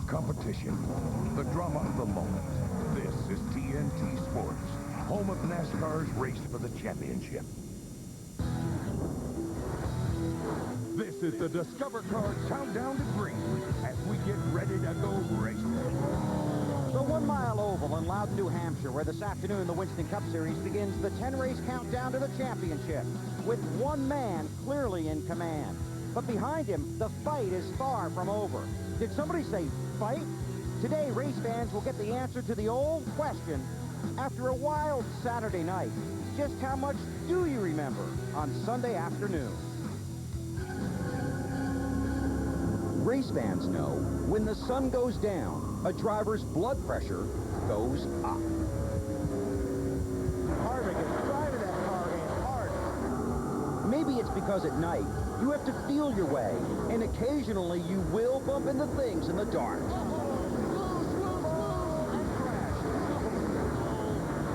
competition, the drama of the moment. This is TNT Sports, home of NASCAR's race for the championship. This is the Discover Card Countdown to Green as we get ready to go racing. The 1 mile oval in Loudon, New Hampshire, where this afternoon the Winston Cup Series begins the 10-race countdown to the championship, with one man clearly in command. But behind him, the fight is far from over. Did somebody say fight? Today, race fans will get the answer to the old question, after a wild Saturday night, just how much do you remember on Sunday afternoon? Race fans know when the sun goes down, a driver's blood pressure goes up. Harvick is driving that car in hard. Maybe it's because at night you have to feel your way, and occasionally you will bump into things in the dark.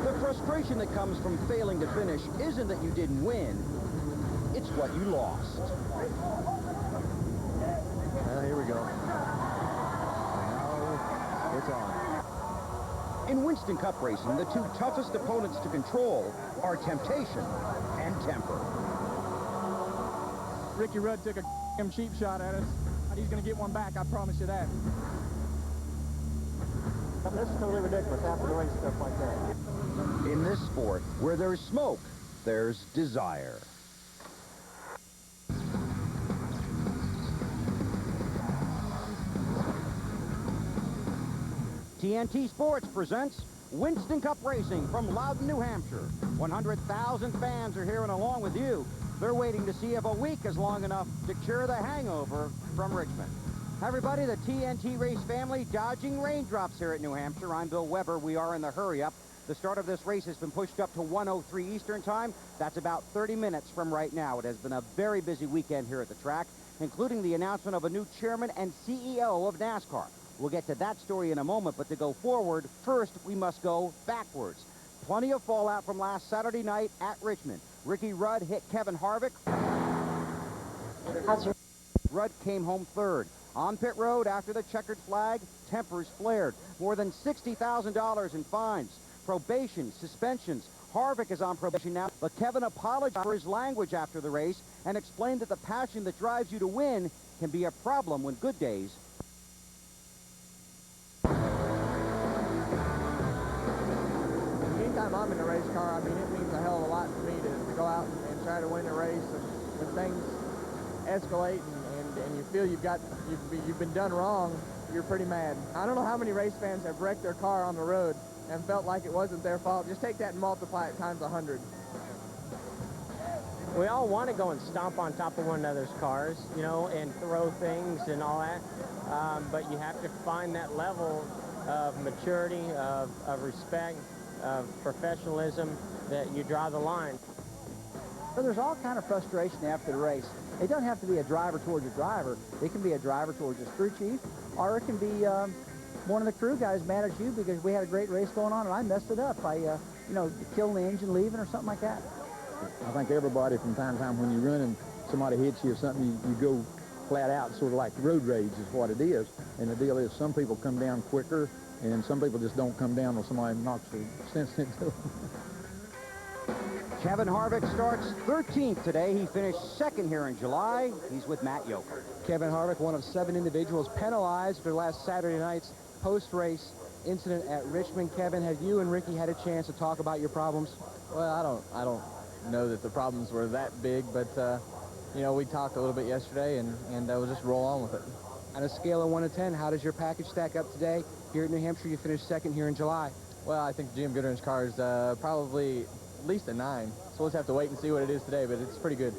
The frustration that comes from failing to finish isn't that you didn't win, it's what you lost. Here we go. Now it's on. In Winston Cup racing, the two toughest opponents to control are temptation and temper. Ricky Rudd took a cheap shot at us. He's going to get one back, I promise you that. This is totally ridiculous after the race, stuff like that. In this sport, where there's smoke, there's desire. TNT Sports presents Winston Cup Racing from Loudon, New Hampshire. 100,000 fans are here and along with you. They're waiting to see if a week is long enough to cure the hangover from Richmond. Hi everybody, the TNT Race family dodging raindrops here at New Hampshire. I'm Bill Weber. We are in the hurry-up. The start of this race has been pushed up to 1:03 Eastern Time. That's about 30 minutes from right now. It has been a very busy weekend here at the track, including the announcement of a new chairman and CEO of NASCAR. We'll get to that story in a moment, but to go forward, first we must go backwards. Plenty of fallout from last Saturday night at Richmond. Ricky Rudd hit Kevin Harvick. Rudd came home third. On pit road after the checkered flag, tempers flared. More than $60,000 in fines, probation, suspensions. Harvick is on probation now, but Kevin apologized for his language after the race and explained that the passion that drives you to win can be a problem when good days. Anytime I'm in a race car, I mean, it means a hell of a lot to me to go out and try to win a race. And when things escalate and you feel you've been done wrong, you're pretty mad. I don't know how many race fans have wrecked their car on the road and felt like it wasn't their fault. Just take that and multiply it times 100. We all want to go and stomp on top of one another's cars, you know, and throw things and all that. But you have to find that level of maturity, of respect, of professionalism, that you draw the line. So there's all kind of frustration after the race. It doesn't have to be a driver towards a driver. It can be a driver towards a crew chief, or it can be one of the crew guys mad at you because we had a great race going on and I messed it up by, you know, killing the engine leaving or something like that. I think everybody from time to time when you run and somebody hits you or something, you go flat out, sort of like road rage is what it is. And the deal is some people come down quicker and some people just don't come down when somebody knocks their sense into them. Kevin Harvick starts 13th today. He finished second here in July. He's with Matt Yoker. Kevin Harvick, one of 7 individuals penalized for last Saturday night's post-race incident at Richmond. Kevin, have you and Ricky had a chance to talk about your problems? Well, I don't know that the problems were that big, but you know, we talked a little bit yesterday, and we'll just roll on with it. On a scale of 1 to 10, how does your package stack up today? Here at New Hampshire, you finished second here in July. Well, I think GM Goodwren's car is probably at least a 9, so let's have to wait and see what it is today, but it's pretty good.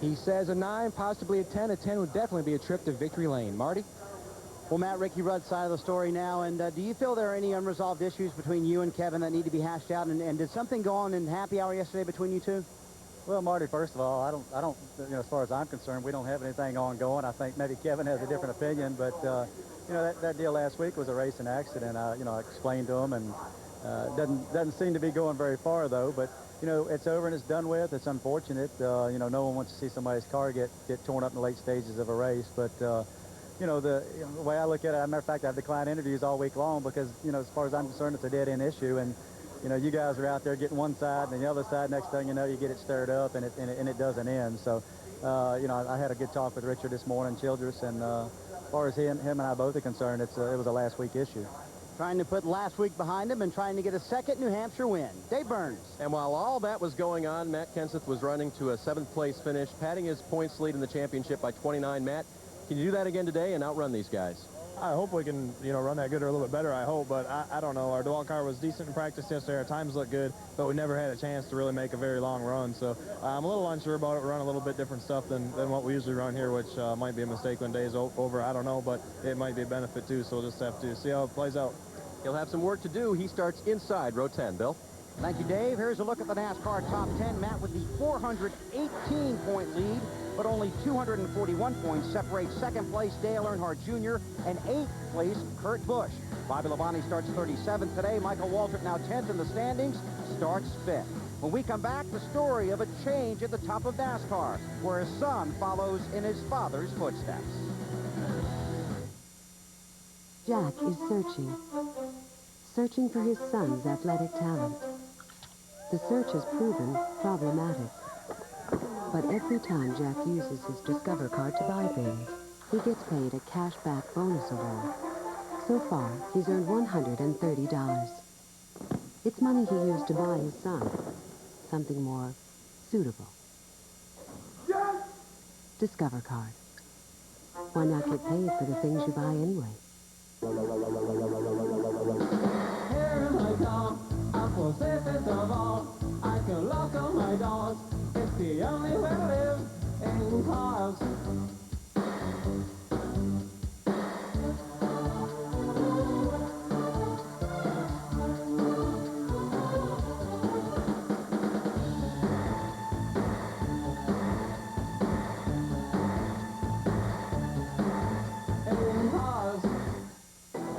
He says a 9, possibly a 10. A 10 would definitely be a trip to victory lane. Marty? Well, Matt, Ricky Rudd's side of the story now, and do you feel there are any unresolved issues between you and Kevin that need to be hashed out, and did something go on in happy hour yesterday between you two? Well, Marty, first of all, I don't, you know, as far as I'm concerned, we don't have anything ongoing. I think maybe Kevin has a different opinion, but, you know, that deal last week was a racing accident. You know, I explained to him, and doesn't seem to be going very far, though, but, you know, it's over and it's done with. It's unfortunate. You know, no one wants to see somebody's car get torn up in the late stages of a race, but, the way I look at it, as a matter of fact, I've declined interviews all week long because, as far as I'm concerned, it's a dead-end issue. And, you guys are out there getting one side and then the other side. Next thing you know, you get it stirred up and it doesn't end. So, I had a good talk with Richard this morning, Childress, and as far as him and I both are concerned, it was a last week issue. Trying to put last week behind him and trying to get a second New Hampshire win. Dave Burns. And while all that was going on, Matt Kenseth was running to a 7th place finish, padding his points lead in the championship by 29. Matt, can you do that again today and outrun these guys? I hope we can, run that good or a little bit better, I hope, but I don't know. Our dog car was decent in practice yesterday. Our times looked good, but we never had a chance to really make a very long run. So I'm a little unsure about it. We run a little bit different stuff than what we usually run here, which might be a mistake when day's over. I don't know, but it might be a benefit too, so we'll just have to see how it plays out. He'll have some work to do. He starts inside row 10. Bill? Thank you, Dave. Here's a look at the NASCAR top 10. Matt with the 418-point lead, but only 241 points separate second place Dale Earnhardt Jr. and 8th place Kurt Busch. Bobby Labonte starts 37th today. Michael Waltrip, now 10th in the standings, starts 5th. When we come back, the story of a change at the top of NASCAR, where his son follows in his father's footsteps. Jack is searching for his son's athletic talent. The search has proven problematic. But every time Jack uses his Discover card to buy things, he gets paid a cash-back bonus award. So far, he's earned $130. It's money he used to buy his son something more suitable. Discover card. Why not get paid for the things you buy anyway? Here in my town, I'm for safest of all. I can lock on my doors. It's the only way to live in cars.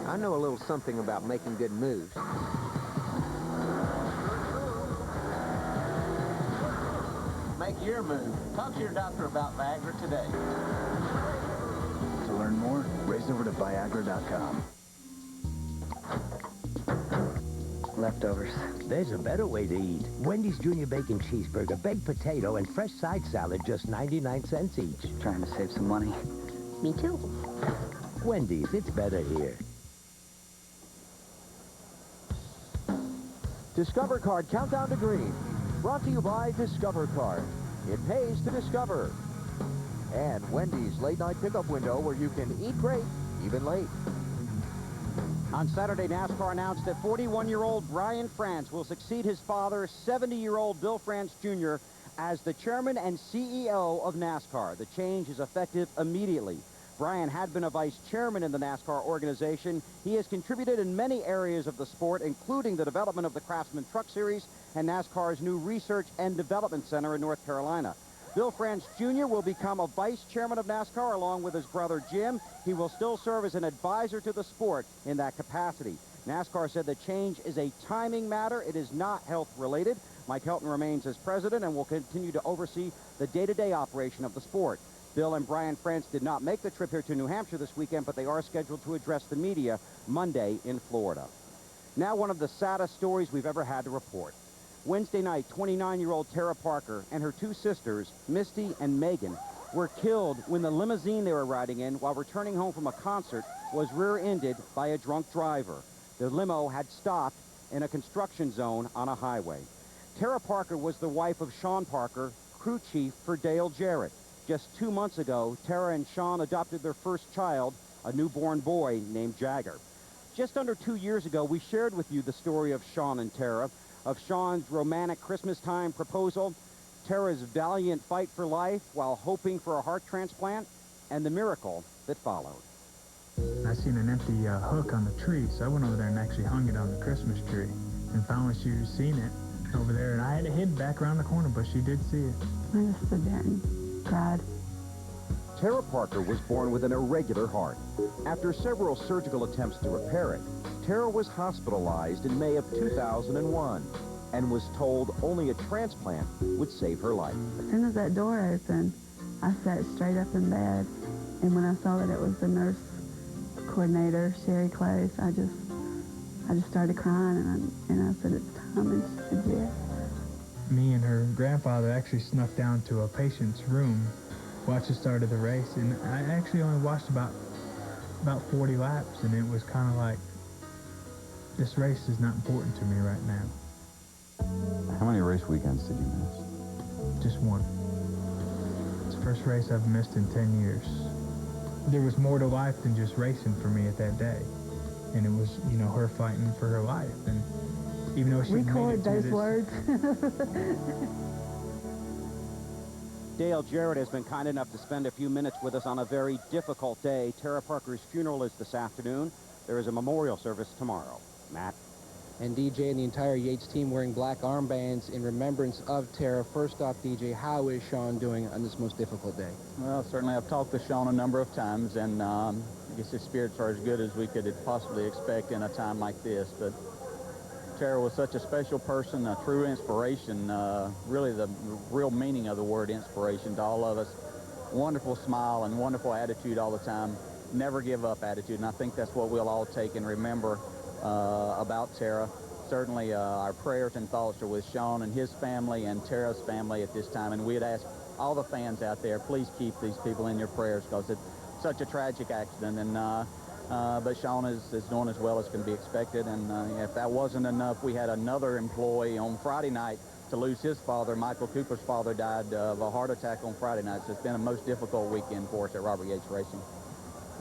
I know a little something about making good moves. Make your move. Talk to your doctor about Viagra today. To learn more, race over to Viagra.com. Leftovers. There's a better way to eat. Wendy's Junior Bacon Cheeseburger, baked potato, and fresh side salad, just 99 cents each. Trying to save some money. Me too. Wendy's, it's better here. Discover Card Countdown to Green. Brought to you by Discover Card. It pays to discover. And Wendy's late night pickup window where you can eat great, even late. On Saturday, NASCAR announced that 41-year-old Brian France will succeed his father, 70-year-old Bill France Jr., as the chairman and CEO of NASCAR. The change is effective immediately. Brian had been a vice chairman in the NASCAR organization. He has contributed in many areas of the sport, including the development of the Craftsman Truck Series and NASCAR's new Research and Development Center in North Carolina. Bill France Jr. will become a vice chairman of NASCAR along with his brother Jim. He will still serve as an advisor to the sport in that capacity. NASCAR said the change is a timing matter. It is not health related. Mike Helton remains as president and will continue to oversee the day-to-day operation of the sport. Bill and Brian France did not make the trip here to New Hampshire this weekend, but they are scheduled to address the media Monday in Florida. Now, one of the saddest stories we've ever had to report. Wednesday night, 29-year-old Tara Parker and her two sisters, Misty and Megan, were killed when the limousine they were riding in while returning home from a concert was rear-ended by a drunk driver. The limo had stopped in a construction zone on a highway. Tara Parker was the wife of Sean Parker, crew chief for Dale Jarrett. Just 2 months ago, Tara and Sean adopted their first child, a newborn boy named Jagger. Just under 2 years ago, we shared with you the story of Sean and Tara, of Sean's romantic Christmas-time proposal, Tara's valiant fight for life while hoping for a heart transplant, and the miracle that followed. I seen an empty hook on the tree, so I went over there and actually hung it on the Christmas tree. And finally she seen it over there, and I had to hid back around the corner, but she did see it. I just stood there and cried. Tara Parker was born with an irregular heart. After several surgical attempts to repair it, Tara was hospitalized in May of 2001 and was told only a transplant would save her life. As soon as that door opened, I sat straight up in bed And when I saw that it was the nurse coordinator, Sherry Close, I just started crying, and I said, it's time, and she said, yes. Me and her grandfather actually snuck down to a patient's room, watched the start of the race, and I actually only watched about 40 laps, and it was kind of like, this race is not important to me right now. How many race weekends did you miss? Just one. It's the first race I've missed in 10 years. There was more to life than just racing for me at that day. And it was, you know, her fighting for her life. And even though she Record those words. Dale Jarrett has been kind enough to spend a few minutes with us on a very difficult day. Tara Parker's funeral is this afternoon. There is a memorial service tomorrow. Matt? And DJ and the entire Yates team wearing black armbands in remembrance of Tara. First off, DJ, how is Sean doing on this most difficult day? Well, certainly I've talked to Sean a number of times, and I guess his spirits are as good as we could possibly expect in a time like this. But Tara was such a special person, a true inspiration, really the real meaning of the word inspiration to all of us. Wonderful smile and wonderful attitude all the time. Never give up attitude, and I think that's what we'll all take and remember about Tara. Certainly our prayers and thoughts are with Sean and his family and Tara's family at this time, and we'd ask all the fans out there, please keep these people in your prayers, because it's such a tragic accident. And but Sean is doing as well as can be expected, and if that wasn't enough, we had another employee on Friday night to lose his father. Michael Cooper's father died of a heart attack on Friday night, so it's been a most difficult weekend for us at Robert Yates Racing.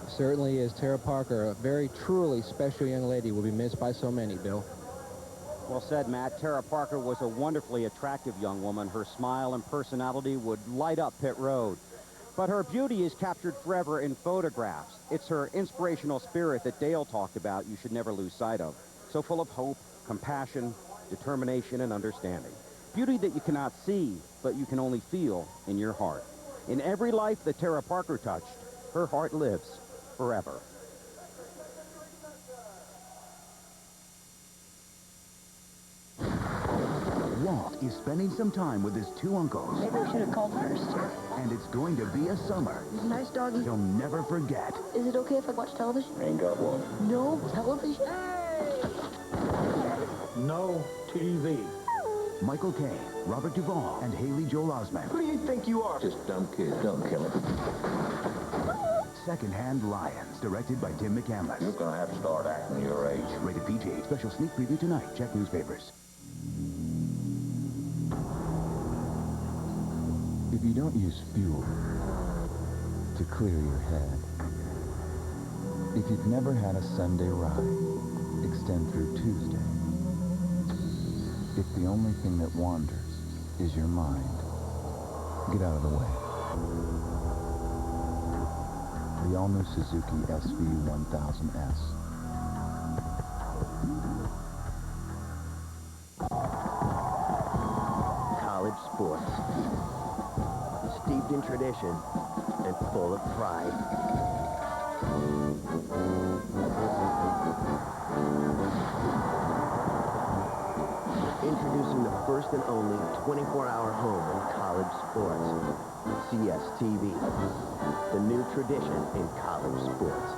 Certainly is. Tara Parker, a very truly special young lady, will be missed by so many, Bill. Well said, Matt. Tara Parker was a wonderfully attractive young woman. Her smile and personality would light up pit road. But her beauty is captured forever in photographs. It's her inspirational spirit that Dale talked about you should never lose sight of. So full of hope, compassion, determination, and understanding. Beauty that you cannot see, but you can only feel in your heart. In every life that Tara Parker touched, her heart lives forever. Walt is spending some time with his two uncles. Maybe we should have called first. And it's going to be a summer He's a nice doggy. he'll never forget. Is it okay if I watch television? Ain't got one. No television? No TV. Michael Caine, Robert Duvall, and Haley Joel Osment. Who do you think you are? Just dumb kids. Don't kill him. Secondhand Lions, directed by Tim McCandless. You're gonna have to start acting your age. Rated PG. Special sneak preview tonight. Check newspapers. If you don't use fuel to clear your head, if you've never had a Sunday ride extend through Tuesday, if the only thing that wanders is your mind, get out of the way. The all-new Suzuki SV1000S. College sports. Steeped in tradition and full of pride. Introducing the first and only 24-hour home in college sports. CSTV. The new tradition in college sports.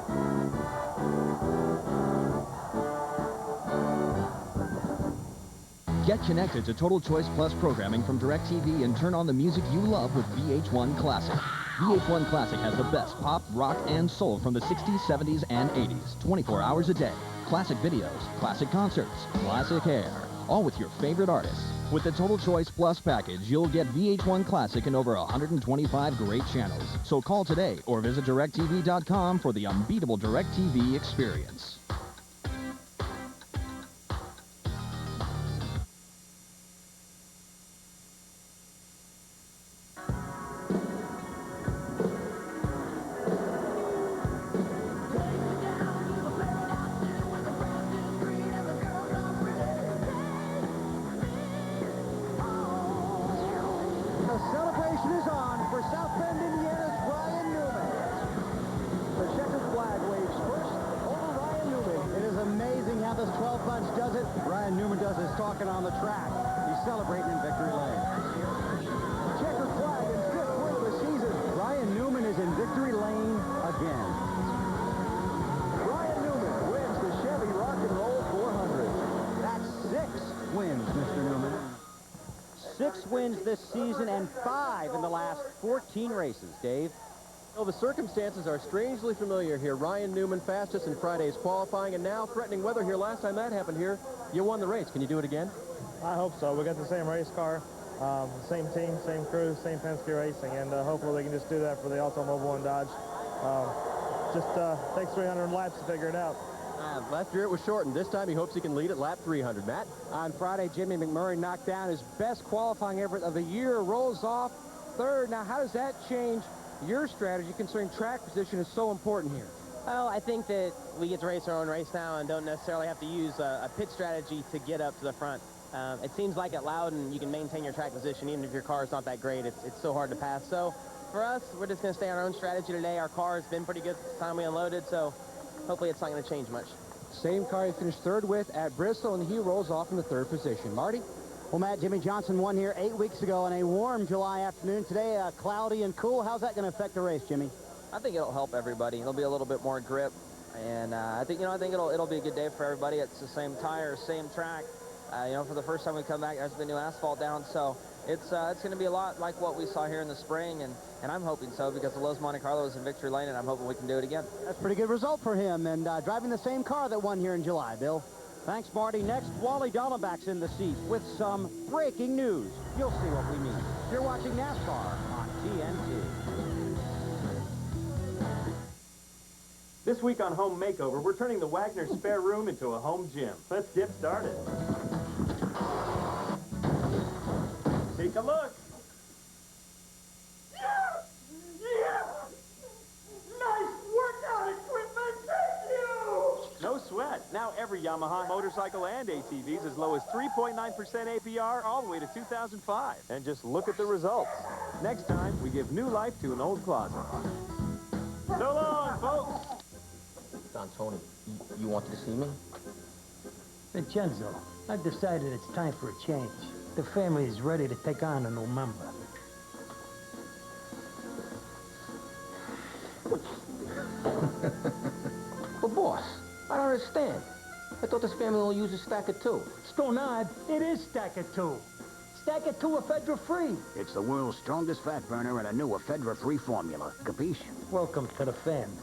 Get connected to Total Choice Plus programming from DirecTV and turn on the music you love with VH1 Classic. VH1 Classic has the best pop, rock, and soul from the 60s, 70s, and 80s. 24 hours a day. Classic videos, classic concerts, classic hair. All with your favorite artists. With the Total Choice Plus package, you'll get VH1 Classic and over 125 great channels. So call today or visit DirecTV.com for the unbeatable DirecTV experience. The celebration is on for South Bend, Indiana's Ryan Newman. The checkered flag waves first over Ryan Newman. It is amazing how this 12 bunch does it. Ryan Newman does his talking on the track. He's celebrating in victory lane. Checkered flag in fifth win of the season. Ryan Newman is in victory lane again. Ryan Newman wins the Chevy Rock and Roll 400. That's 6 wins, Mr. Newman. 6 wins this season and 5 in the last 14 races. Dave? Well, the circumstances are strangely familiar here. Ryan Newman, fastest in Friday's qualifying, and now threatening weather here. Last time that happened here, you won the race. Can you do it again? I hope so. We got the same race car, same team, same crew, same Penske Racing, and hopefully we can just do that for the Automobile and Dodge. Takes 300 laps to figure it out. Last year it was shortened. This time he hopes he can lead at lap 300. Matt? On Friday, Jimmy McMurray knocked down his best qualifying effort of the year, rolls off third. Now, how does that change your strategy concerning track position is so important here? Well, I think that we get to race our own race now and don't necessarily have to use a pit strategy to get up to the front. It seems like at Loudon you can maintain your track position even if your car is not that great. It's so hard to pass. So for us, we're just going to stay on our own strategy today. Our car has been pretty good since the time we unloaded, so hopefully it's not going to change much. Same car he finished third with at Bristol, and he rolls off in the third position. Marty? Well, Matt, Jimmy Johnson won here 8 weeks ago on a warm July afternoon. Today, cloudy and cool. How's that going to affect the race, Jimmy? I think it'll help everybody. It'll be a little bit more grip, and I think it'll be a good day for everybody. It's the same tires, same track. For the first time we come back, there's been new asphalt down, so it's going to be a lot like what we saw here in the spring, and I'm hoping so because the Los Monte Carlo is in victory lane, and I'm hoping we can do it again. That's a pretty good result for him, and driving the same car that won here in July, Bill. Thanks, Marty. Next, Wally Dallenbach's in the seat with some breaking news. You'll see what we mean. You're watching NASCAR on TNT. This week on Home Makeover, we're turning the Wagner spare room into a home gym. Let's get started. Take a look. Nice workout equipment, thank you! No sweat. Now every Yamaha motorcycle and ATV is as low as 3.9% APR all the way to 2005. And just look at the results. Next time, we give new life to an old closet. So long, folks. Don Tony, you wanted to see me? Vincenzo, I've decided it's time for a change. The family is ready to take on a new member. But boss, I don't understand. I thought this family only uses Stacker 2. Stonard, it is Stacker 2. Stacker 2 ephedra-free. It's the world's strongest fat burner and a new ephedra-free formula. Capiche? Welcome to the family.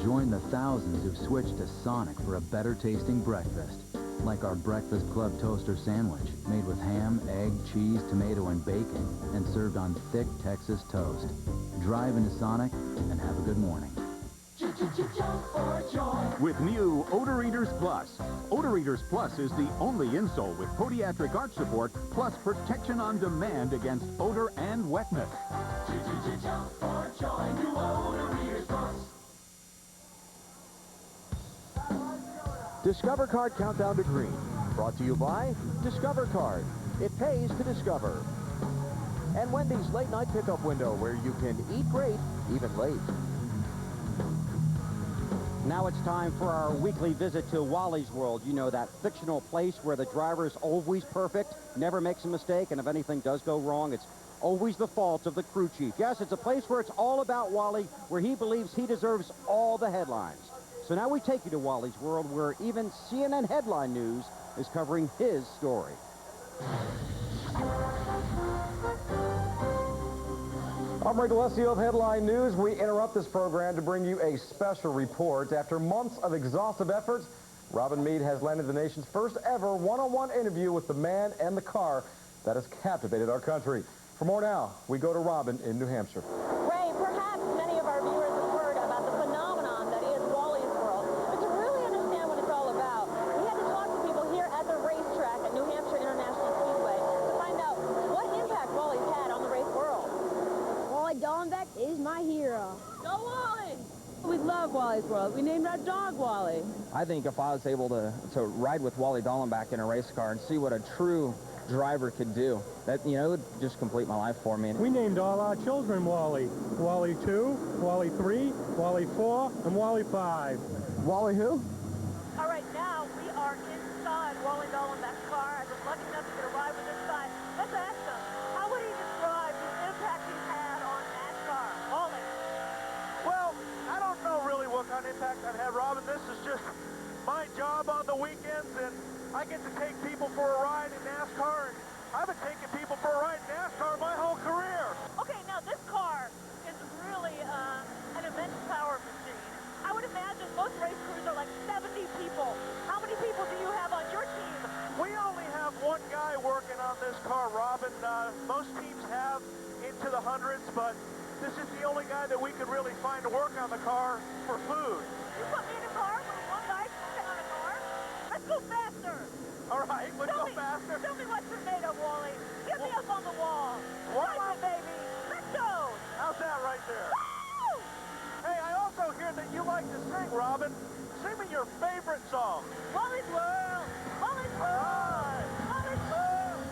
Join the thousands who've switched to Sonic for a better-tasting breakfast. Like our Breakfast Club Toaster Sandwich, made with ham, egg, cheese, tomato, and bacon, and served on thick Texas toast. Drive into Sonic and have a good morning. With new Odor Eaters Plus. Odor Eaters Plus is the only insole with podiatric arch support plus protection on demand against odor and wetness. Discover Card Countdown to Green. Brought to you by Discover Card. It pays to discover. And Wendy's late night pickup window where you can eat great, even late. Now it's time for our weekly visit to Wally's World. You know, that fictional place where the driver is always perfect, never makes a mistake, and if anything does go wrong, it's always the fault of the crew chief. Yes, it's a place where it's all about Wally, where he believes he deserves all the headlines. So now we take you to Wally's World, where even CNN Headline News is covering his story. I'm Ray D'Alessio of Headline News. We interrupt this program to bring you a special report. After months of exhaustive efforts, Robin Meade has landed the nation's first ever one-on-one interview with the man and the car that has captivated our country. For more now, we go to Robin in New Hampshire. Ray, perhaps many of our viewers have heard about the phenomenon that is Wally's World. But to really understand what it's all about, we had to talk to people here at the racetrack at New Hampshire International Speedway to find out what impact Wally's had on the race world. Wally Dallenbach is my hero. Go Wally! We love Wally's World. We named our dog Wally. I think if I was able to ride with Wally Dallenbach in a race car and see what a true driver could do, that, it would just complete my life for me. We named all our children Wally. Wally 2, Wally 3, Wally 4, and Wally 5. Wally who? All right, now we are inside Wally Dallenbach's car. I was lucky enough to get a ride with this guy. Let's ask him, how would he describe the impact he's had on NASCAR? Wally. Well, on Impact I've had, Robin. This is just my job on the weekends, and I get to take people for a ride in NASCAR, and I've been taking people for a ride in NASCAR my whole career. Okay, now this car is really an immense power machine. I would imagine most race crews are like 70 people. How many people do you have on your team? We only have one guy working on this car, Robin. Most teams have into the hundreds, but this is the only guy that we could really find to work on the car for food. You put me in a car with one guy sitting on a car? Let's go faster. All right, let's go faster. Show me what you're made of, Wally. Get me up on the wall. What? Come on, baby. Let's go. How's that right there? Woo! Hey, I also hear that you like to sing, Robin. Sing me your favorite song. Wally's World. Wally's World. Wally's World.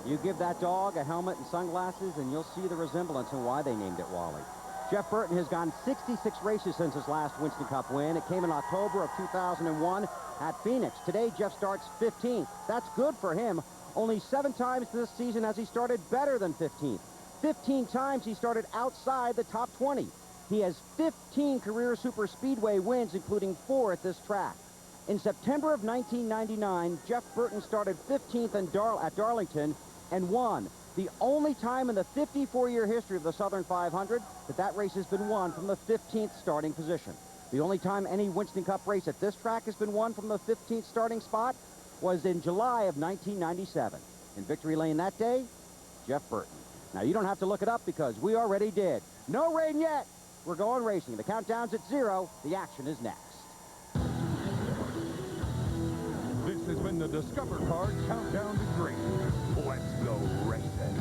You give that dog a helmet and sunglasses, and you'll see the resemblance and why they named it Wally. Jeff Burton has gone 66 races since his last Winston Cup win. It came in October of 2001 at Phoenix. Today, Jeff starts 15th. That's good for him. Only 7 times this season has he started better than 15th. 15 times he started outside the top 20. He has 15 career super speedway wins, including 4 at this track. In September of 1999, Jeff Burton started 15th at Darlington and won. The only time in the 54-year history of the Southern 500 that race has been won from the 15th starting position. The only time any Winston Cup race at this track has been won from the 15th starting spot was in July of 1997. In victory lane that day, Jeff Burton. Now, you don't have to look it up because we already did. No rain yet. We're going racing. The countdown's at 0. The action is next. This has been the Discover Card Countdown to Green. Let's go racing.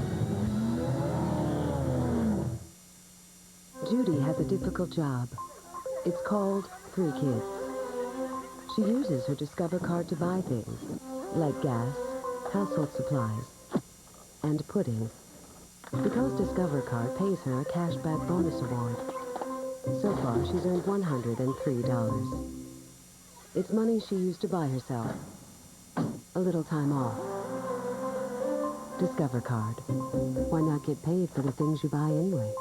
Judy has a difficult job. It's called 3 Kids. She uses her Discover Card to buy things, like gas, household supplies, and pudding. Because Discover Card pays her a cashback bonus award. So far, she's earned $103. It's money she used to buy herself a little time off. Discover Card. Why not get paid for the things you buy anyway?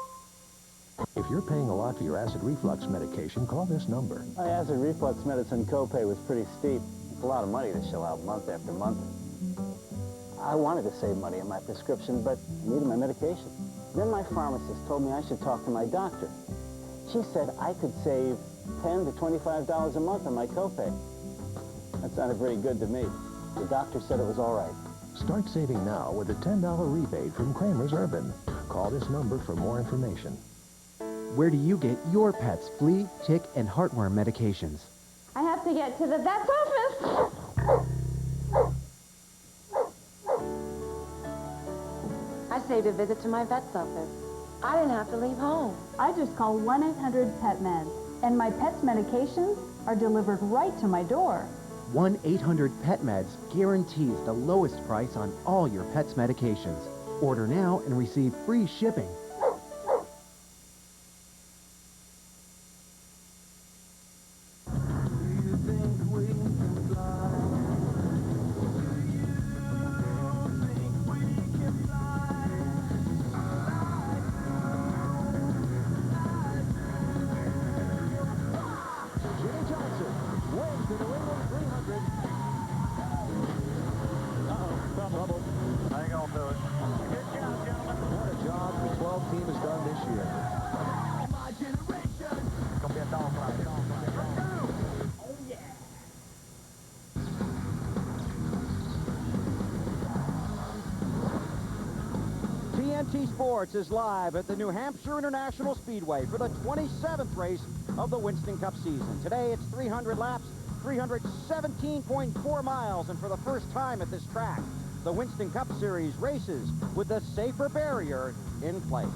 If you're paying a lot for your acid reflux medication, call this number. My acid reflux medicine copay was pretty steep. It's a lot of money to shell out month after month. I wanted to save money on my prescription, but I needed my medication. Then my pharmacist told me I should talk to my doctor. She said I could save $10 to $25 a month on my copay. That sounded pretty good to me. The doctor said it was all right. Start saving now with a $10 rebate from Kramer's Urban. Call this number for more information. Where do you get your pet's flea, tick, and heartworm medications? I have to get to the vet's office. I saved a visit to my vet's office. I didn't have to leave home. I just called 1-800-PET-MED, and my pet's medications are delivered right to my door. 1-800-PET-MEDS guarantees the lowest price on all your pet's medications. Order now and receive free shipping. TNT Sports is live at the New Hampshire International Speedway for the 27th race of the Winston Cup season. Today it's 300 laps, 317.4 miles, and for the first time at this track, the Winston Cup Series races with the safer barrier in place.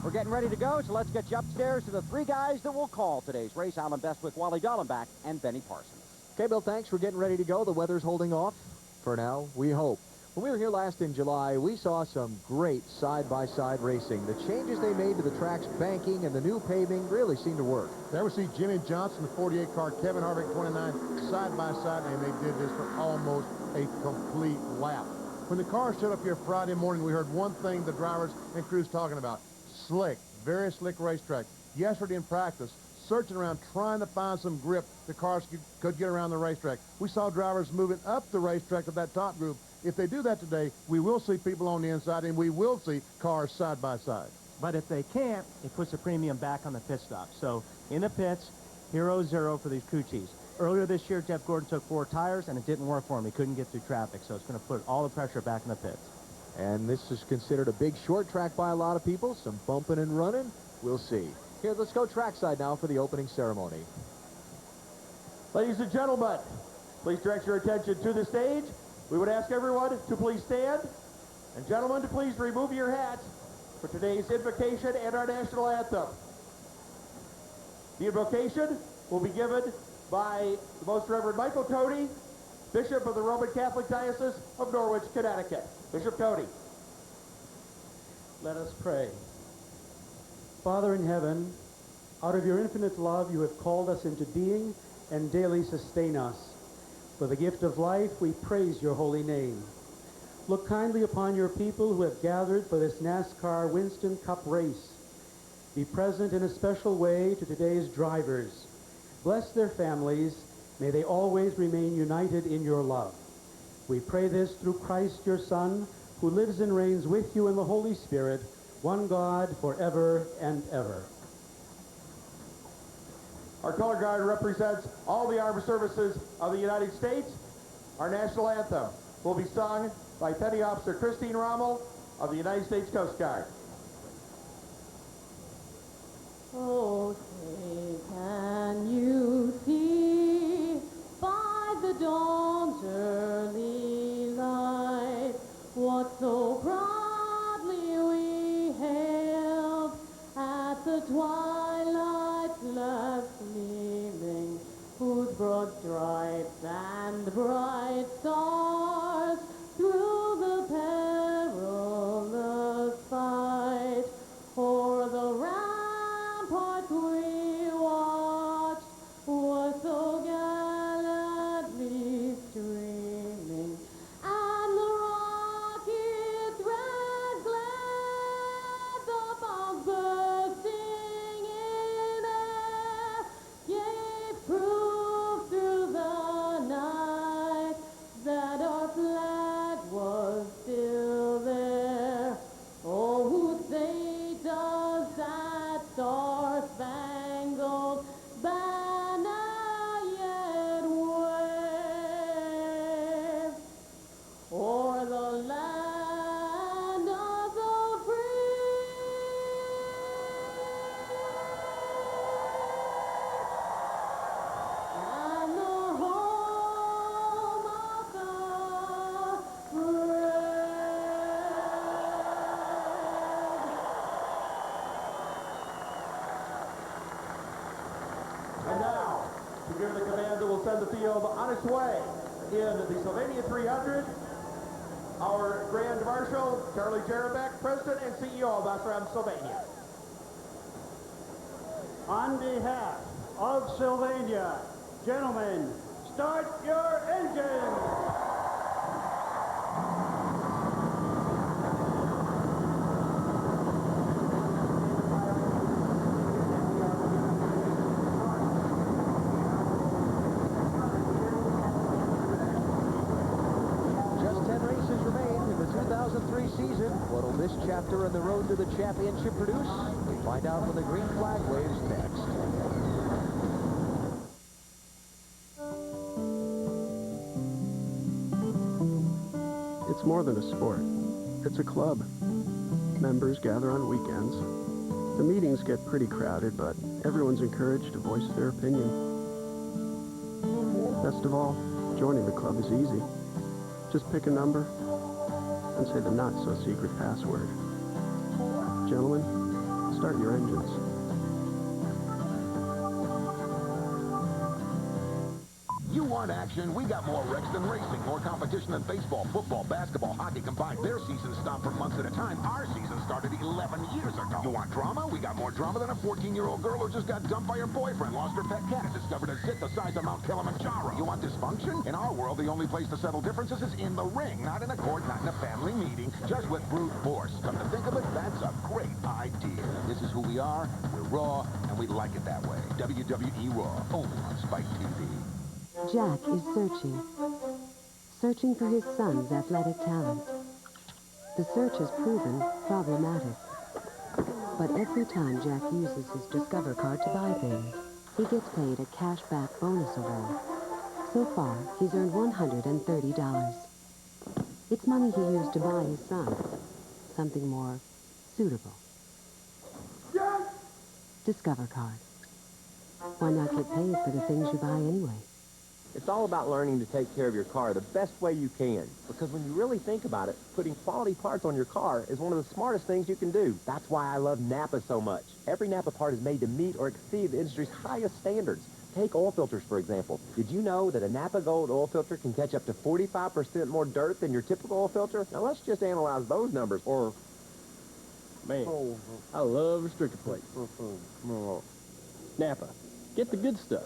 We're getting ready to go, so let's get you upstairs to the 3 guys that will call today's race. Alan Bestwick, Wally Dallenbach, and Benny Parsons. Okay, Bill, thanks. We're getting ready to go. The weather's holding off for now, we hope. When we were here last in July, we saw some great side-by-side racing. The changes they made to the track's banking and the new paving really seemed to work. There we see Jimmy Johnson, the 48 car, Kevin Harvick, 29, side-by-side, and they did this for almost a complete lap. When the cars showed up here Friday morning, we heard one thing the drivers and crews talking about. Slick, very slick racetrack. Yesterday in practice, searching around, trying to find some grip the cars could get around the racetrack. We saw drivers moving up the racetrack to that top group. If they do that today, we will see people on the inside, and we will see cars side by side. But if they can't, it puts a premium back on the pit stop. So in the pits, hero zero for these crew chiefs. Earlier this year, Jeff Gordon took 4 tires, and it didn't work for him. He couldn't get through traffic, so it's going to put all the pressure back in the pits. And this is considered a big short track by a lot of people. Some bumping and running. We'll see. Here, let's go trackside now for the opening ceremony. Ladies and gentlemen, please direct your attention to the stage. We would ask everyone to please stand. And gentlemen, to please remove your hats for today's invocation and our national anthem. The invocation will be given by the Most Reverend Michael Tody, Bishop of the Roman Catholic Diocese of Norwich, Connecticut. Bishop Tody. Let us pray. Father in heaven, out of your infinite love, you have called us into being and daily sustain us. For the gift of life, we praise your holy name. Look kindly upon your people who have gathered for this NASCAR Winston Cup race. Be present in a special way to today's drivers. Bless their families. May they always remain united in your love. We pray this through Christ, your Son, who lives and reigns with you in the Holy Spirit, one God, forever and ever. Our color guard represents all the armed services of the United States. Our national anthem will be sung by Petty Officer Christine Rommel of the United States Coast Guard. Oh, say, can you see by the dawn's early light what so proudly we hailed at the twilight's last gleaming, whose broad stripes and bright stars through the perilous fight o'er the rampart we watched was so gallantly streaming, and the rocket's red glare, the bombs bursting in air, gave proof through the night that our flag was still there. Oh, who say does that star-spangled banner yet wave o'er the land of the free and the home of the brave? And now, to give the command that will send the field on its way in the Sylvania 300, our Grand Marshal, Charlie Jerabek, President and CEO of SRAM Sylvania. On behalf of Sylvania, gentlemen, start your engines! Just 10 races remain in the 2003 season. What'll this chapter on the road to the championship produce? We'll find out when the green flag waves next. It's more than a sport. It's a club. Members gather on weekends. The meetings get pretty crowded, but everyone's encouraged to voice their opinion. Best of all, joining the club is easy. Just pick a number and say the not-so-secret password. Gentlemen, start your engines. You want action? We got more wrecks than racing, more competition than baseball, football, basketball, hockey combined. Their seasons stop for months at a time. Our season started 11 years ago. You want drama? We got more drama than a 14-year-old girl who just got dumped by her boyfriend, lost her pet cat, and discovered a zit the size of Mount Kilimanjaro. You want dysfunction? In our world, the only place to settle differences is in the ring, not in a court, not in a family meeting, just with brute force. Come to think of it, that's a great idea. This is who we are. We're raw, and we like it that way. WWE Raw, only on Spike TV. Jack is searching for his son's athletic talent. The search has proven problematic. But every time Jack uses his Discover card to buy things, he gets paid a cash-back bonus award. So far, he's earned $130. It's money he used to buy his son something more suitable. Discover card. Why not get paid for the things you buy anyway? It's all about learning to take care of your car the best way you can. Because when you really think about it, putting quality parts on your car is one of the smartest things you can do. That's why I love Napa so much. Every Napa part is made to meet or exceed the industry's highest standards. Take oil filters, for example. Did you know that a Napa Gold oil filter can catch up to 45% more dirt than your typical oil filter? Now let's just analyze those numbers. Or, man, I love restrictor plate. Napa, get the good stuff.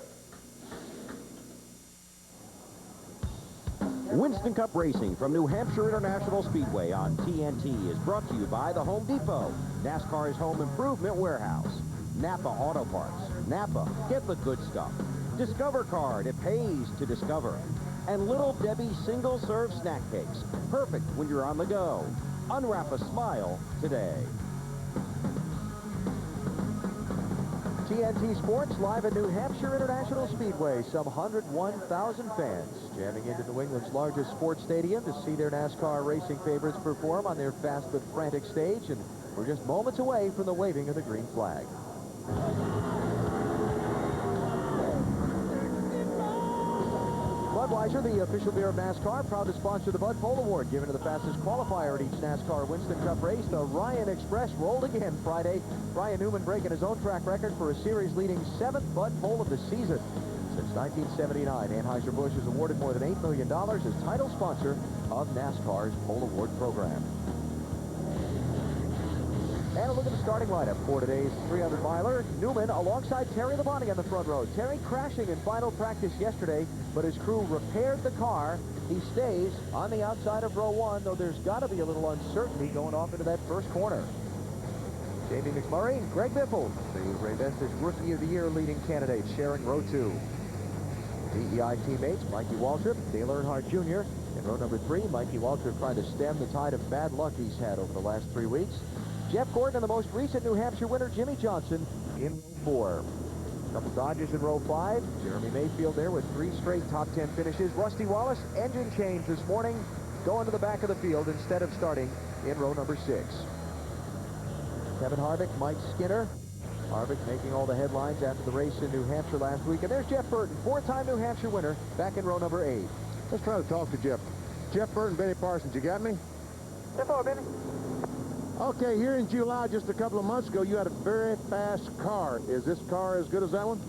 Winston Cup Racing from New Hampshire International Speedway on TNT is brought to you by the Home Depot, NASCAR's home improvement warehouse, Napa Auto Parts. Napa, get the good stuff. Discover card, it pays to discover. And Little Debbie single-serve snack cakes, perfect when you're on the go. Unwrap a smile today. TNT Sports live at New Hampshire International Speedway. Some 101,000 fans jamming into New England's largest sports stadium to see their NASCAR racing favorites perform on their fast but frantic stage. And we're just moments away from the waving of the green flag. Budweiser, the official beer of NASCAR, proud to sponsor the Bud Pole Award, given to the fastest qualifier at each NASCAR Winston Cup race. The Ryan Express rolled again Friday. Brian Newman breaking his own track record for a series-leading 7th Bud Pole of the season. Since 1979, Anheuser-Busch has awarded more than $8 million as title sponsor of NASCAR's Pole Award program. And a look at the starting lineup for today's 300-miler. Newman alongside Terry Labonte on the front row. Terry crashing in final practice yesterday, but his crew repaired the car. He stays on the outside of row 1, though there's got to be a little uncertainty going off into that first corner. Jamie McMurray, Greg Biffle, the Ray Vestas Rookie of the Year leading candidate, sharing row 2. DEI teammates Mikey Waltrip, Dale Earnhardt Jr. In row number 3, Mikey Waltrip trying to stem the tide of bad luck he's had over the last 3 weeks. Jeff Gordon and the most recent New Hampshire winner, Jimmy Johnson, in row 4. A couple Dodgers in row 5. Jeremy Mayfield there with 3 straight top 10 finishes. Rusty Wallace, engine change this morning, going to the back of the field instead of starting in row number 6. Kevin Harvick, Mike Skinner. Harvick making all the headlines after the race in New Hampshire last week. And there's Jeff Burton, 4-time New Hampshire winner, back in row number 8. Let's try to talk to Jeff. Jeff Burton, Benny Parsons, you got me? Step forward, Benny. Okay, here in July, just a couple of months ago, you had a very fast car. Is this car as good as that one?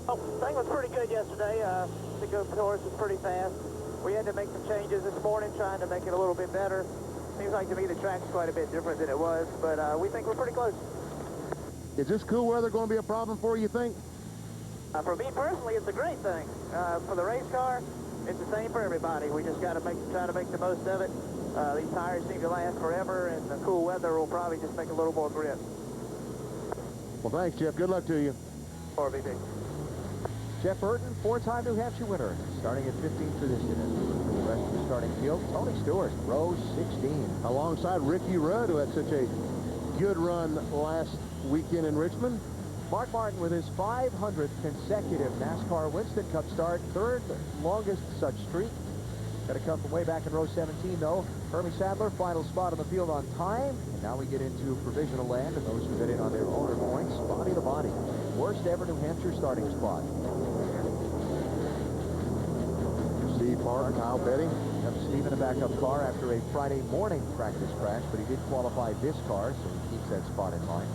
Oh, thing was pretty good yesterday. The go course was pretty fast. We had to make some changes this morning, trying to make it a little bit better. Seems like to me the track's quite a bit different than it was, but we think we're pretty close. Is this cool weather going to be a problem for you, think? For me personally, it's a great thing. For the race car, it's the same for everybody. We just got to try to make the most of it. These tires seem to last forever, and the cool weather will probably just make a little more grip. Well, thanks, Jeff. Good luck to you. Or VP. Jeff Burton, 4-time New Hampshire winner, starting at 15th position. And the rest of the starting field, Tony Stewart, row 16. Alongside Ricky Rudd, who had such a good run last weekend in Richmond. Mark Martin with his 500th consecutive NASCAR Winston Cup start, 3rd longest such streak. Got to come from way back in row 17, though. Hermie Sadler, final spot on the field on time. And now we get into provisional land, and those who get in on their owner points. Bonnie Labonte, worst ever New Hampshire starting spot. Steve Park, Kyle Petty. Yep, Steve in a backup car after a Friday morning practice crash, but he did qualify this car, so he keeps that spot in mind.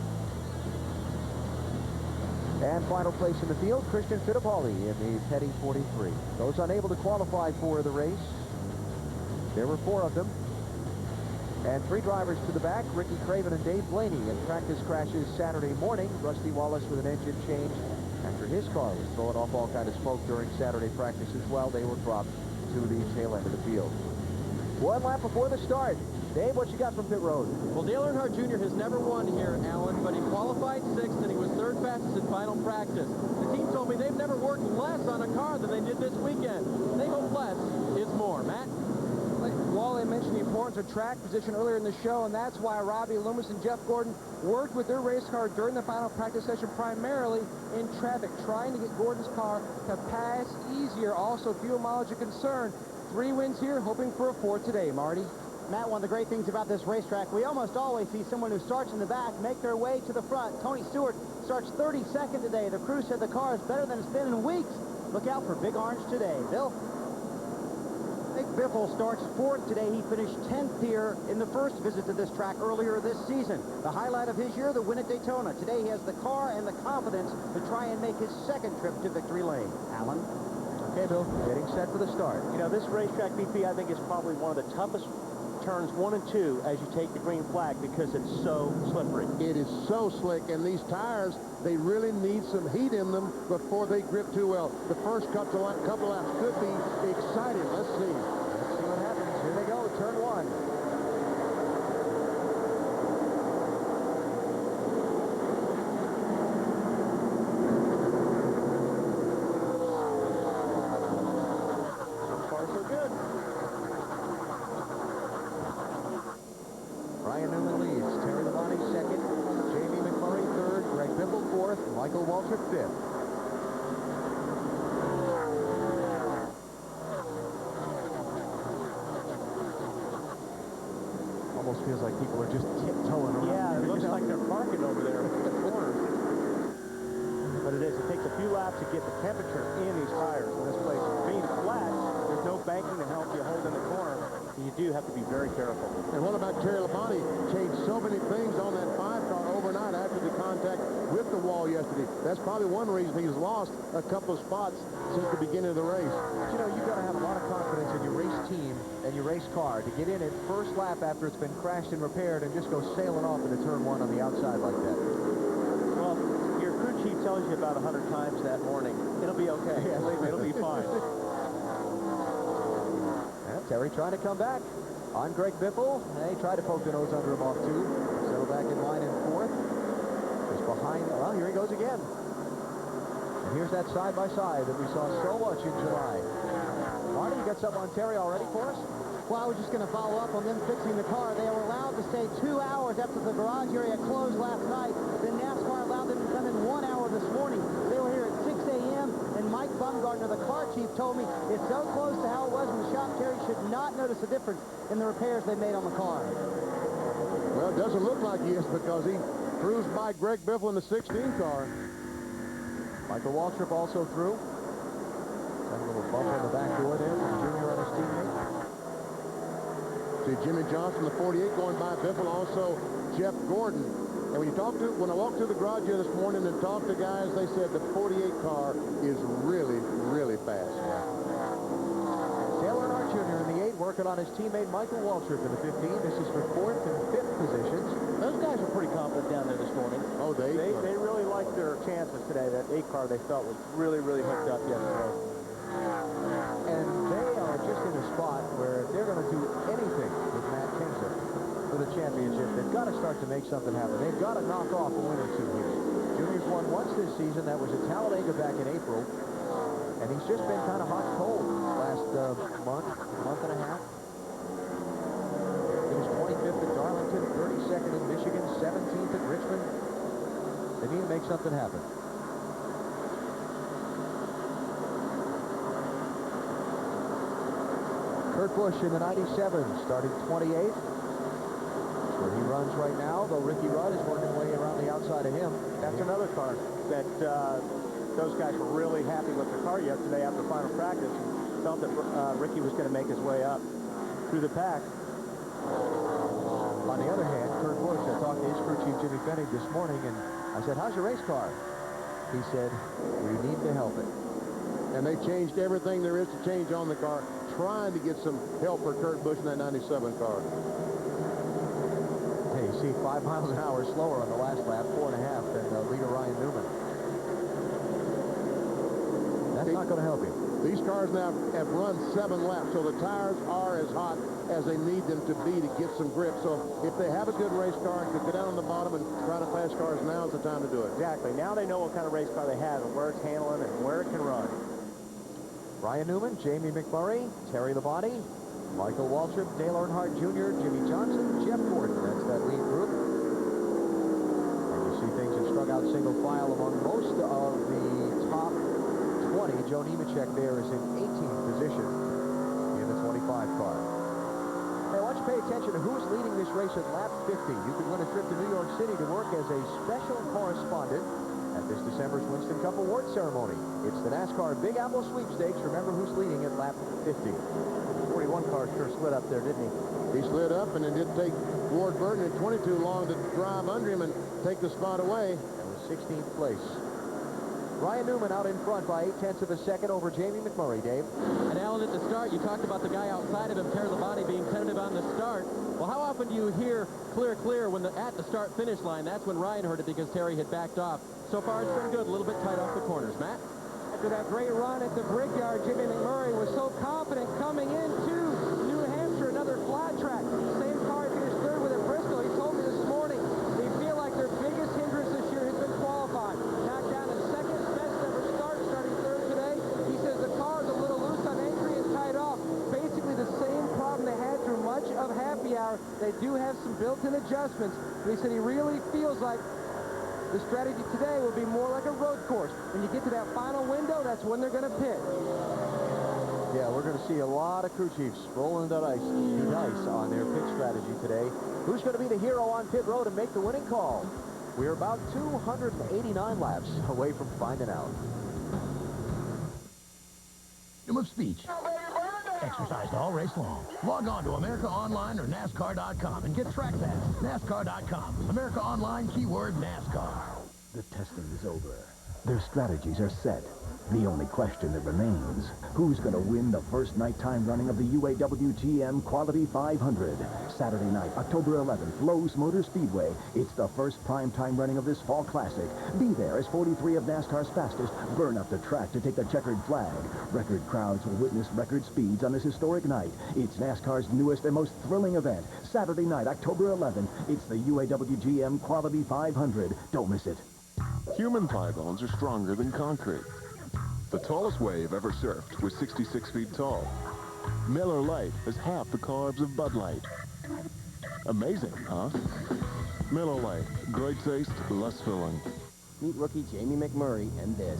And final place in the field, Christian Fittipaldi in the Petty 43. Those unable to qualify for the race, there were 4 of them. And 3 drivers to the back, Ricky Craven and Dave Blaney in practice crashes Saturday morning. Rusty Wallace with an engine change after his car was throwing off all kind of smoke during Saturday practice as well. They were dropped to the tail end of the field. 1 lap before the start. Dave, what you got from pit road? Well, Dale Earnhardt Jr. has never won here, Alan, but he qualified 6th and he was 3rd fastest in final practice. The team told me they've never worked less on a car than they did this weekend. They hope less is more. Matt? Wally mentioned the importance of track position earlier in the show, and that's why Robbie Loomis and Jeff Gordon worked with their race car during the final practice session, primarily in traffic, trying to get Gordon's car to pass easier. Also, fuel mileage a concern. 3 wins here, hoping for a 4th today. Marty? Matt, one of the great things about this racetrack, we almost always see someone who starts in the back make their way to the front. Tony Stewart starts 32nd today. The crew said the car is better than it's been in weeks. Look out for Big Orange today. Bill? Nick Biffle starts 4th today. He finished 10th here in the first visit to this track earlier this season. The highlight of his year, the win at Daytona. Today he has the car and the confidence to try and make his 2nd trip to victory lane. Alan? Okay, Bill, getting set for the start. You know, this racetrack, BP, I think is probably one of the toughest turns 1 and 2 as you take the green flag because it's so slippery. It is so slick, and these tires, they really need some heat in them before they grip too well. The first couple laps could be exciting. Let's see. Let's see what happens. Here they go, turn 1. Michael Waltrip 5th. Almost feels like people are just tiptoeing around. Yeah, it looks like they're parking over there in the corner. But it is. It takes a few laps to get the temperature in these tires in this place. Being flat, there's no banking to help you hold in the corner. You do have to be very careful. And what about Terry Labonte? Changed so many things on that 5 car overnight after the contact with the wall yesterday. That's probably one reason he's lost a couple of spots since the beginning of the race. But you know, you've got to have a lot of confidence in your race team and your race car to get in at first lap after it's been crashed and repaired and just go sailing off into turn 1 on the outside like that. Well, your crew chief tells you about 100 times that morning. It'll be okay. Yeah, it'll be fine. Terry trying to come back on Greg Biffle. They tried to poke the nose under him off 2. Settle back in line in 4th. Just behind. Well, here he goes again. And here's that side-by-side that we saw so much in July. Marty, you got something on Terry already for us? Well, I was just going to follow up on them fixing the car. They were allowed to stay 2 hours after the garage area closed last night. Then NASCAR allowed them to come in 1 hour this morning. They were here at 6 a.m., and Mike Bumgarner, the car chief, told me it's so close to how it was in the shop, Terry should not notice a difference in the repairs they made on the car. Well, it doesn't look like he is because he cruised by Greg Biffle in the 16 car. Michael Waltrip also through. Got a little bump on the back door there from Junior on his teammate. See Jimmy Johnson, the 48, going by Biffle, also Jeff Gordon. And when I walked through the garage here this morning and talked to guys, they said the 48 car is really, really fast. Dale Earnhardt Jr. in the 8, working on his teammate Michael Waltrip in the 15. This is for 4th and 5th positions. Those guys are pretty confident down there this morning. Oh, they really liked their chances today. That 8 car they felt was really, really hooked up yesterday. And they are just in a spot where they're going to do anything with Matt Kenseth for the championship. They've got to start to make something happen. They've got to knock off a win or 2 here. Junior's won once this season. That was at Talladega back in April. And he's just been kind of hot and cold last month and a half. Finished 25th at Darlington, 32nd in Michigan, 17th at Richmond. They need to make something happen. Kurt Busch in the 97, starting 28th. Where he runs right now, though Ricky Rudd is working way around the outside of him. That's another car that those guys were really happy with the car yesterday after final practice and felt that Ricky was going to make his way up through the pack. On the other hand, Kurt Busch, I talked to his crew chief Jimmy Fennig this morning, and I said, how's your race car? He said, we need to help it. And they changed everything there is to change on the car, trying to get some help for Kurt Busch in that 97 car. Hey, you see 5 miles an hour slower on the last lap, 4.5 than leader Ryan Newman. That's not going to help you. These cars now have run 7 laps, so the tires are as hot as they need them to be to get some grip. So if they have a good race car and could go down on the bottom and try to pass cars, now's the time to do it. Exactly. Now they know what kind of race car they have and where it's handling and where it can run. Ryan Newman, Jamie McMurray, Terry Labonte, Michael Waltrip, Dale Earnhardt Jr., Jimmy Johnson, Jeff Gordon. That's that lead group. And you see things have strung out single file among most of the top 20. Joe Nemechek there is in 18th position in the 25 car. Hey, why don't you pay attention to who's leading this race at lap 50. You could win a trip to New York City to work as a special correspondent at this December's Winston Cup Award ceremony. It's the NASCAR Big Apple Sweepstakes. Remember who's leading at lap 50. 41 car sure slid up there, didn't he? He slid up, and it didn't take Ward Burton 22 long to drive under him and take the spot away. That was 16th place. Ryan Newman out in front by 0.8 of a second over Jamie McMurray, Dave. And Alan, at the start, you talked about the guy outside of him, Terry Labonte, being tentative on the start. Well, how often do you hear clear when at the start-finish line? That's when Ryan heard it because Terry had backed off. So far, it's been good. A little bit tight off the corners. Matt? After that great run at the Brickyard, Jimmy McMurray was so confident coming into New Hampshire, another flat track. Same car finished third with at Bristol. He told me this morning they feel like their biggest hindrance this year has been qualifying. Knocked down a second best ever start, starting third today. He says the car is a little loose on entry and tied off. Basically the same problem they had through much of happy hour. They do have some built-in adjustments. But he said he really feels like the strategy today will be more like a road course. When you get to that final window, that's when they're going to pit. Yeah, we're going to see a lot of crew chiefs rolling the dice on their pit strategy today. Who's going to be the hero on pit road and make the winning call? We're about 289 laps away from finding out. Freedom of speech. Exercised all race long. Log on to America Online or NASCAR.com and get track pass. NASCAR.com. America Online, keyword NASCAR. The testing is over. Their strategies are set. The only question that remains, who's going to win the first nighttime running of the UAW GM Quality 500? Saturday night, October 11th, Lowe's Motor Speedway. It's the first primetime running of this fall classic. Be there as 43 of NASCAR's fastest burn up the track to take the checkered flag. Record crowds will witness record speeds on this historic night. It's NASCAR's newest and most thrilling event. Saturday night, October 11th. It's the UAW GM Quality 500. Don't miss it. Human thigh bones are stronger than concrete. The tallest wave ever surfed was 66 feet tall. Miller Lite has half the carbs of Bud Light. Amazing, huh? Miller Lite, great taste, less filling. Meet rookie Jamie McMurray and this.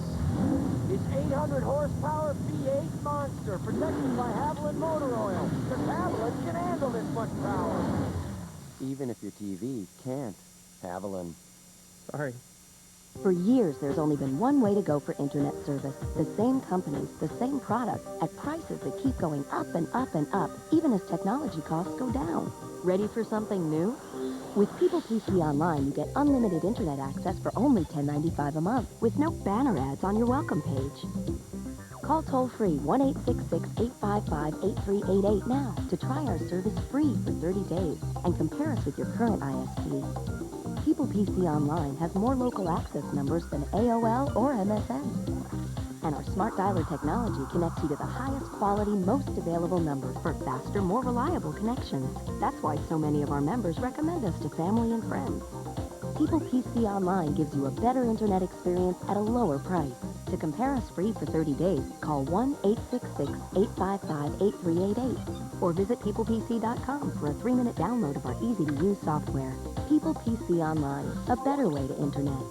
It's 800 horsepower V8 monster protected by Haviland motor oil. The Haviland can handle this much power. Even if your TV can't. Haviland. Sorry. For years, there's only been one way to go for internet service. The same companies, the same products, at prices that keep going up and up and up, even as technology costs go down. Ready for something new? With People PC Online, you get unlimited internet access for only $10.95 a month, with no banner ads on your welcome page. Call toll-free 1-866-855-8388 now to try our service free for 30 days and compare us with your current ISP. People PC Online has more local access numbers than AOL or MSN. And our smart dialer technology connects you to the highest quality, most available numbers for faster, more reliable connections. That's why so many of our members recommend us to family and friends. People PC Online gives you a better internet experience at a lower price. To compare us free for 30 days, call 1-866-855-8388 or visit peoplepc.com for a 3-minute download of our easy-to-use software. People PC Online, a better way to internet.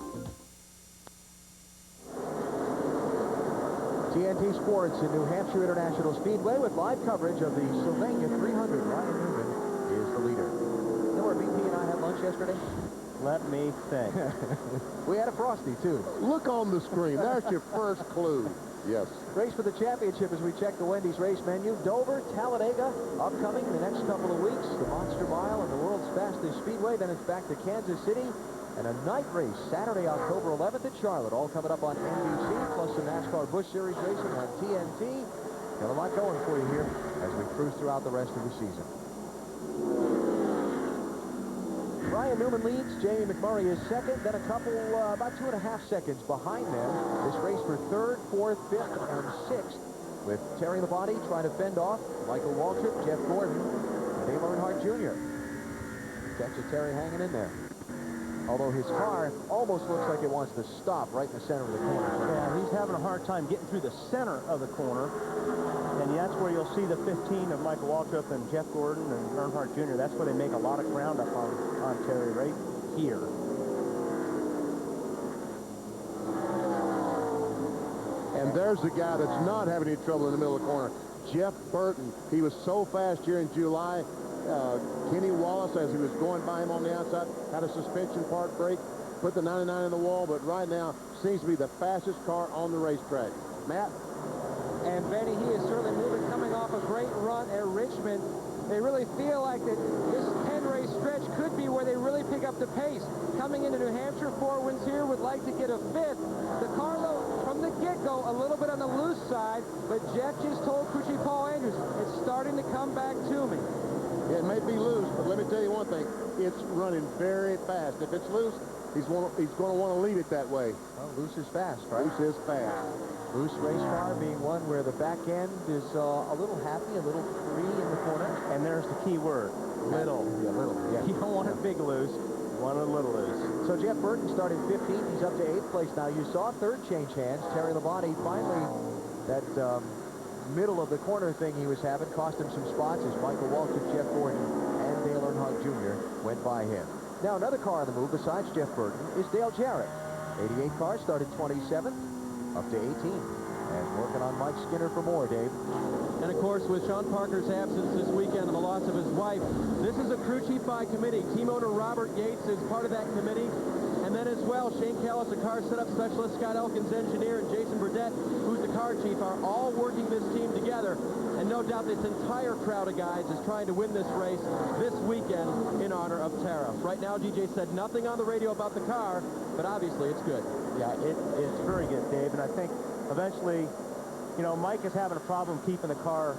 TNT Sports in New Hampshire International Speedway with live coverage of the Sylvania 300. Ryan Newman is the leader. You know where BP and I had lunch yesterday? Let me think. We had a Frosty, too. Look on the screen. There's your first clue. Yes. Race for the championship as we check the Wendy's race menu. Dover, Talladega, upcoming in the next couple of weeks. The Monster Mile and the world's fastest speedway. Then it's back to Kansas City and a night race Saturday, October 11th at Charlotte. All coming up on NBC, plus some NASCAR Busch Series racing on TNT. Got a lot going for you here as we cruise throughout the rest of the season. Ryan Newman leads. Jamie McMurray is second. Then a couple, about 2.5 seconds behind them. This race for third, fourth, fifth, and sixth, with Terry Labonte trying to fend off Michael Waltrip, Jeff Gordon, and Dale Earnhardt Jr. Catches Terry hanging in there. Although his car almost looks like it wants to stop right in the center of the corner. Yeah, he's having a hard time getting through the center of the corner. And that's where you'll see the 15 of Michael Waltrip and Jeff Gordon and Earnhardt Jr. That's where they make a lot of ground up on Terry right here. And there's the guy that's not having any trouble in the middle of the corner. Jeff Burton. He was so fast here in July. Kenny Wallace, as he was going by him on the outside, had a suspension part break, put the 99 in the wall, but right now seems to be the fastest car on the racetrack. Matt? And Benny, he is certainly moving, coming off a great run at Richmond. They really feel like that this 10-race stretch could be where they really pick up the pace. Coming into New Hampshire, 4 wins here, would like to get a 5th. The car, though, from the get-go, a little bit on the loose side, but Jeff just told crew chief Paul Andrews, it's starting to come back to me. Yeah, it may be loose, but let me tell you one thing. It's running very fast. If it's loose, he's going to want to leave it that way. Well, loose is fast, right? Loose is fast. Loose race car being one where the back end is a little happy, a little free in the corner. And there's the key word, little. Yeah, little. Yeah. You don't want a big loose, you want a little loose. So Jeff Burton started 15th. He's up to 8th place now. You saw third change hands. Terry Labonte finally, that middle of the corner thing he was having cost him some spots as Michael Waltrip, Jeff Gordon, and Dale Earnhardt Jr. went by him. Now another car on the move besides Jeff Burton is Dale Jarrett. 88 car started 27th, up to 18. And working on Mike Skinner for more, Dave. And of course, with Sean Parker's absence this weekend and the loss of his wife, this is a crew chief by committee. Team owner Robert Gates is part of that committee. And then as well, Shane Callis, the car setup specialist, Scott Elkins, engineer, and Jason Burdett, who's the car chief, are all working this team together. And no doubt this entire crowd of guys is trying to win this race this weekend in honor of Tara. Right now, DJ said nothing on the radio about the car, but obviously it's good. Yeah, it's very good, Dave. And I think eventually, you know, Mike is having a problem keeping the car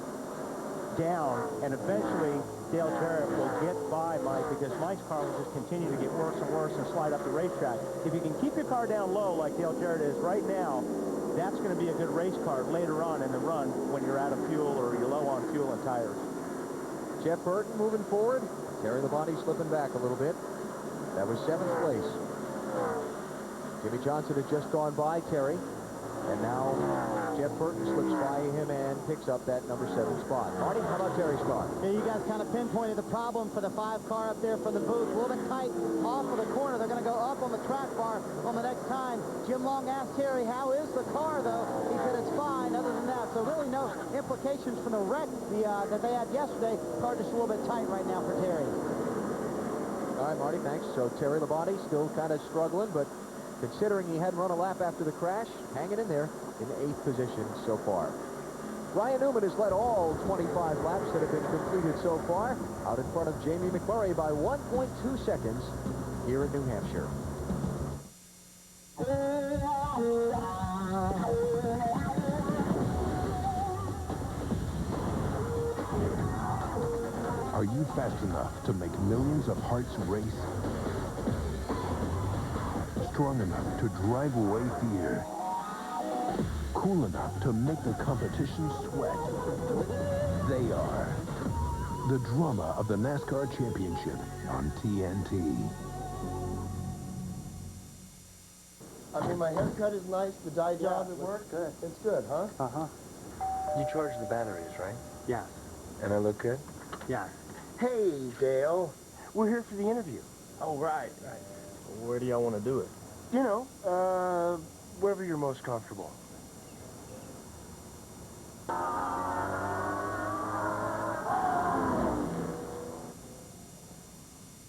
down, and eventually Dale Jarrett will get by Mike because Mike's car will just continue to get worse and worse and slide up the racetrack. If you can keep your car down low like Dale Jarrett is right now, that's going to be a good race car later on in the run when you're out of fuel or you're low on fuel and tires. Jeff Burton moving forward. Terry Labonte slipping back a little bit. That was 7th place. Jimmy Johnson had just gone by Terry. And now Jeff Burton slips by him and picks up that number 7 spot. Marty, how about Terry's car? Yeah, you guys kind of pinpointed the problem for the 5 car up there from the booth. A little bit tight off of the corner. They're going to go up on the track bar on the next time. Jim Long asked Terry, how is the car, though? He said it's fine other than that. So really no implications from the wreck that they had yesterday. Car just a little bit tight right now for Terry. All right, Marty, thanks. So Terry Labonte still kind of struggling, but considering he hadn't run a lap after the crash, hanging in there in 8th position so far. Ryan Newman has led all 25 laps that have been completed so far, out in front of Jamie McMurray by 1.2 seconds here in New Hampshire. Are you fast enough to make millions of hearts race? Strong enough to drive away fear? Cool enough to make the competition sweat? They are the drama of the NASCAR Championship on TNT. I mean, my haircut is nice. The dye job at work, good. It's good, huh? Uh-huh. You charge the batteries, right? Yeah. And I look good? Yeah. Hey, Dale. We're here for the interview. Oh, right. Where do y'all want to do it? You know, wherever you're most comfortable.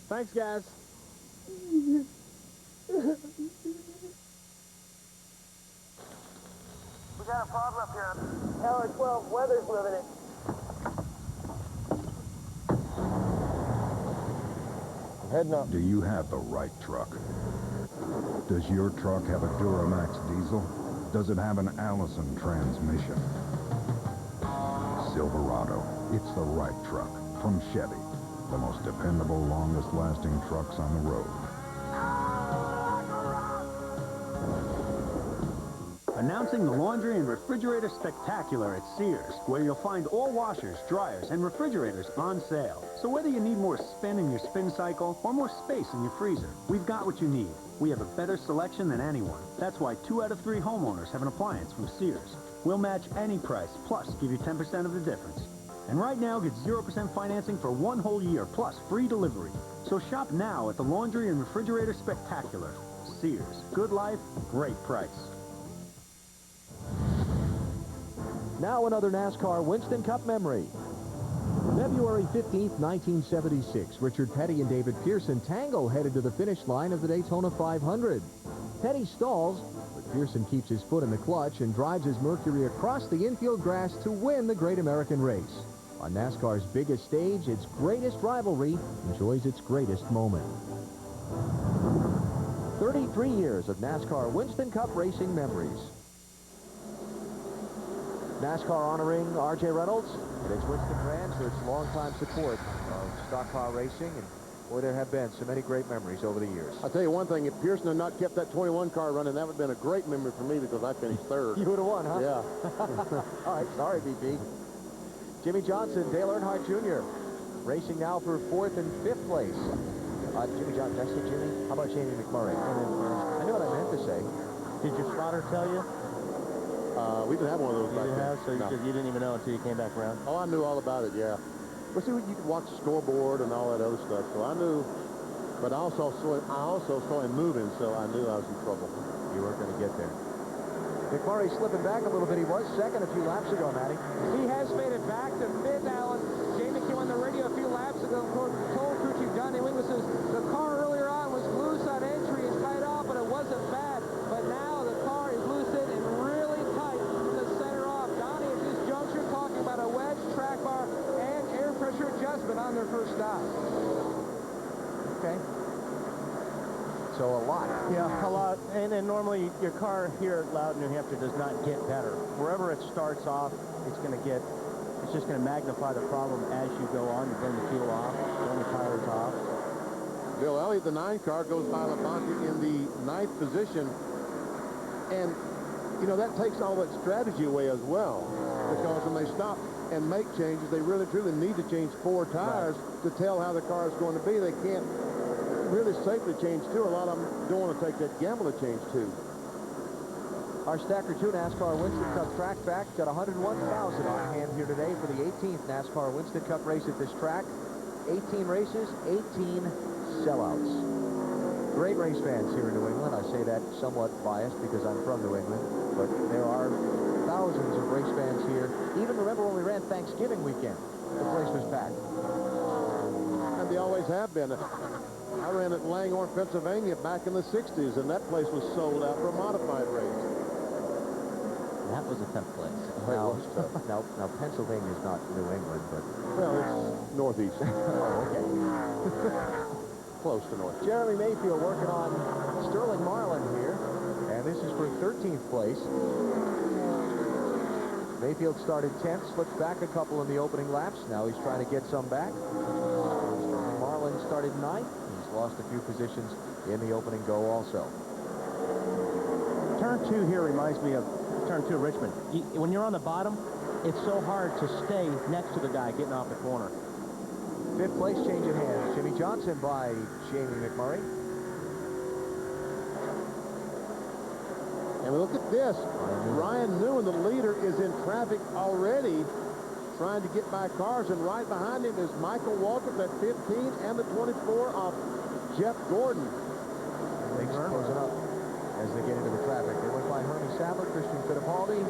Thanks, guys. We got a problem up here. Tower 12, weather's limited. I'm heading up. Do you have the right truck? Does your truck have a Duramax diesel? Does it have an Allison transmission? Silverado. It's the right truck from Chevy. The most dependable, longest-lasting trucks on the road. Announcing the Laundry and Refrigerator Spectacular at Sears, where you'll find all washers, dryers, and refrigerators on sale. So whether you need more spin in your spin cycle or more space in your freezer, we've got what you need. We have a better selection than anyone. That's why 2 out of 3 homeowners have an appliance from Sears. We'll match any price, plus give you 10% of the difference. And right now, get 0% financing for 1 whole year, plus free delivery. So shop now at the Laundry and Refrigerator Spectacular. Sears. Good life, great price. Now another NASCAR Winston Cup memory. February 15th, 1976, Richard Petty and David Pearson tango headed to the finish line of the Daytona 500. Petty stalls, but Pearson keeps his foot in the clutch and drives his Mercury across the infield grass to win the Great American Race. On NASCAR's biggest stage, its greatest rivalry enjoys its greatest moment. 33 years of NASCAR Winston Cup racing memories. NASCAR honoring R.J. Reynolds and its Winston Ranch for its longtime support of stock car racing. And boy, there have been so many great memories over the years. I'll tell you one thing, if Pearson had not kept that 21 car running, that would have been a great memory for me because I finished third. You would have won, huh? Yeah. All right, sorry, BP. Jimmy Johnson, Dale Earnhardt Jr. racing now for 4th and 5th place. Jimmy Johnson, did I say Jimmy? How about Jamie McMurray? I know what I meant to say. Did your spotter tell you? We didn't have one of those back then. So you didn't even know until you came back around? Oh, I knew all about it, yeah. But see, you could watch the scoreboard and all that other stuff, so I knew. But I also saw him moving, so I knew I was in trouble. You weren't going to get there. McMurray slipping back a little bit. He was second a few laps ago, Matty. He has made it back to 5th, Alan. Jamie came on the radio a few laps ago and told crew chief John England says the car earlier on was loose on entry and tied off, but it wasn't bad. But now the car is loosened and really tight from the center off. Donnie at this juncture talking about a wedge, track bar, and air pressure adjustment on their first stop. Okay. So a lot. Yeah, a lot. And normally your car here at Loudon, New Hampshire does not get better. Wherever it starts off, it's just going to magnify the problem as you go on. You burn the fuel off, burn the tires off. Bill Elliott, the 9 car, goes by Labonte in the 9th position. And, you know, that takes all that strategy away as well. Because when they stop and make changes, they really, truly need to change 4 tires to tell how the car is going to be. They can't really safely change 2. A lot of them don't want to take that gamble to change 2. Our Stacker 2 NASCAR Winston Cup track back got 101,000 on hand here today for the 18th NASCAR Winston Cup race at this track. 18 races, 18 sellouts. Great race fans here in New England. I say that somewhat biased because I'm from New England, but there are thousands of race fans here. Even remember when we ran Thanksgiving weekend, the place was packed. And they always have been. I ran at Langhorne, Pennsylvania back in the 60s, and that place was sold out for a modified race. That was a tough place. Now Pennsylvania's not New England, but... Well, it's northeast. Oh, okay. Close to north. Jeremy Mayfield working on Sterling Marlin here, and this is for 13th place. Mayfield started 10th, slipped back a couple in the opening laps. Now he's trying to get some back. Sterling Marlin started 9th. He's lost a few positions in the opening go also. Turn 2 here reminds me of Turn 2 Richmond. When you're on the bottom, it's so hard to stay next to the guy getting off the corner. 5th place change in hands. Jimmy Johnson by Jamie McMurray. And look at this. Ryan Newman, the leader, is in traffic already trying to get by cars, and right behind him is Michael Waltrip at 15 and the 24 off Jeff Gordon. Things closing up as they get into the traffic. They went by Hermie Sadler, Christian Fittipaldi.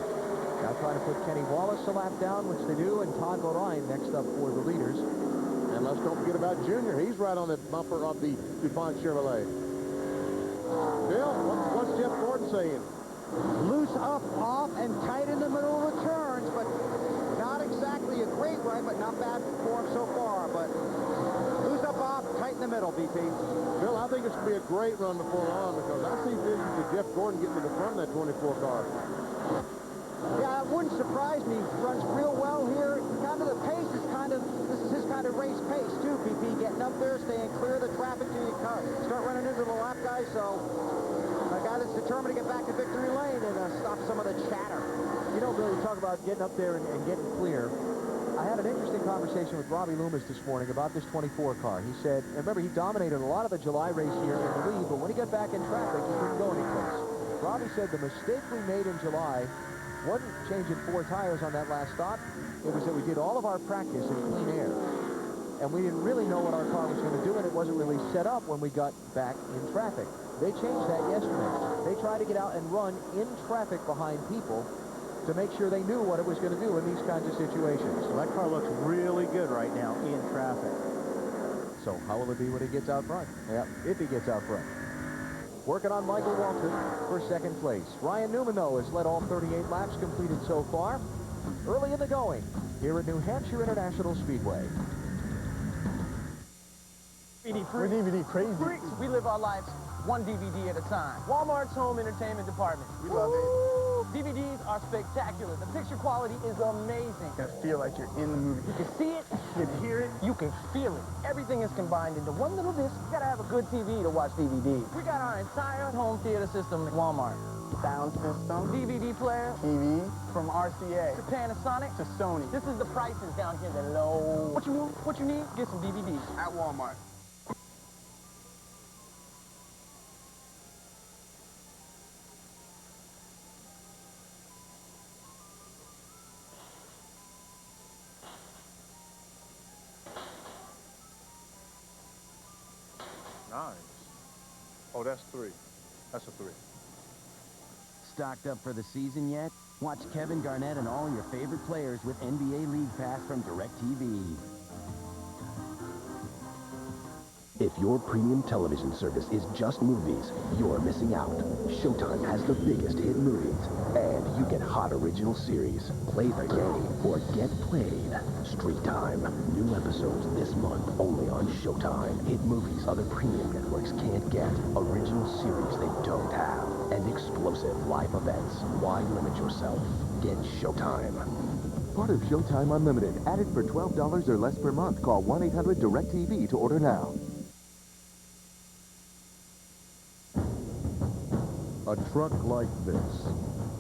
Now trying to put Kenny Wallace a lap down, which they do, and Todd Bodine next up for the leaders. And let's don't forget about Junior. He's right on the bumper of the DuPont Chevrolet. Bill, what's Jeff Gordon saying? Loose up, off, and tight in the middle of the turns, but not exactly a great ride, but not bad for him so far. But loose up, off, tight in the the middle, BP. Bill, I think it's going to be a great run before long because I see visions of Jeff Gordon getting to the front of that 24 car. Yeah, it wouldn't surprise me. Runs real well here. Kind of the pace is this is his kind of race pace, too, BP. Getting up there, staying clear of the traffic till you start running into the lap guys. So a guy that's determined to get back to victory lane and stop some of the chatter. You know, Bill, you talk about getting up there and getting clear. I had an interesting conversation with Robbie Loomis this morning about this 24 car. He said, and remember, he dominated a lot of the July race here in the lead, but when he got back in traffic, he couldn't go anyplace. Robbie said the mistake we made in July wasn't changing 4 tires on that last stop. It was that we did all of our practice in clean air. And we didn't really know what our car was going to do, and it wasn't really set up when we got back in traffic. They changed that yesterday. They tried to get out and run in traffic behind people to make sure they knew what it was going to do in these kinds of situations. Well, that car looks really good right now in traffic. So how will it be when he gets out front? Yeah, if he gets out front. Working on Michael Waltrip for second place. Ryan Newman, though, has led all 38 laps completed so far. Early in the going here at New Hampshire International Speedway. We're DVD crazy. Freaks. We live our lives one DVD at a time. Walmart's home entertainment department. We love it. DVDs are spectacular. The picture quality is amazing. You feel like you're in the movie. You can see it, you can hear it, you can feel it. Everything is combined into one little disc. You gotta have a good TV to watch DVDs. We got our entire home theater system at Walmart. Sound system, DVD player, TV, from RCA to Panasonic to Sony. This is the prices down here, they're low. What you want, what you need, get some DVDs at Walmart. Nice. Oh, that's 3. That's a 3. Stocked up for the season yet? Watch Kevin Garnett and all your favorite players with NBA League Pass from DirecTV. If your premium television service is just movies, you're missing out. Showtime has the biggest hit movies, and you get hot original series. Play the game or get played. Street Time. New episodes this month only on Showtime. Hit movies other premium networks can't get. Original series they don't have. And explosive live events. Why limit yourself? Get Showtime. Part of Showtime Unlimited. Added for $12 or less per month. Call 1-800-DIRECTV to order now. A truck like this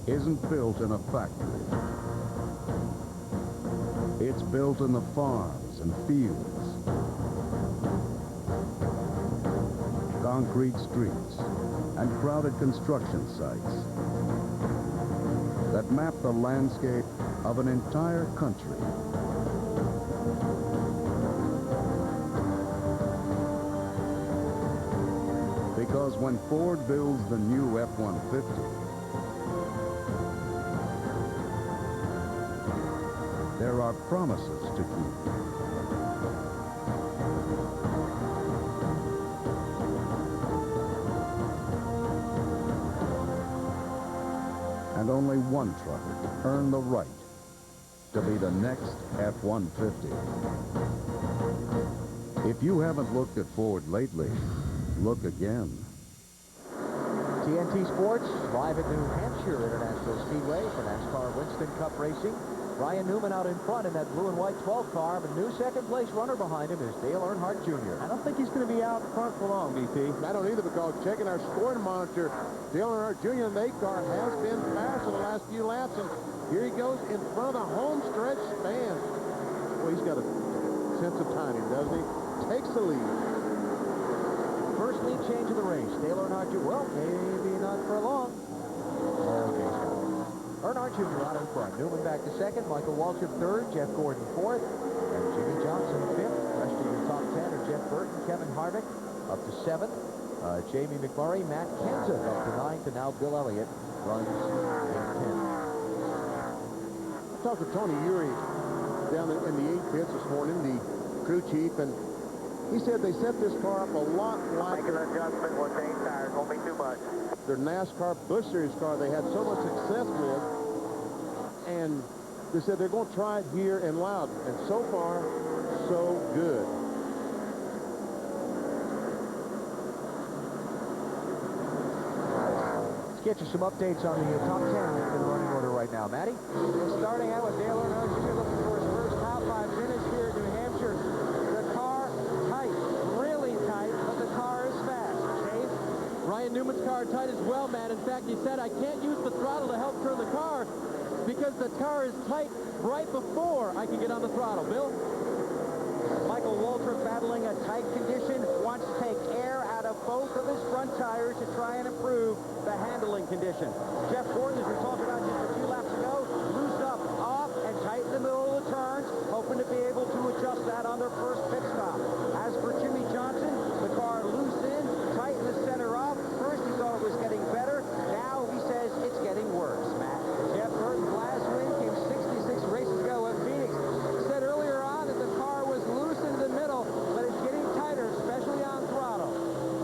isn't built in a factory. It's built in the farms and fields, concrete streets, and crowded construction sites that map the landscape of an entire country. Because when Ford builds the new F-150, there are promises to keep. And only one truck earned the right to be the next F-150. If you haven't looked at Ford lately, look again. TNT Sports, live at New Hampshire International Speedway for NASCAR Winston Cup Racing. Ryan Newman out in front in that blue and white 12 car. A new second-place runner behind him is Dale Earnhardt Jr. I don't think he's going to be out front for long, BP. I don't either, because checking our scoring monitor, Dale Earnhardt Jr. in the 8 car has been fast in the last few laps, and here he goes in front of the home stretch span. Well, he's got a sense of timing, doesn't he? Takes the lead. First lead change of the race. Dale Earnhardt Jr. Well, maybe not for long. Okay, so Earnhardt Jr. out in front. Newman back to second. Michael Waltrip third. Jeff Gordon fourth. And Jimmy Johnson fifth. Rest of your top 10 are Jeff Burton, Kevin Harvick up to 7th. Jamie McMurray, Matt Kenseth up to 9th. And now Bill Elliott runs in 10th. I talked to Tony Uri down in the 8 pits this morning, the crew chief, and he said they set this car up a lot like Make an adjustment, we'll change tires, won't be too much. Their NASCAR Busch Series car they had so much success with, and they said they're going to try it here in Loudon, and so far, so good. get you some updates on the top 10 in running order right now. Matty? We're starting out with Dale Earnhardt Jr. looking for his first top 5 finish here at New Hampshire. The car tight, really tight, but the car is fast. Dave? Ryan Newman's car tight as well, Matt. In fact, he said, I can't use the throttle to help turn the car because the car is tight right before I can get on the throttle. Bill? Michael Waltrip battling a tight condition, wants to take air out of both of his front tires to try and improve the handling condition. Jeff Gordon, as we talked about just a few laps ago, loose up, off, and tight in the middle of the turns, hoping to be able to adjust that on their first pit stop. As for Jimmy Johnson, the car loose in, tight in the center off. First he thought it was getting better. Now he says it's getting worse, Matt. Jeff Burton's last win came 66 races ago at Phoenix. Said earlier on that the car was loose in the middle, but it's getting tighter, especially on throttle.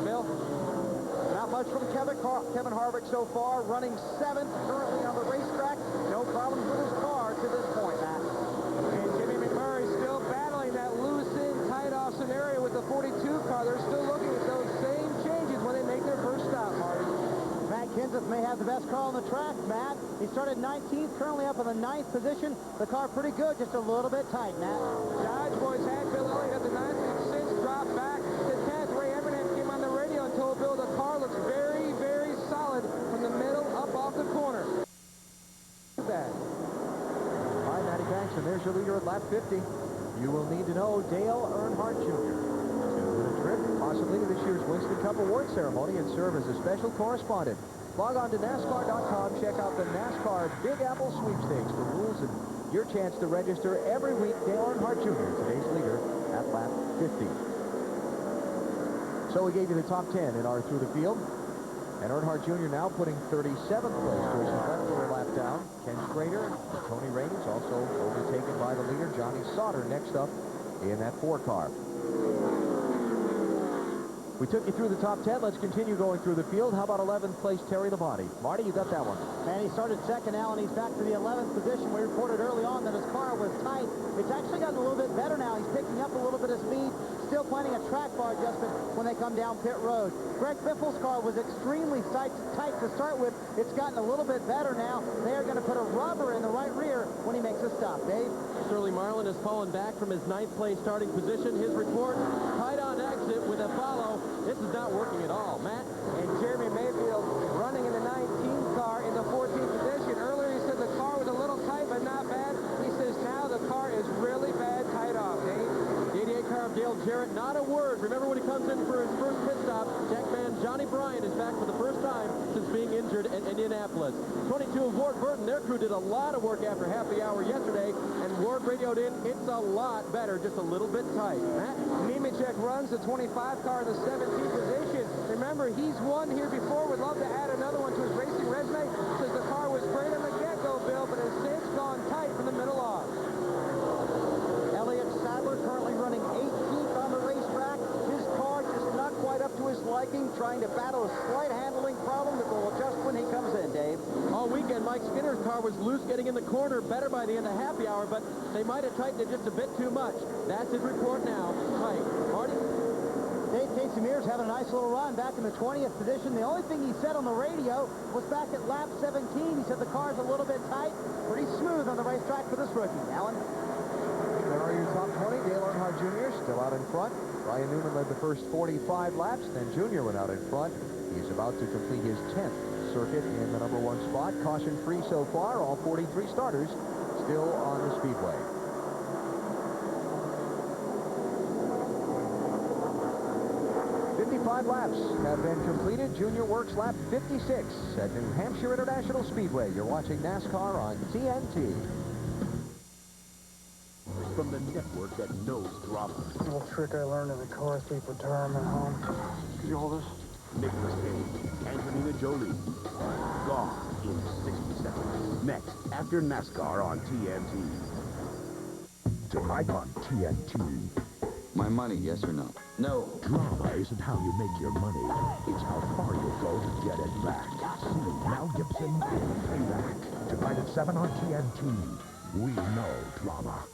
Bill? Not much from Kevin Harvick so far, running 7th currently on the racetrack. No problems with his car to this point, Matt. And Jimmy McMurray still battling that loose-in, tight-off scenario with the 42 car. They're still looking at those same changes when they make their first stop, Marty. Matt Kenseth may have the best car on the track, Matt. He started 19th, currently up in the 9th position. The car pretty good, just a little bit tight, Matt. Dodge boys had Bill Elliott at the 9th, and since dropped back to 10th. Ray Evernham came on the radio and told Bill the car looks very, very solid from the middle up off the corner. Bad. All right, Matty Banks, and there's your leader at lap 50. You will need to know Dale Earnhardt Jr. to win a trip, possibly to this year's Winston Cup Award ceremony, and serve as a special correspondent. Log on to NASCAR.com, check out the NASCAR Big Apple Sweepstakes for rules and your chance to register every week. Dale Earnhardt Jr., today's leader, at lap 50. So we gave you the top 10 in our Through the Field. And Earnhardt Jr. now putting 37th place. Jason Butler a lap down. Ken Schrader and Tony Raines also overtaken by the leader, Johnny Sauter, next up in that 4 car. We took you through the top 10. Let's continue going through the field. How about 11th place, Terry Labonte? Marty, you got that one. And he started second now, and he's back to the 11th position. We reported early on that his car was tight. It's actually gotten a little bit better now. He's picking up a little bit of speed, still planning a track bar adjustment when they come down pit road. Greg Biffle's car was extremely tight to start with. It's gotten a little bit better now. They are going to put a rubber in the right rear when he makes a stop. Dave? Sterling Marlin has fallen back from his 9th place starting position. His report, tight on exit with a follow. This is not working at all. Matt? And Jeremy Mayfield running in the 19th car in the 14th position. Earlier he said the car was a little tight, but not bad. He says now the car is really bad tight off, Dave. The 88 car of Dale Jarrett, not a word. Remember when he comes in for his first pit stop, Jackman Johnny Bryan is back for the first time since being injured in Indianapolis. 22 of Ward Burton, their crew did a lot of work after half the hour yesterday, and Ward radioed in, it's a lot better, just a little bit tight. Matt? Nemechek runs the 25 car in the 17th position. Remember, he's won here before, would love to add another one to his racing resume. Says the car was great on the get-go, Bill, but has since gone tight from the middle off. Elliott Sadler currently running 18th on the racetrack. His car just not quite up to his liking, trying to battle a slight handling problem that will adjust when he comes in, Dave. All weekend, Mike Skinner's car was loose getting in the corner, better by the end of happy hour, but they might have tightened it just a bit too much. That's his report now. Mike, Marty? Dave Casey Mears having a nice little run back in the 20th position. The only thing he said on the radio was back at lap 17. He said the car's a little bit tight. Pretty smooth on the racetrack for this rookie. Alan? There are your top 20. Dale Earnhardt Jr. still out in front. Ryan Newman led the first 45 laps. Then Jr. went out in front. He's about to complete his 10th circuit in the number 1 spot. Caution-free so far. All 43 starters still on the speedway. Five laps have been completed. Junior works lap 56 at New Hampshire International Speedway. You're watching NASCAR on TNT. From the network that knows drama. A little trick I learned in the car thief retirement home. Could you hold this? Nicolas Cage, Angelina Jolie. Gone in 60 seconds. Next, after NASCAR on TNT. Tonight on TNT. My money, yes or no? No. Drama isn't how you make your money. It's how far you'll go to get it back. See Mel Gibson in Payback. Tonight at 7 on TNT. We know drama.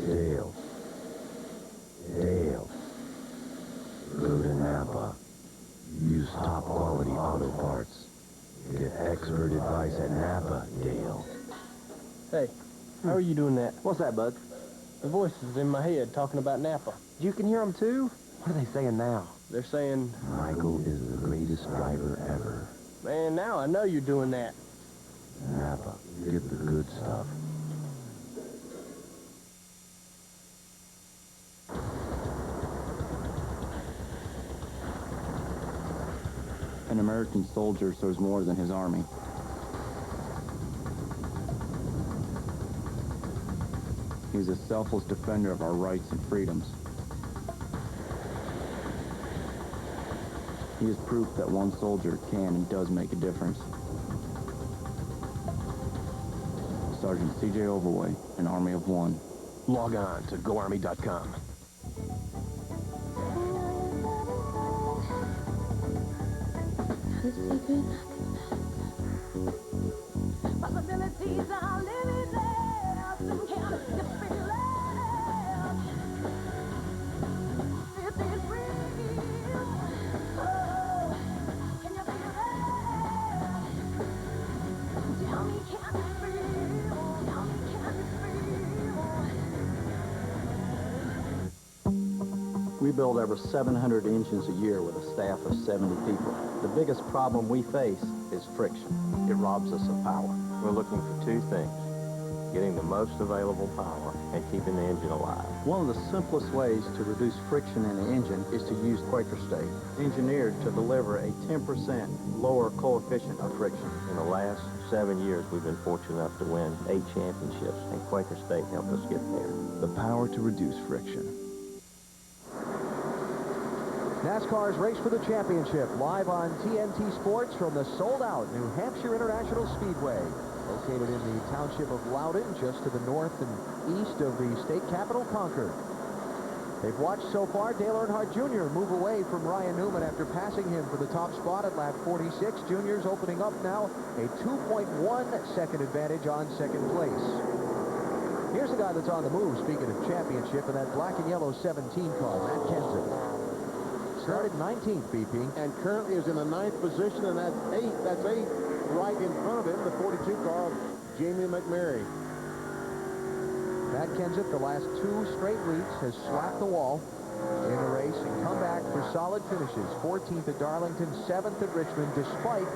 Dale. Go to Napa. Use top quality auto parts. Get expert advice at Napa, Dale. Hey, how are you doing that? What's that, Bud? The voice is in my head talking about Napa. You can hear them, too? What are they saying now? They're saying, Michael is the greatest driver ever. man, now I know you're doing that. Napa, get the good stuff. An American soldier serves more than his army. He's a selfless defender of our rights and freedoms. He is proof that one soldier can and does make a difference. Sergeant C.J. Overway, an Army of One. Log on to GoArmy.com. Possibilities are limitless and can't just be left. This is real. Oh, can you feel that? Tell me, can you feel? Tell me, can you feel? We build over 700 engines a year with a staff of 70 people. The biggest problem we face is friction. It robs us of power. We're looking for two things: getting the most available power and keeping the engine alive. One of the simplest ways to reduce friction in the engine is to use Quaker State, engineered to deliver a 10% lower coefficient of friction. In the last 7 years, we've been fortunate enough to win 8 championships, and Quaker State helped us get there. The power to reduce friction. NASCAR's Race for the Championship, live on TNT Sports from the sold-out New Hampshire International Speedway, located in the township of Loudon, just to the north and east of the state capital, Concord. They've watched so far Dale Earnhardt Jr. move away from Ryan Newman after passing him for the top spot at lap 46. Jr.'s opening up now a 2.1 second advantage on second place. Here's the guy that's on the move, speaking of championship, in that black and yellow 17 car, Matt Kenseth. Started 19th, BP. And currently is in the 9th position, and that's 8 right in front of him, the 42 car of Jamie McMurray. Matt Kenseth, the last 2 straight weeks, has slapped the wall in the race and come back for solid finishes. 14th at Darlington, 7th at Richmond, despite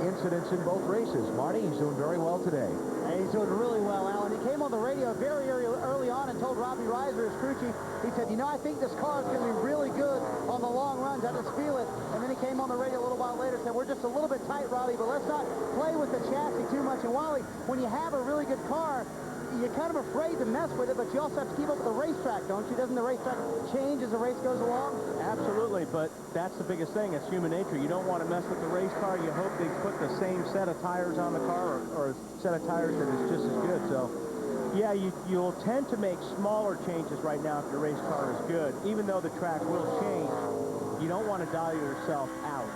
incidents in both races. Marty, he's doing very well today. And he's doing really well, Alan. He came on the radio very early on and told Robbie Reiser, his crew chief, he said, you know, I think this car is going to be really good on the long runs. I just feel it. And then he came on the radio a little while later and said, we're just a little bit tight, Robbie, but let's not play with the chassis too much. And Wally, when you have a really good car, you're kind of afraid to mess with it, but you also have to keep up with the racetrack, don't you? Doesn't the racetrack change as the race goes along? Absolutely, but that's the biggest thing. It's human nature. You don't want to mess with the race car. You hope they put the same set of tires on the car or a set of tires that is just as good. So, yeah, you'll tend to make smaller changes right now if your race car is good. Even though the track will change, you don't want to dial yourself out.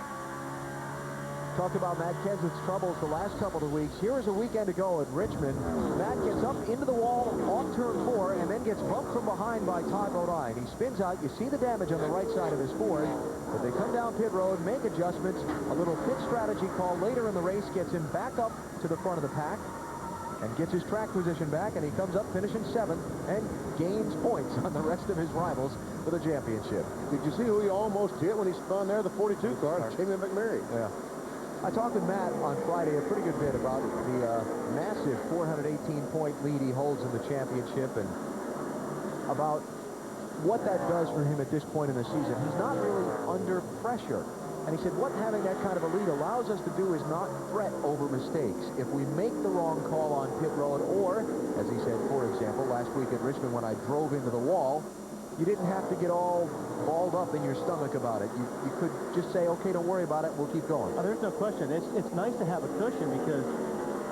Talk about Matt Kenseth's troubles the last couple of weeks. Here is a weekend ago at Richmond. Matt gets up into the wall off turn 4 and then gets bumped from behind by Todd Bodine. He spins out. You see the damage on the right side of his Ford. But they come down pit road, make adjustments. A little pit strategy call later in the race gets him back up to the front of the pack and gets his track position back, and he comes up finishing 7th and gains points on the rest of his rivals for the championship. Did you see who he almost hit when he spun there? The 42 car, Jamie McMurray. Yeah. I talked with Matt on Friday a pretty good bit about the massive 418-point lead he holds in the championship and about what that does for him at this point in the season. He's not really under pressure. And he said what having that kind of a lead allows us to do is not fret over mistakes. If we make the wrong call on pit road, or, as he said, for example, last week at Richmond when I drove into the wall, you didn't have to get all balled up in your stomach about it. You could just say, okay, don't worry about it, we'll keep going. Oh, there's no question. It's nice to have a cushion because,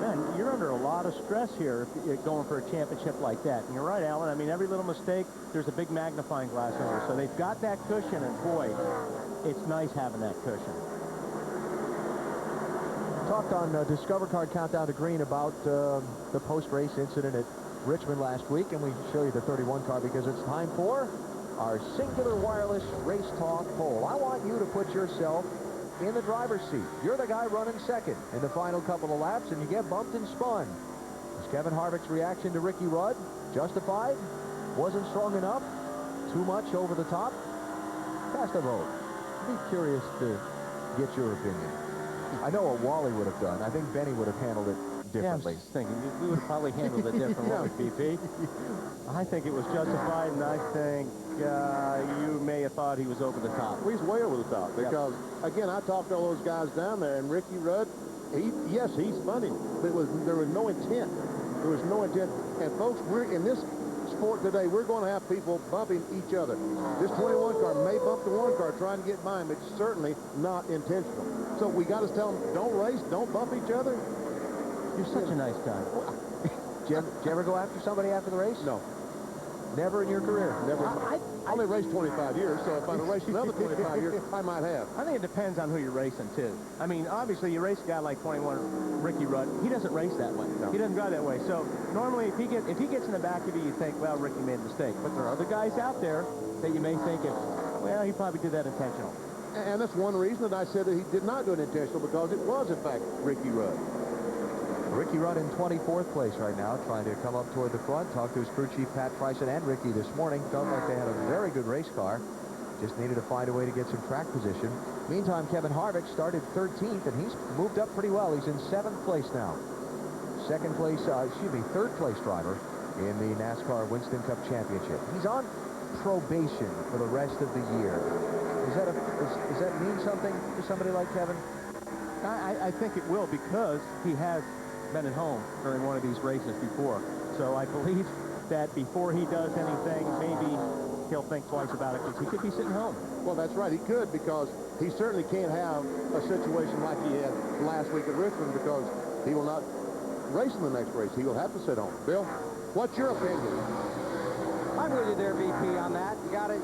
man, you're under a lot of stress here if you're going for a championship like that. And you're right, Alan. I mean, every little mistake, there's a big magnifying glass over it. So they've got that cushion, and boy, it's nice having that cushion. Talked on Discover Card Countdown to Green about the post-race incident at Richmond last week, and we show you the 31 car because it's time for our Singular Wireless Race Talk poll. I want you to put yourself in the driver's seat. You're the guy running second in the final couple of laps, and you get bumped and spun. Was Kevin Harvick's reaction to Ricky Rudd justified? Wasn't strong enough? Too much over the top? Cast a vote. I'd be curious to get your opinion. I know what Wally would have done. I think Benny would have handled it differently. Yeah, I was thinking, we would have probably handled it differently, BP. I think it was justified, and I think you may have thought he was over the top. Well, he's way over the top because, again, I talked to all those guys down there, and Ricky Rudd, yes, he's funny, but there was no intent. There was no intent. And, folks, we're in this sport today, we're going to have people bumping each other. This 21 car may bump the 1 car trying to get by him. It's certainly not intentional. So we got to tell them, don't race, don't bump each other. You're such a nice guy. Did you ever go after somebody after the race? No. Never in your career? Never. I only raced 25 years, so if I'd have raced another 25 years, I might have. I think it depends on who you're racing, too. I mean, obviously, you race a guy like 21, Ricky Rudd. He doesn't race that way. No. He doesn't drive that way. So, normally, if he gets in the back of you, you think, well, Ricky made a mistake. But there are other guys out there that you may think, well, he probably did that intentional. And that's one reason that I said that he did not do it intentional, because it was, in fact, Ricky Rudd. Ricky Rudd in 24th place right now, trying to come up toward the front. Talked to his crew chief, Pat Bryson, and Ricky this morning. Felt like they had a very good race car. Just needed to find a way to get some track position. Meantime, Kevin Harvick started 13th, and he's moved up pretty well. He's in 7th place now. Third place driver in the NASCAR Winston Cup Championship. He's on probation for the rest of the year. Does that mean something to somebody like Kevin? I think it will, because he has been at home during one of these races before. So I believe that before he does anything, maybe he'll think twice about it, because he could be sitting home. Well, that's right. He could, because he certainly can't have a situation like he had last week at Richmond, because he will not race in the next race. He will have to sit home. Bill, what's your opinion? I'm with you there, VP, on that. You got to,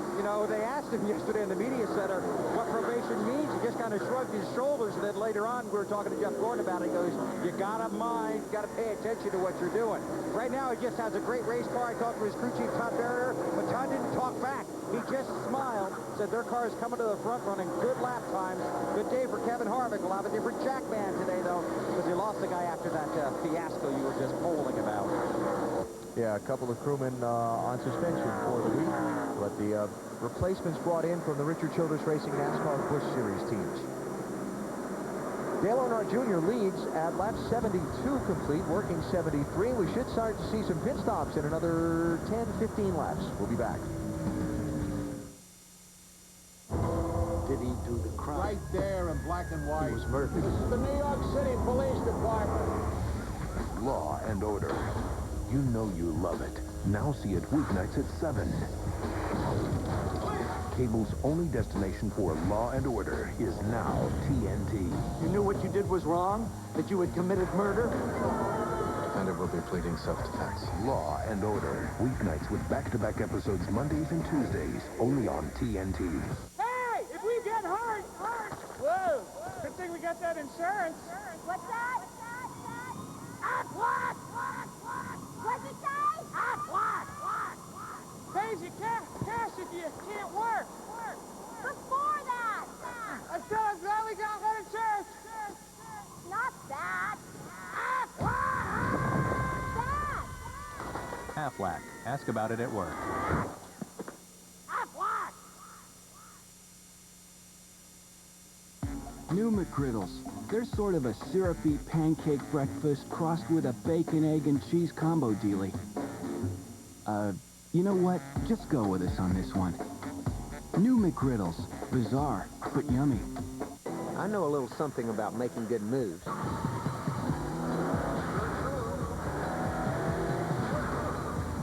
they asked him yesterday in the media center what probation means. He just kind of shrugged his shoulders, and then later on, we were talking to Jeff Gordon about it. He goes, you got to mind, you got to pay attention to what you're doing. Right now, he just has a great race car. I talked to his crew chief, Todd Barrier, but Todd didn't talk back. He just smiled, said their car is coming to the front, running good lap times. Good day for Kevin Harvick. We'll have a different Jackman today, though, because he lost the guy after that fiasco you were just polling about. Yeah, a couple of crewmen on suspension for the week, but the replacements brought in from the Richard Childress Racing NASCAR Busch Series teams. Dale Earnhardt Jr. leads at lap 72 complete, working 73. We should start to see some pit stops in another 10-15 laps. We'll be back. Did he do the crime? Right there in black and white. He was murdered. This is the New York City Police Department. Law and Order. You know you love it. Now see it weeknights at 7. Cable's only destination for Law and Order is now TNT. You knew what you did was wrong? That you had committed murder? Defendant will be pleading self-defense. Law and Order. Weeknights with back-to-back episodes Mondays and Tuesdays. Only on TNT. Hey! If we get hurt! Whoa! Good thing we got that insurance. What's that? What? What'd you say? What? Pays you cash if you can't work. Before that. I said I'm glad we got good insurance. Not that. Aflac. Ask about it at work. New McGriddles. They're sort of a syrupy pancake breakfast crossed with a bacon, egg, and cheese combo dealie. You know what? Just go with us on this one. New McGriddles. Bizarre, but yummy. I know a little something about making good moves.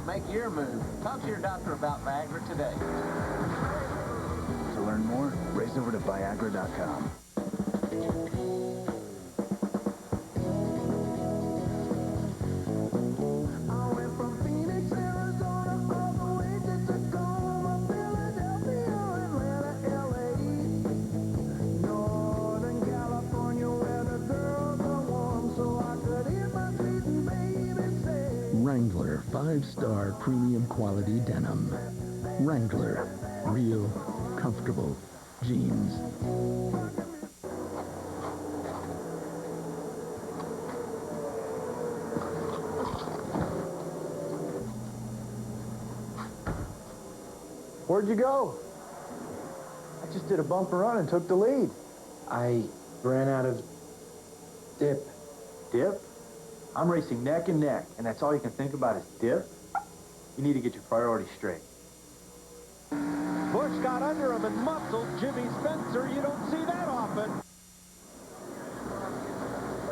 Make your move. Talk to your doctor about Viagra today. To learn more, race over to Viagra.com. Wrangler 5-star premium quality denim. Wrangler, real, comfortable jeans. Where'd you go? I just did a bumper run and took the lead. I ran out of dip. Dip? I'm racing neck and neck, and that's all you can think about is dip? You need to get your priorities straight. Bush got under him and muscled Jimmy Spencer. You don't see that often.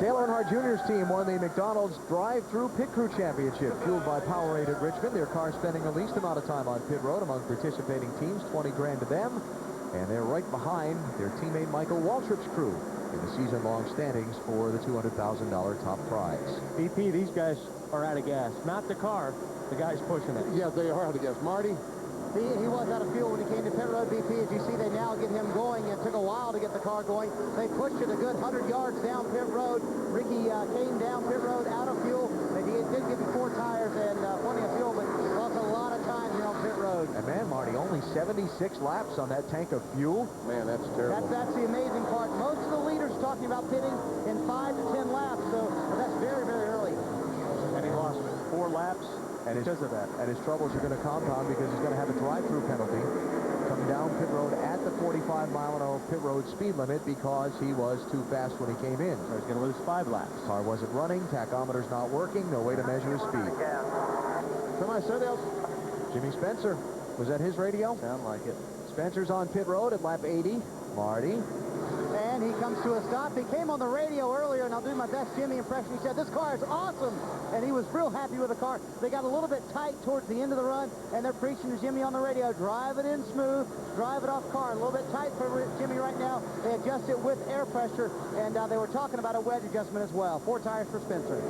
Dale Earnhardt Jr.'s team won the McDonald's Drive-Thru Pit Crew Championship, fueled by Powerade at Richmond. Their car spending the least amount of time on pit road among participating teams, 20 grand to them. And they're right behind their teammate Michael Waltrip's crew in the season-long standings for the $200,000 top prize. BP, these guys are out of gas. Not the car, the guys pushing it. Yeah, they are out of gas. Marty? He was out of fuel when he came to pit road, BP. As you see, they now get him going. It took a while to get the car going. They pushed it a good 100 yards down pit road. Ricky came down pit road out of fuel. They did give him 4 tires and plenty of fuel, but lost a lot of time here on pit road. And man, Marty, only 76 laps on that tank of fuel. Man, that's terrible. That's the amazing part. Most of the leaders talking about pitting in 5 to 10 laps, so that's very, very early. And he lost 4 laps. And because of that. And his troubles are going to compound because he's going to have a drive-through penalty coming down pit road at the 45-mile-an-hour pit road speed limit because he was too fast when he came in. So he's going to lose 5 laps. Car wasn't running, tachometer's not working, no way to measure his speed. Somebody said else. Jimmy Spencer, was that his radio? Sound like it. Spencer's on pit road at lap 80. Marty. And he comes to a stop. He came on the radio earlier, and I'll do my best Jimmy impression. He said, this car is awesome. And he was real happy with the car. They got a little bit tight towards the end of the run, and they're preaching to Jimmy on the radio, drive it in smooth, drive it off car. A little bit tight for Jimmy right now. They adjust it with air pressure, and they were talking about a wedge adjustment as well. 4 tires for Spencer.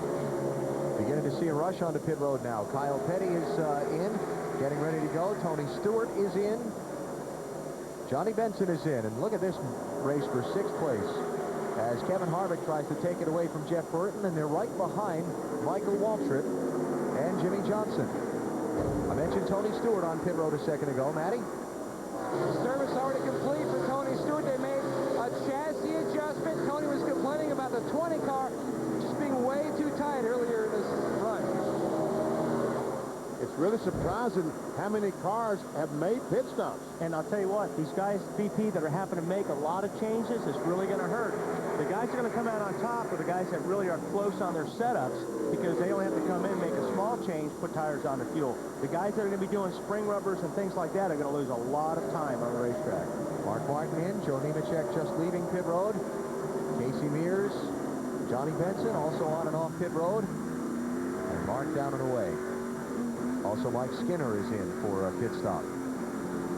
Beginning to see a rush onto pit road now. Kyle Petty is in, getting ready to go. Tony Stewart is in. Johnny Benson is in, and look at this race for 6th place as Kevin Harvick tries to take it away from Jeff Burton, and they're right behind Michael Waltrip and Jimmy Johnson. I mentioned Tony Stewart on pit road a second ago. Matty? Service already complete for Tony Stewart. They made a chassis adjustment. Tony was complaining about the 20 car just being way too tight earlier in this run. It's really surprising how many cars have made pit stops. And I'll tell you what, these guys, BP, that are having to make a lot of changes is really going to hurt. The guys that are going to come out on top are the guys that really are close on their setups because they only have to come in, make a small change, put tires on the fuel. The guys that are going to be doing spring rubbers and things like that are going to lose a lot of time on the racetrack. Mark Martin in, Joe Nemechek just leaving pit road. Casey Mears, Johnny Benson also on and off pit road. And Mark down and away. Also, Mike Skinner is in for a pit stop.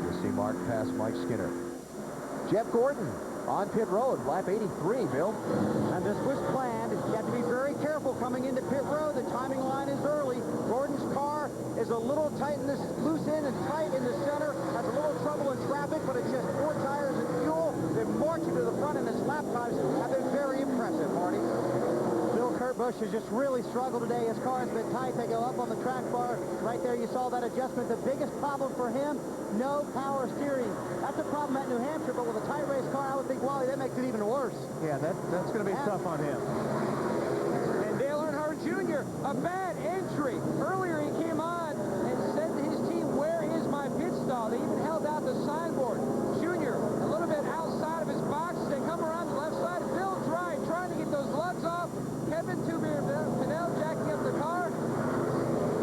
You'll see Mark pass Mike Skinner. Jeff Gordon on pit road, lap 83, Bill. And this was planned. You have to be very careful coming into pit road. The timing line is early. Gordon's car is a little tight in this loose end and tight in the center. Has a little trouble in traffic, but it's just 4 tires and fuel. They're marching to the front, and his lap times have been very impressive, Marty. Kurt Busch has just really struggled today. His car has been tight. They go up on the track bar. Right there, you saw that adjustment. The biggest problem for him, no power steering. That's a problem at New Hampshire, but with a tight race car, I would think, Wally, that makes it even worse. Yeah, that's going to be tough on him. And Dale Earnhardt Jr., a bad entry. Earlier, he came on and said to his team, where is my pit stall? They even held out the signboard. Jr., a little bit outside of his box. They come around the left side. Bill Dry trying to get those lugs off. Kevin Tuber-Pinell jacking up the car.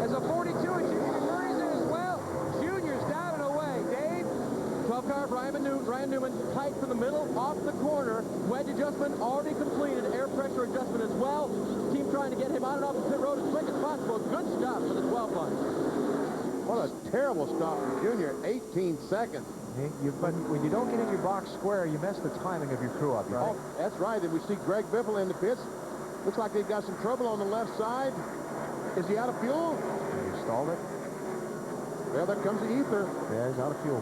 As a 42, and Junior Murray's in as well. Junior's down and away. Dave? 12 car, Ryan Newman, tight from the middle, off the corner. Wedge adjustment already completed. Air pressure adjustment as well. Team trying to get him on and off the pit road as quick as possible. Good stop for the 12 line. What a terrible stop from Junior. 18 seconds. But when you don't get in your box square, you mess the timing of your crew up. Right. Oh, that's right. And we see Greg Biffle in the pits. Looks like they've got some trouble on the left side. Is he out of fuel? He stalled it. Well, there comes the ether. Yeah, he's out of fuel.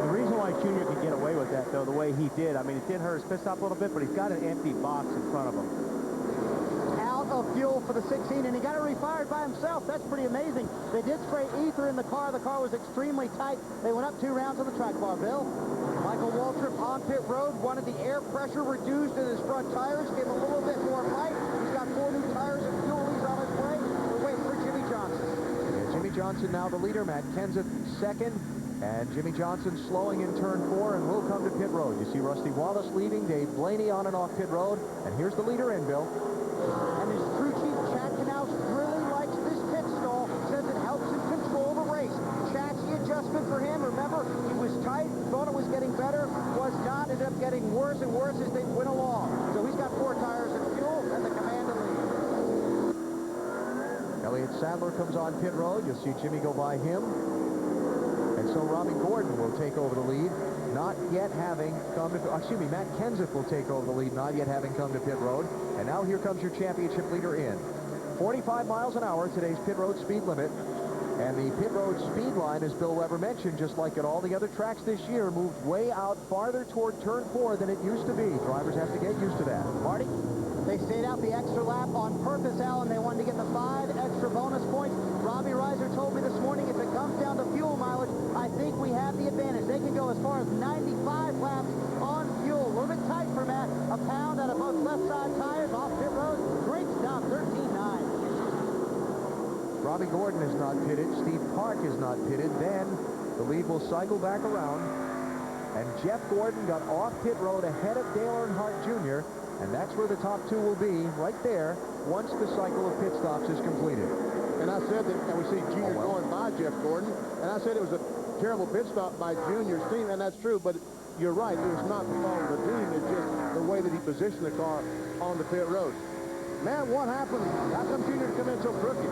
The reason why Junior could get away with that, though, the way he did, I mean, it did hurt his pit stop a little bit, but he's got an empty box in front of him. Out of fuel for the 16, and he got it refired by himself. That's pretty amazing. They did spray ether in the car. The car was extremely tight. They went up 2 rounds on the track bar, Bill. Michael Waltrip on pit road wanted the air pressure reduced in his front tires, gave him a little bit more light. He's got 4 new tires and fuel. He's on his way. We're waiting for Jimmy Johnson. Yeah, Jimmy Johnson now the leader. Matt Kenseth second. And Jimmy Johnson slowing in turn 4 and will come to pit road. You see Rusty Wallace leaving, Dave Blaney on and off pit road. And here's the leader in, Bill. And his crew chief, Chad Knaus, really likes this pit stall. Says it helps him control the race. Chatsy adjustment for him. Remember, he was tight, thought it was getting better, was not, ended up getting worse and worse as they went along. So he's got 4 tires and fuel and the command to lead. Elliott Sadler comes on pit road. You'll see Jimmy go by him. And so Robbie Gordon will take over the lead, not yet having come to, Matt Kenseth will take over the lead, not yet having come to pit road. And now here comes your championship leader in. 45 miles an hour, today's pit road speed limit. And the pit road speed line, as Bill Weber mentioned, just like at all the other tracks this year, moved way out farther toward turn 4 than it used to be. Drivers have to get used to that. Marty? They stayed out the extra lap on purpose, Alan. They wanted to get the 5 extra bonus points. Robbie Reiser told me this morning if it comes down to fuel mileage, I think we have the advantage. They can go as far as 95 laps on fuel. A little bit tight for Matt. A pound out of both left side tires off pit road. Great stop, 13.9. Robbie Gordon is not pitted. Steve Park is not pitted. Then the lead will cycle back around. And Jeff Gordon got off pit road ahead of Dale Earnhardt Jr. And that's where the top 2 will be, right there, once the cycle of pit stops is completed. And I said that, and we see Junior going by Jeff Gordon, and I said it was a terrible pit stop by Junior's team, and that's true, but you're right, it was not the fault of the team, it's just the way that he positioned the car on the pit road. Man, what happened? How come Junior come in so crooked?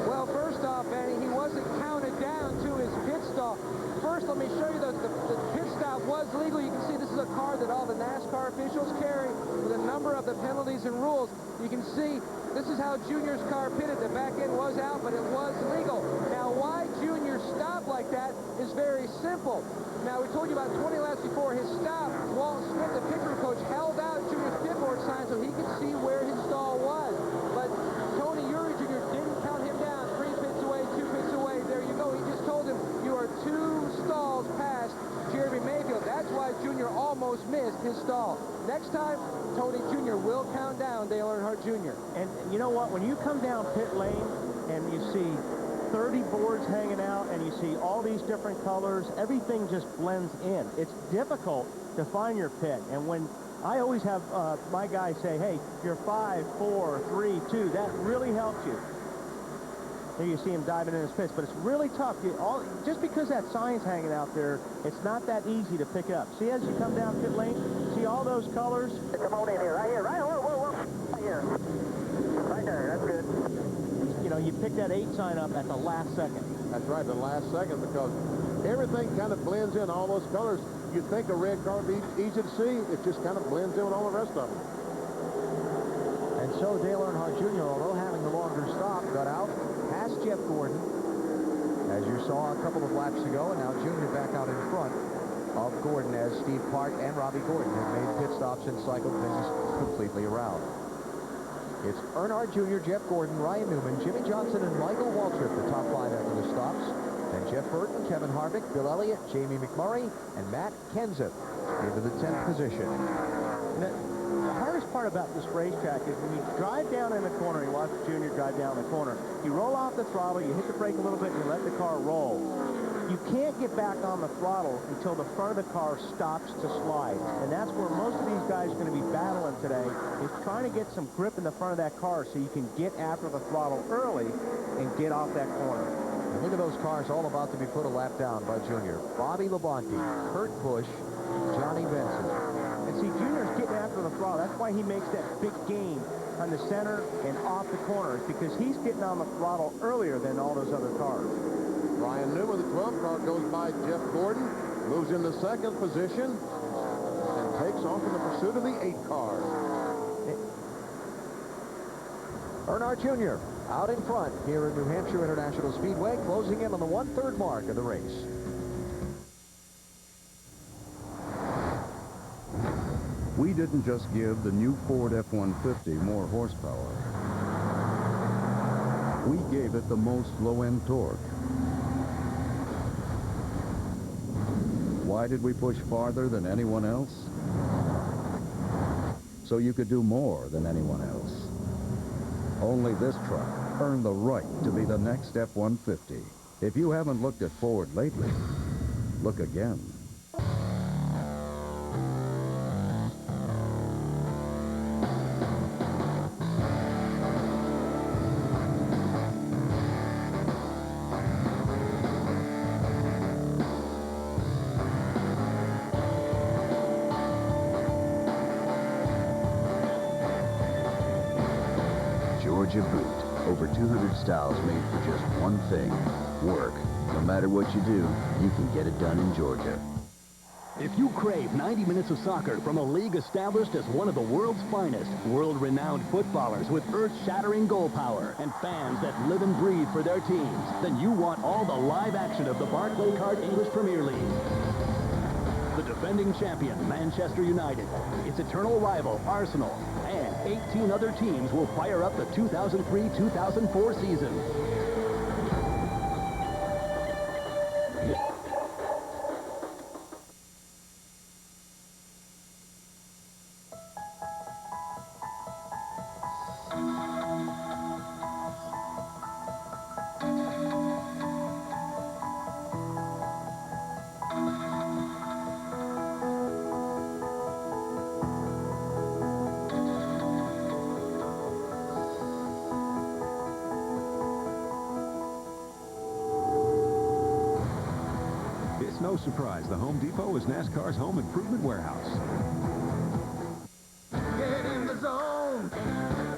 Well, first off, Eddie, he wasn't counted down to his pit stop. First, let me show you that the pit stop was legal. You can see this is a car that all the NASCAR officials carry with a number of the penalties and rules. You can see this is how Junior's car pitted. The back end was out, but it was legal. Now, why Junior stopped like that is very simple. Now, we told you about 20 laps before his stop, Walt Smith, the pit crew coach, held out Junior's pit board sign so he could see where his stall was. But Tony Eury Jr. didn't count him down. 3 pits away, 2 pits away. There you go. He just told him you are 2 stalls past Jeremy Mayfield. That's why Junior almost missed his stall. Next time, Tony Jr. will count down Dale Earnhardt Jr. And you know what? When you come down pit lane and you see 30 boards hanging out and you see all these different colors, everything just blends in. It's difficult to find your pit. And when I always have my guys say, hey, you're 5, 4, 3, 2, that really helps you. Here you see him diving in his pits, but it's really tough. Just because that sign's hanging out there, it's not that easy to pick up. See, as you come down pit lane, see all those colors? Come on in here, right here, right, whoa, right here. Right there, that's good. You know, you pick that 8 sign up at the last second. That's right, the last second, because everything kind of blends in, all those colors. You'd think a red car would be easy to see. It just kind of blends in with all the rest of them. And so Dale Earnhardt Jr., although having the longer stop, got out past Jeff Gordon, as you saw a couple of laps ago, and now Junior back out in front of Gordon as Steve Park and Robbie Gordon have made pit stops and cycled things completely around. It's Earnhardt Jr., Jeff Gordon, Ryan Newman, Jimmy Johnson, and Michael Waltrip, the top 5 after the stops. Then Jeff Burton, Kevin Harvick, Bill Elliott, Jamie McMurray, and Matt Kenseth into the 10th position. The hardest part about this racetrack is when you drive down in the corner, you watch Junior drive down the corner, you roll off the throttle, you hit the brake a little bit, and you let the car roll. You can't get back on the throttle until the front of the car stops to slide. And that's where most of these guys are going to be battling today, is trying to get some grip in the front of that car so you can get after the throttle early and get off that corner. And look at those cars all about to be put a lap down by Junior. Bobby Labonte, Kurt Busch, Johnny Benson. And see, Junior's getting after the throttle. That's why he makes that big gain on the center and off the corners, because he's getting on the throttle earlier than all those other cars. Ryan Newman, the 12 car, goes by Jeff Gordon, moves into 2nd position, and takes off in the pursuit of the 8 car. Earnhardt Jr. out in front here at New Hampshire International Speedway, closing in on the 1/3 mark of the race. We didn't just give the new Ford F-150 more horsepower. We gave it the most low-end torque. Why did we push farther than anyone else? So you could do more than anyone else. Only this truck Earn the right to be the next F-150. If you haven't looked at Ford lately, look again. Georgia Boot. Over 200 styles made for just one thing, work. No matter what you do, you can get it done in Georgia. If you crave 90 minutes of soccer from a league established as one of the world's finest, world-renowned footballers with earth-shattering goal power and fans that live and breathe for their teams, then you want all the live action of the Barclaycard English Premier League. The defending champion, Manchester United, its eternal rival, Arsenal, and 18 other teams will fire up the 2003-2004 season. It's no surprise the Home Depot is NASCAR's home improvement warehouse. Get in the zone.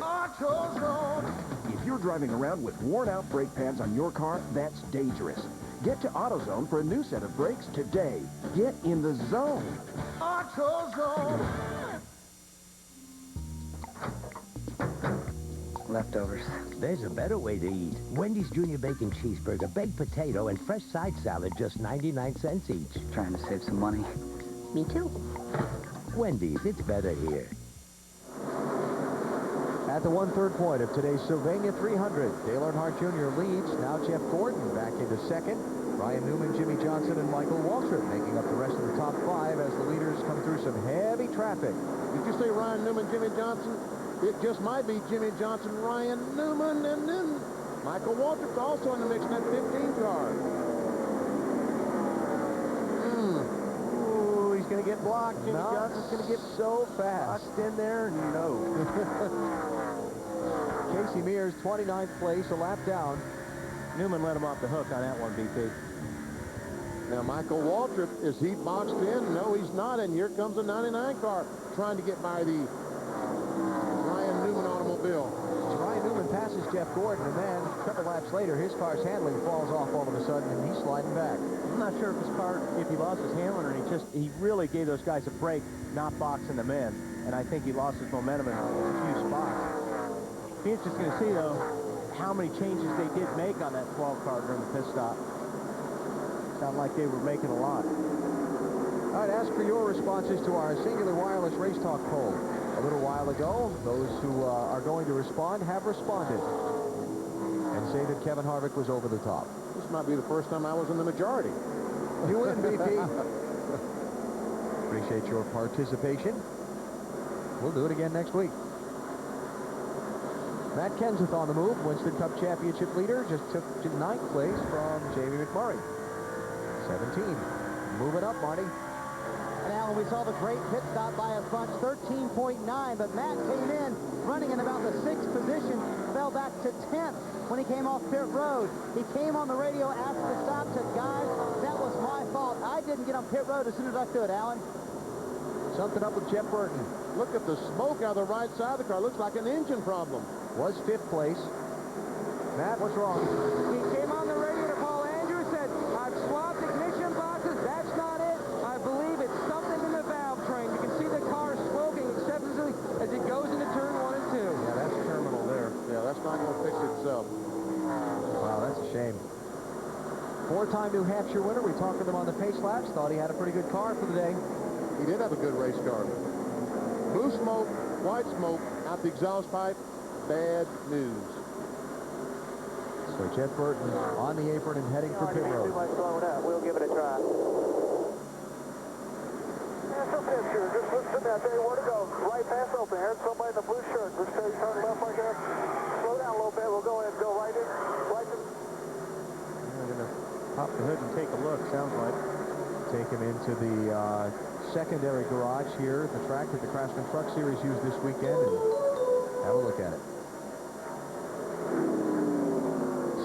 Auto Zone. If you're driving around with worn-out brake pads on your car, that's dangerous. Get to AutoZone for a new set of brakes today. Get in the zone. Auto Zone. Leftovers. There's a better way to eat. Wendy's Junior Bacon Cheeseburger, baked potato, and fresh side salad, just 99 cents each. Trying to save some money. Me too. Wendy's, it's better here. At the 1/3 point of today's Sylvania 300, Dale Earnhardt Jr. leads. Now Jeff Gordon back into second. Ryan Newman, Jimmy Johnson, and Michael Waltrip making up the rest of the top five as the leaders come through some heavy traffic. Did you say Ryan Newman, Jimmy Johnson? It just might be Jimmy Johnson, Ryan Newman, and then Michael Waltrip's also in the mix in that 15 car. Ooh, he's going to get blocked. Jimmy Johnson's going to get so fast. Locked in there? No. Casey Mears, 29th place, a lap down. Newman let him off the hook on that one, BP. Now, Michael Waltrip, is he boxed in? No, he's not, and here comes the 99 car trying to get by the Ryan Newman automobile. So Ryan Newman passes Jeff Gordon, and then a couple laps later, his car's handling falls off all of a sudden, and he's sliding back. I'm not sure if his car, if he lost his handling, or he really gave those guys a break, not boxing them in, and I think he lost his momentum in a few spots. Be interesting to see, though, how many changes they did make on that 12 car during the pit stop. Sounded like they were making a lot. All right, ask for your responses to our Singular Wireless Race Talk poll. A little while ago, those who are going to respond have responded and say that Kevin Harvick was over the top. This might be the first time I was in the majority. You win, BP. Appreciate your participation. We'll do it again next week. Matt Kenseth on the move, Winston Cup Championship leader, just took to 9th place from Jamie McMurray. 17. Moving up, Marty. And Alan, we saw the great pit stop by his bunch, 13.9, but Matt came in running in about the 6th position, fell back to 10th when he came off pit road. He came on the radio after the stop, said, guys, that was my fault. I didn't get on pit road as soon as I could, Alan. Something up with Jeff Burton. Look at the smoke out of the right side of the car. Looks like an engine problem. Was 5th place. Matt, what's wrong? He came on the radio to Paul Andrews, said, I've swapped ignition boxes. That's not it. I believe it's something in the valve train. You can see the car smoking excessively as it goes into turn 1 and 2. Yeah, that's terminal there. Yeah, that's not going to fix itself. Wow, that's a shame. 4-time New Hampshire winner. We talked with him on the pace laps. Thought he had a pretty good car for the day. He did have a good race car. Blue smoke, white smoke, out the exhaust pipe. Bad news. So Jeff Burton on the apron and heading for pit road. We'll give it a try. Yeah, some picture. Just listen out there. Where to go? Right pass open. Here's somebody in the blue shirt. Let's say turn left like that. Slow down a little bit. We'll go ahead and go Pop the hood and take a look, sounds like. Take him into the secondary garage here, the track that the Craftsman Truck Series used this weekend, and have a look at it.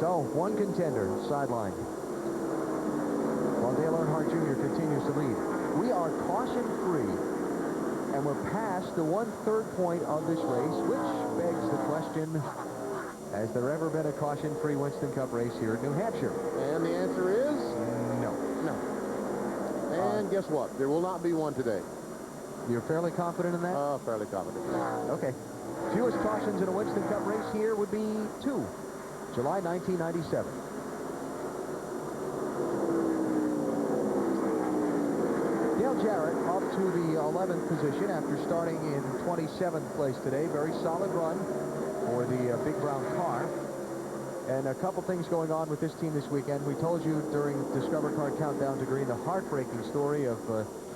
So, one contender, sideline. While Dale Earnhardt Jr. continues to lead. We are caution-free, and we're past the 1/3 point of this race, which begs the question, has there ever been a caution-free Winston Cup race here in New Hampshire? And the answer is? No. No. And guess what? There will not be one today. You're fairly confident in that? Fairly confident. Okay. Fewest cautions in a Winston Cup race here would be 2. July 1997. Dale Jarrett up to the 11th position after starting in 27th place today. Very solid run for the Big Brown car. And a couple things going on with this team this weekend. We told you during Discover Car Countdown to Green the heartbreaking story of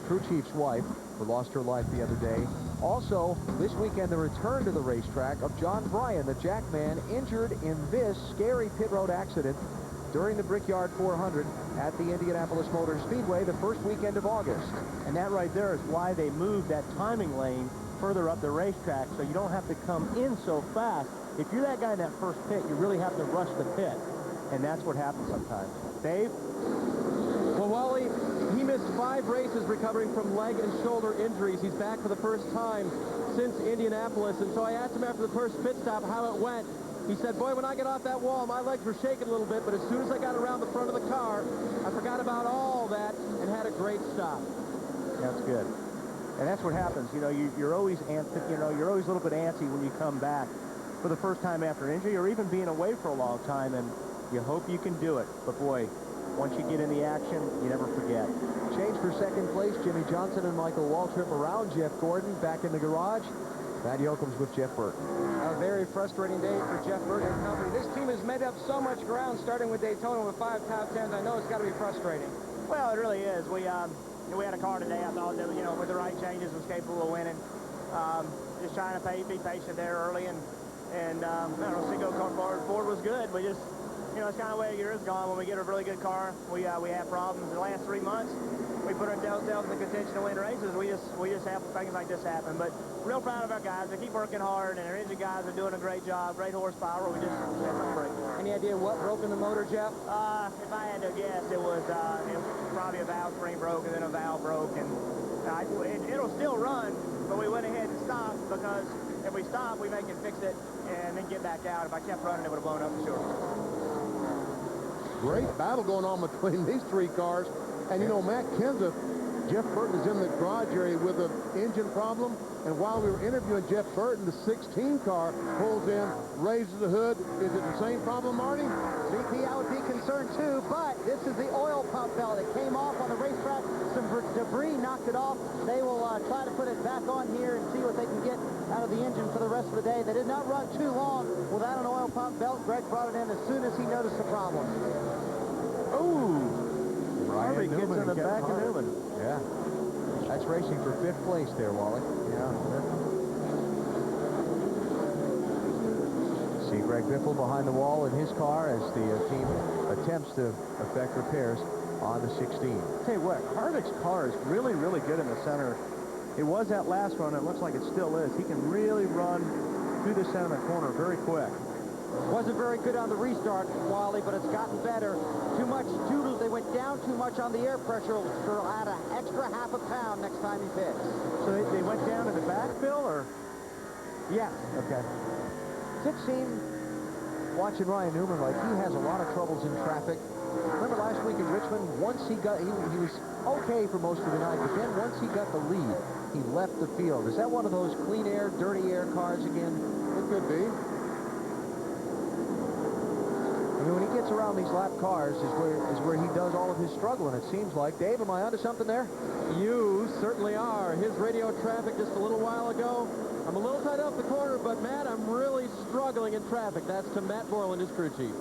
crew chief's wife who lost her life the other day. Also, this weekend, the return to the racetrack of John Bryan, the Jackman, injured in this scary pit road accident during the Brickyard 400 at the Indianapolis Motor Speedway the first weekend of August. And that right there is why they moved that timing lane further up the racetrack, so you don't have to come in so fast. If you're that guy in that first pit, you really have to rush the pit, and that's what happens sometimes. Dave? Well, Wally, he missed 5 races recovering from leg and shoulder injuries. He's back for the first time since Indianapolis, and so I asked him after the first pit stop how it went. He said, boy, when I get off that wall, my legs were shaking a little bit, but as soon as I got around the front of the car, I forgot about all that and had a great stop. That's good. And that's what happens. You know, you're always you're always a little bit antsy when you come back for the first time after injury, or even being away for a long time, and you hope you can do it. But boy, once you get in the action, you never forget. Change for second place, Jimmy Johnson and Michael Waltrip around Jeff Gordon back in the garage. Matt Yoakum's with Jeff Burton. A very frustrating day for Jeff Burton and company. This team has made up so much ground, starting with Daytona with 5 top 10s. I know it's got to be frustrating. Well, it really is. We had a car today I thought that, with the right changes was capable of winning. Just trying to be patient there early, and I don't know, single car forward was good. We just, it's kind of the way a year has gone. When we get a really good car, we have problems. The last 3 months, we put ourselves in the contention to win races. We just have things like this happen. But real proud of our guys. They keep working hard, and our engine guys are doing a great job. Great horsepower. We just had some break. Any idea what broke in the motor, Jeff? If I had to guess, it was probably a valve spring broke, and then a valve broke, and it'll still run. But we went ahead and stopped, because if we stop, we can fix it and then get back out. If I kept running, it would have blown up for sure. Great battle going on between these 3 cars. And, Matt Kenseth, Jeff Burton is in the garage area with an engine problem. And while we were interviewing Jeff Burton, the 16 car pulls in, raises the hood. Is it the same problem, Marty? VP, I would be concerned too, but this is the oil pump belt. It came off on the racetrack. Some debris knocked it off. They will try to put it back on here and see what they can get out of the engine for the rest of the day. They did not run too long without an oil pump belt. Greg brought it in as soon as he noticed the problem. Ooh! Harvey gets in the back of Newman. Yeah. That's racing for 5th place there, Wally. Yeah. See Greg Biffle behind the wall in his car as the team attempts to effect repairs on the 16. Tell you what, Harvick's car is really, really good in the center. It was that last run, and it looks like it still is. He can really run through the center of the corner very quick. Wasn't very good on the restart, Wally, but it's gotten better. They went down too much on the air pressure. Will add an extra ½ a pound next time he pits. So they went down to the back, Bill, or? Yeah. Okay. Does it seem, watching Ryan Newman, like he has a lot of troubles in traffic? Remember last week in Richmond, once he was okay for most of the night, but then once he got the lead, he left the field. Is that one of those clean air, dirty air cars again? It could be. I mean, when he gets around these lap cars is where he does all of his struggling, it seems like. Dave, am I onto something there? You certainly are. His radio traffic just a little while ago. I'm a little tight off the corner, but, Matt, I'm really struggling in traffic. That's to Matt Borland, his crew chief.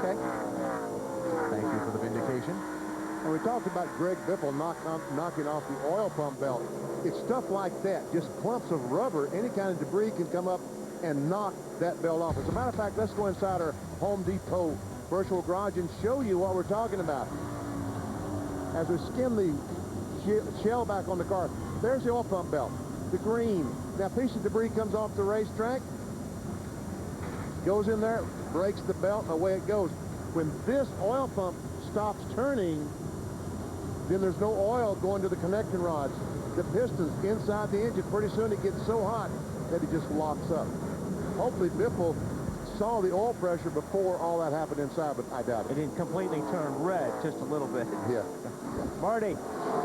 Okay. Thank you for the vindication. And we talked about Greg Biffle knocking off the oil pump belt. It's stuff like that, just clumps of rubber. Any kind of debris can come up and knock that belt off. As a matter of fact, let's go inside our Home Depot virtual garage and show you what we're talking about. As we skim the shell back on the car, there's the oil pump belt, the green. Now, a piece of debris comes off the racetrack, goes in there, breaks the belt, and away it goes. When this oil pump stops turning, then there's no oil going to the connection rods. The pistons inside the engine, pretty soon it gets so hot that it just locks up. Hopefully Biffle saw the oil pressure before all that happened inside, but I doubt it. It didn't completely turn red, just a little bit. Yeah. Marty.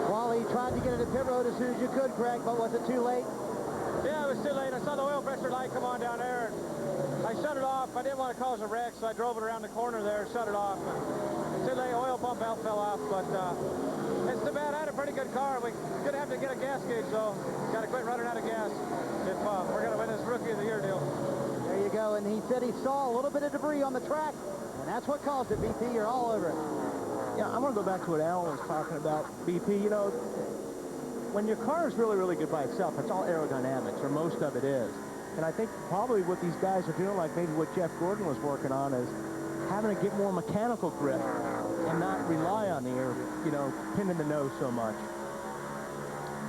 Wally tried to get it to pit road as soon as you could, Craig, but was it too late? Yeah, it was too late. I saw the oil pressure light come on down there. I shut it off. I didn't want to cause a wreck, so I drove it around the corner there, shut it off. Too late, oil pump belt fell off, but it's too bad. I had a pretty good car. We're going to have to get a gas gauge, though. Got to quit running out of gas if we're going to win this Rookie of the Year deal. There you go, and he said he saw a little bit of debris on the track, and that's what caused it, BP. You're all over it. Yeah, I want to go back to what Alan was talking about, BP. You know, when your car is really, really good by itself, it's all aerodynamics, or most of it is. And I think probably what these guys are doing, like maybe what Jeff Gordon was working on, is having to get more mechanical grip and not rely on the air, you know, pin in the nose so much.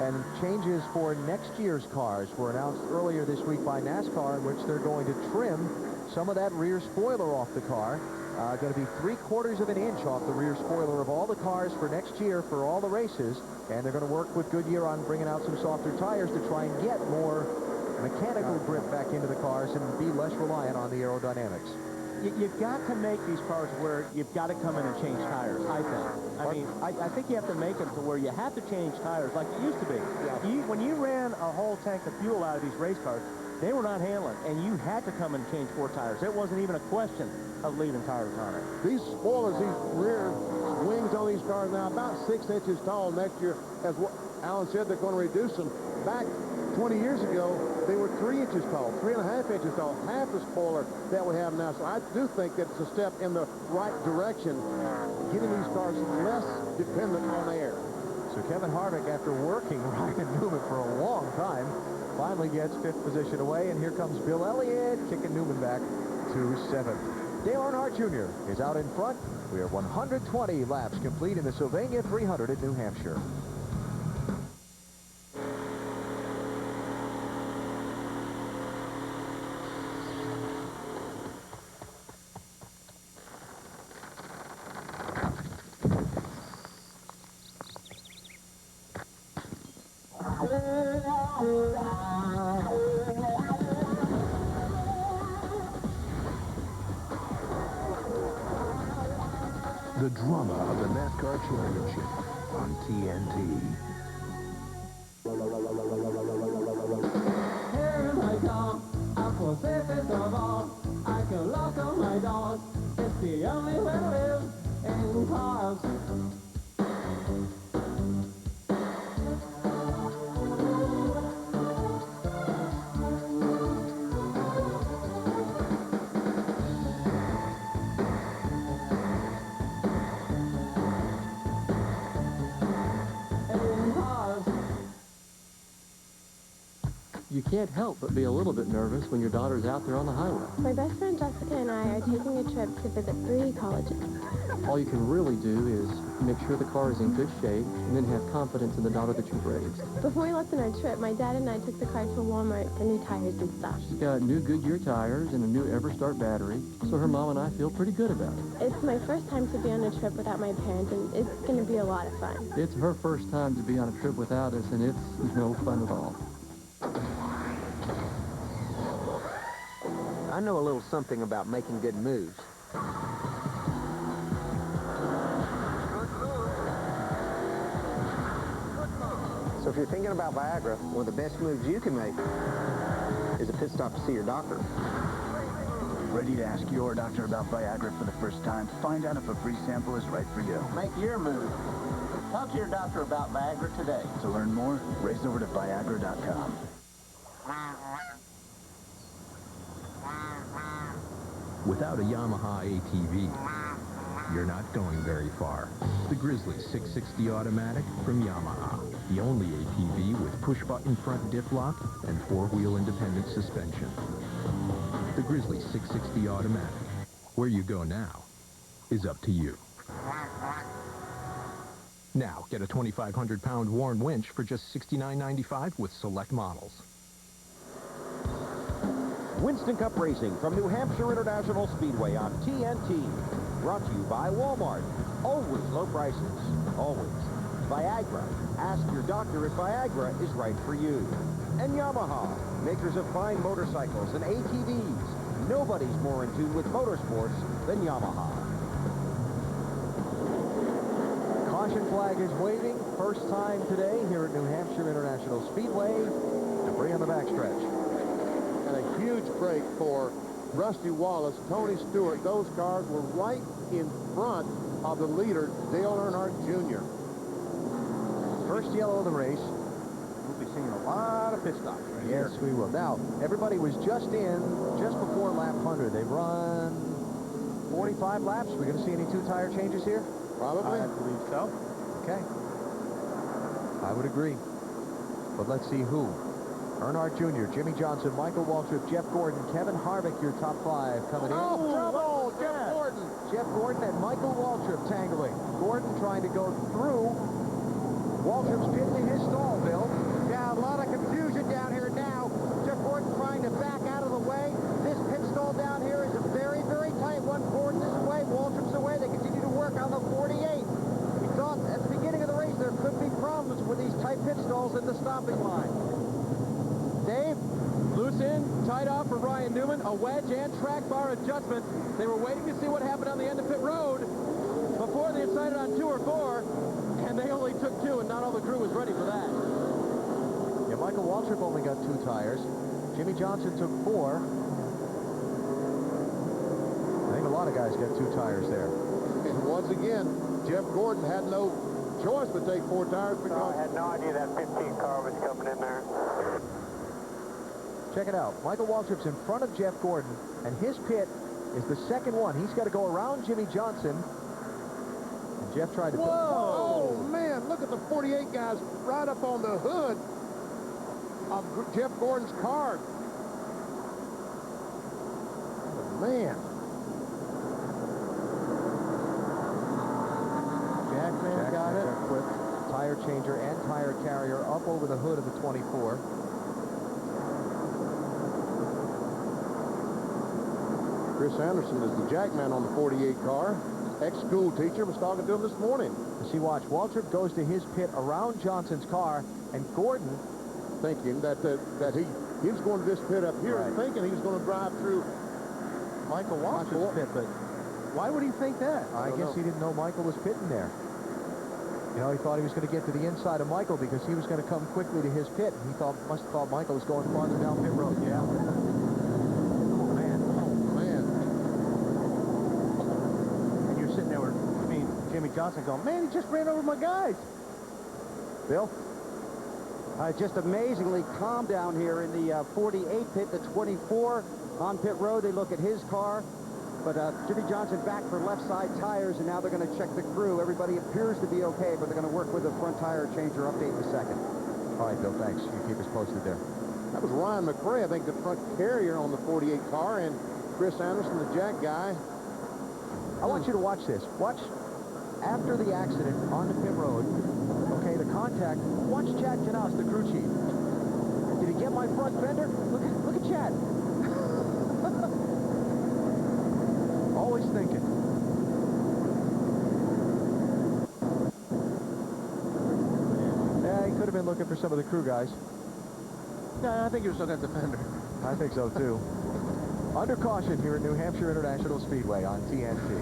And changes for next year's cars were announced earlier this week by NASCAR, in which they're going to trim some of that rear spoiler off the car. Going to be 3/4 of an inch off the rear spoiler of all the cars for next year for all the races. And they're going to work with Goodyear on bringing out some softer tires to try and get more mechanical grip back into the cars and be less reliant on the aerodynamics. You've got to make these cars where you've got to come in and change tires, I think. I mean, I think you have to make them to where you have to change tires like it used to be. Yeah. When you ran a whole tank of fuel out of these race cars, they were not handling, and you had to come in and change 4 tires. It wasn't even a question of leaving tires on it. These spoilers, these rear wings on these cars now, about 6 inches tall next year. As what Alan said, they're going to reduce them. Back 20 years ago, they were 3 inches tall, 3.5 inches tall, half the spoiler that we have now. So I do think that it's a step in the right direction, getting these cars less dependent on air. So Kevin Harvick, after working Ryan Newman for a long time, finally gets 5th position away, and here comes Bill Elliott kicking Newman back to 7th. Dale Earnhardt Jr. is out in front. We are 120 laps complete in the Sylvania 300 at New Hampshire. The drama of the NASCAR Championship on TNT. Here I come, I'm for safest of all. I can lock on my doors. It's the only way to live in cars. You can't help but be a little bit nervous when your daughter's out there on the highway. My best friend Jessica and I are taking a trip to visit 3 colleges. All you can really do is make sure the car is in good shape and then have confidence in the daughter that you've raised. Before we left on our trip, my dad and I took the car to Walmart for new tires and stuff. She's got new Goodyear tires and a new EverStart battery, so her mom and I feel pretty good about it. It's my first time to be on a trip without my parents, and it's going to be a lot of fun. It's her first time to be on a trip without us, and it's no fun at all. I know a little something about making good moves. So if you're thinking about Viagra, one of the best moves you can make is a pit stop to see your doctor. Ready to ask your doctor about Viagra for the first time? Find out if a free sample is right for you. Make your move. Talk to your doctor about Viagra today. To learn more, race over to Viagra.com. Without a Yamaha ATV, you're not going very far. The Grizzly 660 Automatic from Yamaha. The only ATV with push-button front diff lock and 4-wheel independent suspension. The Grizzly 660 Automatic. Where you go now is up to you. Now, get a 2,500-pound Warren winch for just $69.95 with select models. Winston Cup Racing from New Hampshire International Speedway on TNT. Brought to you by Walmart. Always low prices. Always. Viagra. Ask your doctor if Viagra is right for you. And Yamaha, makers of fine motorcycles and ATVs. Nobody's more in tune with motorsports than Yamaha. Caution flag is waving. First time today here at New Hampshire International Speedway. Debris on the backstretch. And a huge break for Rusty Wallace, Tony Stewart. Those cars were right in front of the leader, Dale Earnhardt Jr. First yellow of the race. We'll be seeing a lot of pit stops right Yes, here. we will. Now, everybody was just before lap 100. They've run 45 laps. We're going to see any two-tire changes here? Probably. I believe so. Okay. I would agree. But let's see who. Earnhardt Jr., Jimmy Johnson, Michael Waltrip, Jeff Gordon, Kevin Harvick, your top 5 coming in. Oh, trouble! Jeff Gordon! Jeff Gordon and Michael Waltrip tangling. Gordon trying to go through Waltrip's pit to his stall, Bill. Yeah, a lot of confusion down here now. Jeff Gordon trying to back out of the way. This pit stall down here is a very, very tight one. Gordon is away, Waltrip's away. They continue to work on the 48. We thought at the beginning of the race there could be problems with these tight pit stalls in the stopping line. Dave? Loose in, tight off for Ryan Newman, a wedge and track bar adjustment. They were waiting to see what happened on the end of pit road before they decided on 2 or 4, and they only took 2, and not all the crew was ready for that. Yeah, Michael Waltrip only got 2 tires. Jimmy Johnson took 4. I think a lot of guys got 2 tires there. And once again, Jeff Gordon had no choice but take 4 tires because... I had no idea that 15 car was coming in there. Check it out. Michael Waltrip's in front of Jeff Gordon, and his pit is the second one. He's got to go around Jimmy Johnson. And Jeff tried to... Whoa! Oh, man, look at the 48 guys right up on the hood of Jeff Gordon's car. Oh, man. Jackman got it. Quick tire changer and tire carrier up over the hood of the 24. Chris Anderson is the jackman on the 48 car. Ex-school teacher was talking to him this morning. See, watch. Waltrip goes to his pit around Johnson's car, and Gordon... thinking that he was going to this pit up here, and thinking he was going to drive through Michael Waltrip's pit, but why would he think that? I guess he didn't know Michael was pitting there. You know, he thought he was going to get to the inside of Michael because he was going to come quickly to his pit. He must have thought Michael was going farther down pit road. Yeah. Sitting there with Jimmy Johnson going, man, he just ran over my guys. Bill? Just amazingly calm down here in the 48 pit, the 24 on pit road. They look at his car, but Jimmy Johnson back for left side tires, and now they're going to check the crew. Everybody appears to be okay, but they're going to work with the front tire changer update in a second. All right, Bill, thanks. You keep us posted there. That was Ryan McRae, I think, the front carrier on the 48 car, and Chris Anderson, the jack guy. I want you to watch this. Watch after the accident on the pit road. Okay, the contact. Watch Chad Knaus, the crew chief. Did he get my front fender? Look at Chad. Always thinking. Yeah, he could have been looking for some of the crew guys. No, I think he was looking at the fender. I think so, too. Under caution here at New Hampshire International Speedway on TNT.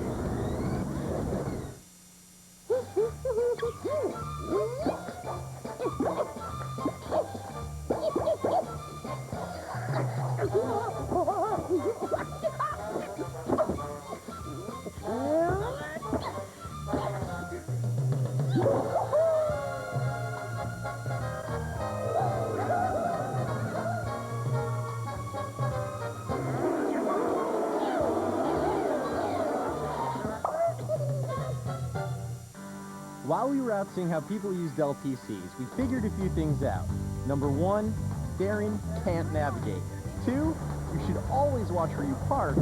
While we were out seeing how people used LTCs, we figured a few things out. Number 1, Darren can't navigate. 2, you should always watch where you park.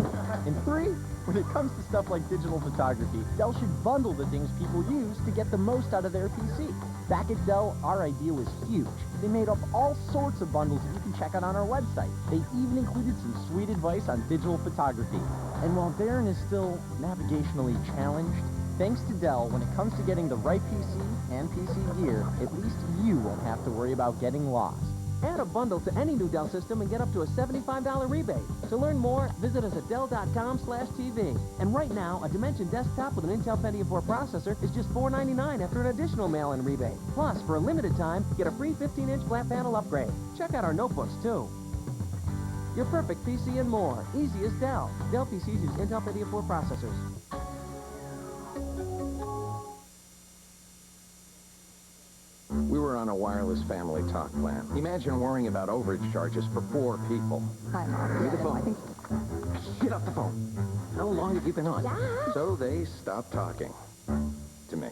And 3, When it comes to stuff like digital photography, Dell should bundle the things people use to get the most out of their PC. Back at Dell, our idea was huge. They made up all sorts of bundles that you can check out on our website. They even included some sweet advice on digital photography. And while Darren is still navigationally challenged, thanks to Dell, when it comes to getting the right PC and PC gear, at least you won't have to worry about getting lost. Add a bundle to any new Dell system and get up to a $75 rebate. To learn more, visit us at Dell.com/TV. And right now, a Dimension desktop with an Intel Pentium 4 processor is just $499 after an additional mail-in rebate. Plus, for a limited time, get a free 15-inch flat panel upgrade. Check out our notebooks, too. Your perfect PC and more. Easy as Dell. Dell PCs use Intel Pentium 4 processors. We were on a wireless family talk plan. Imagine worrying about overage charges for 4 people. Hi, Mom. Give me the phone. I think... Get off the phone. How long have you been on? Dad? So they stopped talking to me.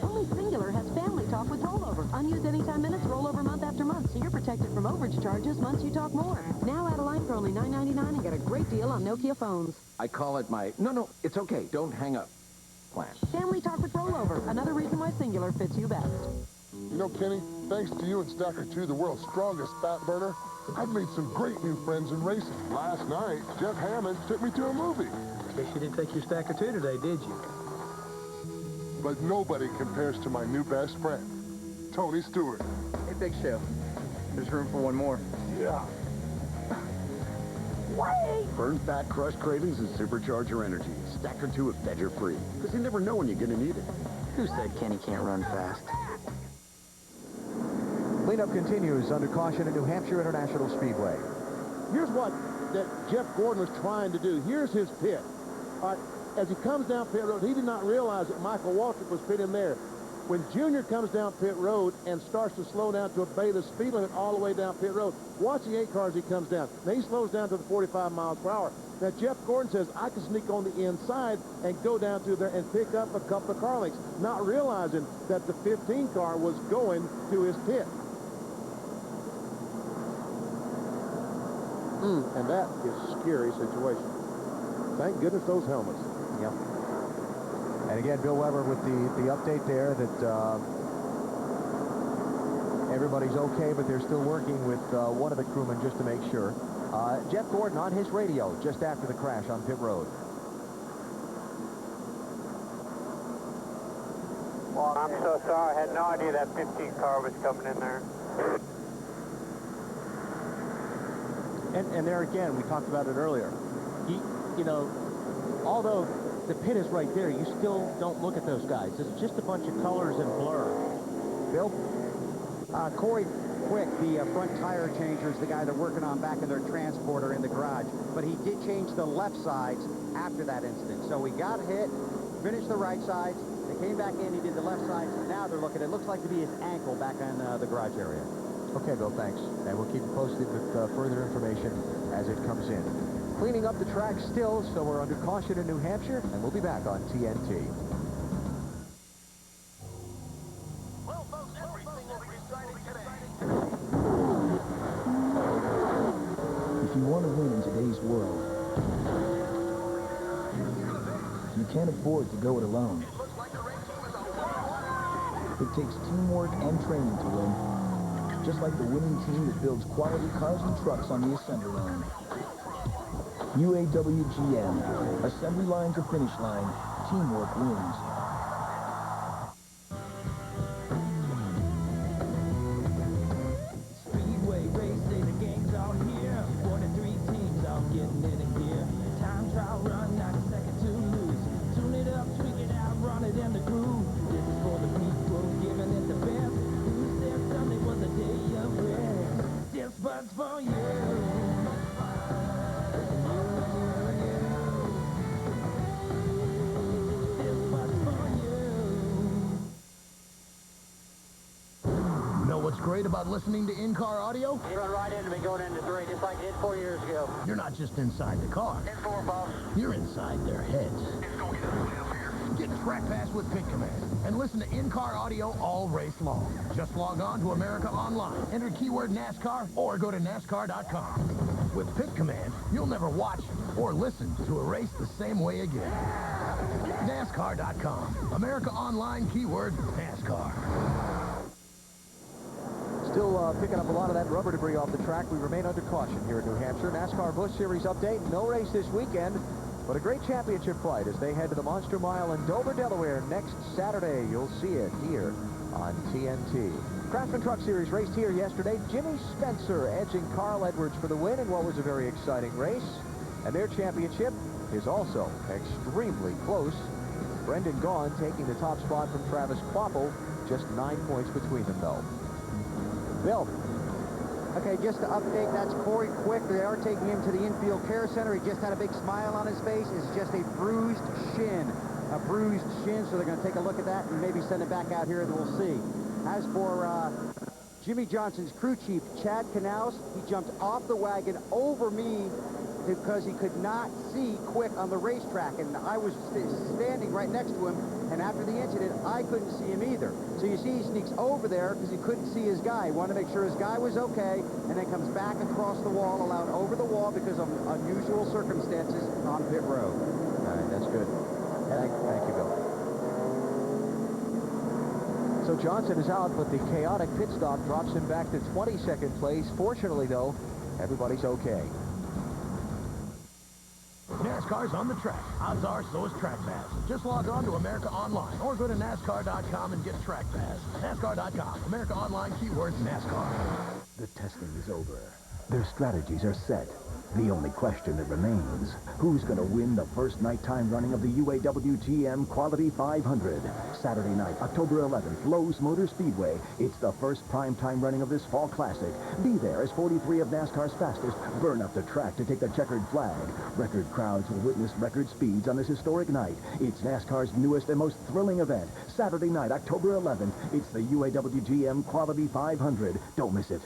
Only Singular has family talk with rollover. Unused anytime minutes, rollover month after month, so you're protected from overage charges months you talk more. Now add a line for only $9.99 and get a great deal on Nokia phones. I call it my, no, it's okay, don't hang up plan. Family talk with rollover. Another reason why Singular fits you best. You know, Kenny, thanks to you and Stacker 2, the world's strongest fat burner, I've made some great new friends in racing. Last night, Jeff Hammond took me to a movie. Guess you didn't take your Stacker 2 today, did you? But nobody compares to my new best friend, Tony Stewart. Hey, Big Show. There's room for one more. Yeah. Burn fat, crush cravings, and supercharge your energy. Stacker 2 if fed you're free. Because you never know when you're going to need it. Who said Kenny can't run fast? Cleanup continues under caution at New Hampshire International Speedway. Here's what that Jeff Gordon was trying to do. Here's his pit. As he comes down pit road, he did not realize that Michael Waltrip was pitting there. When Junior comes down pit road and starts to slow down to obey the speed limit all the way down pit road, watch the 8 cars he comes down. Now he slows down to the 45 miles per hour. Now Jeff Gordon says, I can sneak on the inside and go down through there and pick up a couple of car lengths, not realizing that the 15 car was going to his pit. And that is a scary situation. Thank goodness those helmets. Yep. And again, Bill Weber with the update there that everybody's okay, but they're still working with one of the crewmen just to make sure. Jeff Gordon on his radio just after the crash on pit road. Well, I'm so sorry. I had no idea that 15 car was coming in there. And there again, we talked about it earlier. You know, although the pit is right there, you still don't look at those guys. It's just a bunch of colors and blur. Bill? Corey Quick, the front tire changer, is the guy they're working on back in their transporter in the garage. But he did change the left sides after that incident. So he got hit, finished the right sides. They came back in, he did the left sides. Now they're looking, it looks like to be his ankle back on the garage area. Okay, Bill, thanks. And we'll keep you posted with further information as it comes in. Cleaning up the track still, so we're under caution in New Hampshire, and we'll be back on TNT. Well, folks, everything will be decided today. If you want to win in today's world, you can't afford to go it alone. It takes teamwork and training to win. Just like the winning team that builds quality cars and trucks on the assembly line. UAWGM, assembly line to finish line, teamwork wins. Speedway racing, the gang's all here. 43 teams all getting in a gear. Time trial run, not a second to lose. Tune it up, tweak it out, run it in the groove. This is for the people giving it the best. Who said Sunday was a day of rest? This buzz for you. What's great about listening to in-car audio? You run right into me going into 3, just like you did 4 years ago. You're not just inside the car. You're inside their heads. Get track pass with Pit Command and listen to in-car audio all race long. Just log on to America Online, enter keyword NASCAR, or go to NASCAR.com. With Pit Command, you'll never watch, or listen to a race the same way again. NASCAR.com. America Online, keyword NASCAR. Still picking up a lot of that rubber debris off the track. We remain under caution here in New Hampshire. NASCAR Busch Series update. No race this weekend, but a great championship fight as they head to the Monster Mile in Dover, Delaware next Saturday. You'll see it here on TNT. Craftsman Truck Series raced here yesterday. Jimmy Spencer edging Carl Edwards for the win in what was a very exciting race. And their championship is also extremely close. Brendan Gaughan taking the top spot from Travis Kvapil. Just 9 points between them, though. Bill. Okay, just to update, that's Corey Quick. They are taking him to the infield care center. He just had a big smile on his face. It's just a bruised shin. A bruised shin, so they're going to take a look at that and maybe send it back out here, and we'll see. As for Jimmy Johnson's crew chief, Chad Knaus, he jumped off the wagon over me because he could not see Quick on the racetrack, and I was standing right next to him, and after the incident, I couldn't see him either. So you see he sneaks over there because he couldn't see his guy. He wanted to make sure his guy was okay, and then comes back across the wall, allowed over the wall because of unusual circumstances on pit road. All right, that's good. Thank you, Bill. So Johnson is out, but the chaotic pit stop drops him back to 22nd place. Fortunately, though, everybody's okay. NASCAR's on the track. Odds are so is Track Pass. Just log on to America Online or go to NASCAR.com and get Track Pass. NASCAR.com. America Online, keyword NASCAR. The testing is over. Their strategies are set. The only question that remains, who's going to win the first nighttime running of the UAW-GM Quality 500? Saturday night, October 11th, Lowe's Motor Speedway. It's the first primetime running of this fall classic. Be there as 43 of NASCAR's fastest burn up the track to take the checkered flag. Record crowds will witness record speeds on this historic night. It's NASCAR's newest and most thrilling event. Saturday night, October 11th, it's the UAW-GM Quality 500. Don't miss it.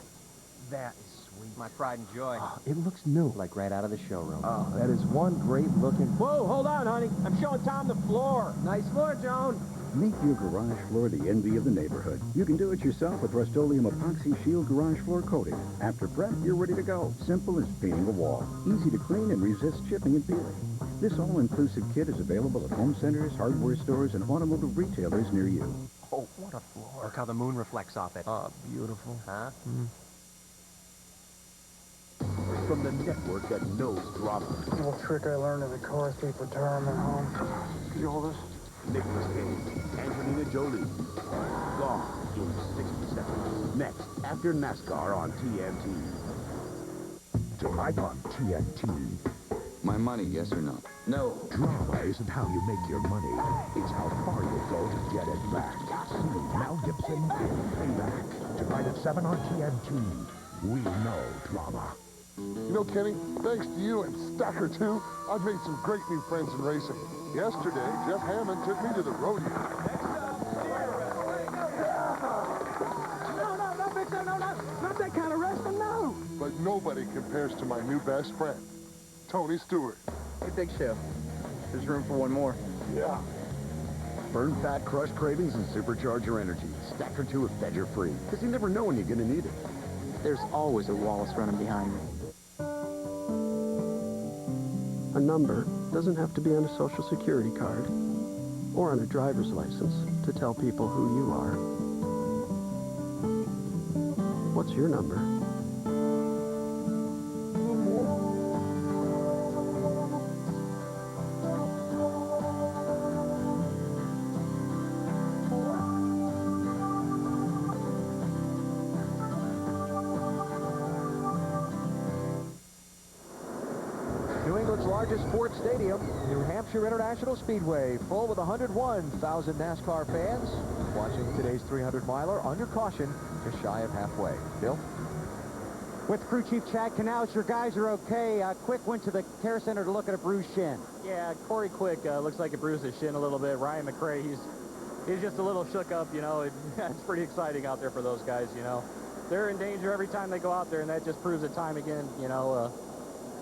That is sweet. My pride and joy. Oh, it looks new. Like right out of the showroom. Oh, that is one great looking... Whoa, hold on, honey. I'm showing Tom the floor. Nice floor, Joan. Make your garage floor the envy of the neighborhood. You can do it yourself with Rust-Oleum Epoxy Shield Garage Floor Coating. After prep, you're ready to go. Simple as painting a wall. Easy to clean and resist chipping and peeling. This all-inclusive kit is available at home centers, hardware stores, and automotive retailers near you. Oh, what a floor. Look how the moon reflects off it. Oh, beautiful. Huh? From the network that knows drama. Little trick I learned in the car thief retirement home. Could you hold this? Nicolas Cage, Angelina Jolie. Gone in 60 seconds. Next, after NASCAR on TNT. Tonight on TNT. My money, yes or no? No. Drama isn't how you make your money. It's how far you go to get it back. See Mel Gibson in Payback. Tonight at 7 on TNT. We know drama. You know, Kenny, thanks to you and Stacker, too, I've made some great new friends in racing. Yesterday, Jeff Hammond took me to the rodeo. No, Victor, no, not that kind of wrestling, no. But nobody compares to my new best friend, Tony Stewart. Hey, Big Show. There's room for one more. Yeah. Burn fat, crush cravings, and supercharge your energy. Stacker 2 if fed you're free, because you never know when you're going to need it. There's always a Wallace running behind me. A number doesn't have to be on a social security card or on a driver's license to tell people who you are. What's your number? New England's largest sports stadium, New Hampshire International Speedway, full with 101,000 NASCAR fans watching today's 300-miler under caution, just shy of halfway. Bill? With crew chief Chad Knaus, your guys are okay. Quick went to the care center to look at a bruised shin. Yeah, Corey Quick looks like it bruised his shin a little bit. Ryan McRae, he's just a little shook up, you know. It's pretty exciting out there for those guys, you know. They're in danger every time they go out there, and that just proves it time again, you know.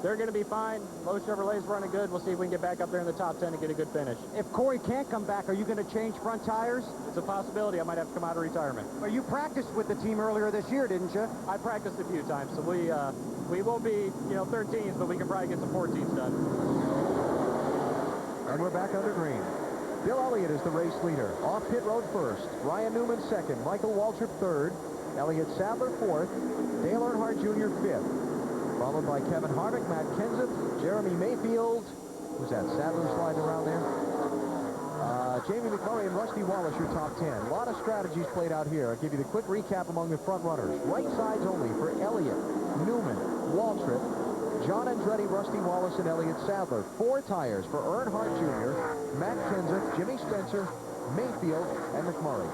they're going to be fine. Lowe Chevrolet's running good. We'll see if we can get back up there in the top 10 and get a good finish. If Corey can't come back, are you going to change front tires? It's a possibility. I might have to come out of retirement. Well, you practiced with the team earlier this year, didn't you? I practiced a few times, so we will be, 13s, but we can probably get some 14s done. And we're back under green. Bill Elliott is the race leader. Off pit road first. Ryan Newman second. Michael Waltrip third. Elliott Sadler fourth. Dale Earnhardt Jr. fifth. Followed by Kevin Harvick, Matt Kenseth, Jeremy Mayfield. Who's that? Sadler sliding around there. Jamie McMurray and Rusty Wallace, your top 10. A lot of strategies played out here. I'll give you the quick recap among the front runners. Right sides only for Elliott, Newman, Waltrip, John Andretti, Rusty Wallace, and Elliott Sadler. 4 tires for Earnhardt Jr., Matt Kenseth, Jimmy Spencer, Mayfield, and McMurray.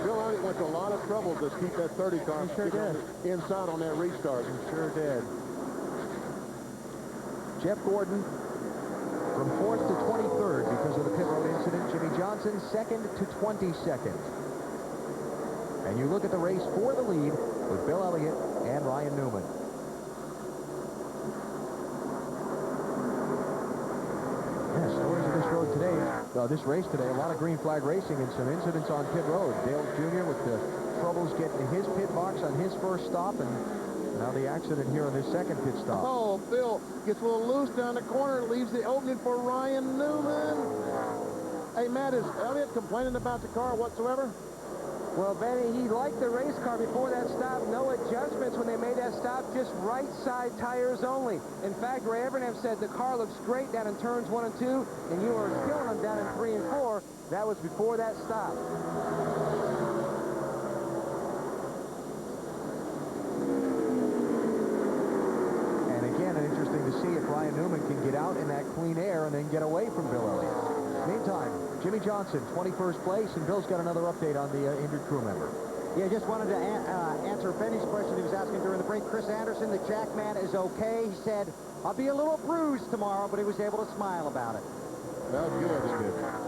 Bill Elliott went to a lot of trouble to keep that 30 car. He sure did. Inside on that restart. He sure did. Jeff Gordon from 4th to 23rd because of the pit road incident. Jimmy Johnson 2nd to 22nd. And you look at the race for the lead with Bill Elliott and Ryan Newman. Yeah, stories of this road today, this race today, a lot of green flag racing and some incidents on pit road. Dale Jr. with the troubles getting to his pit box on his first stop, and now the accident here on this second pit stop. Oh, Bill gets a little loose down the corner, leaves the opening for Ryan Newman. Hey, Matt, is Elliott complaining about the car whatsoever? Well, Benny, he liked the race car before that stop. No adjustments when they made that stop, just right side tires only. In fact, Ray Evernham said the car looks great down in turns 1 and 2, and you were killing them down in 3 and 4. That was before that stop. And again, it's interesting to see if Ryan Newman can get out in that clean air and then get away from Bill Elliott. Meantime, Jimmy Johnson, 21st place, and Bill's got another update on the injured crew member. Yeah, just wanted to answer Benny's question he was asking during the break. Chris Anderson, the Jackman, is okay. He said, I'll be a little bruised tomorrow, but he was able to smile about it. Well, good.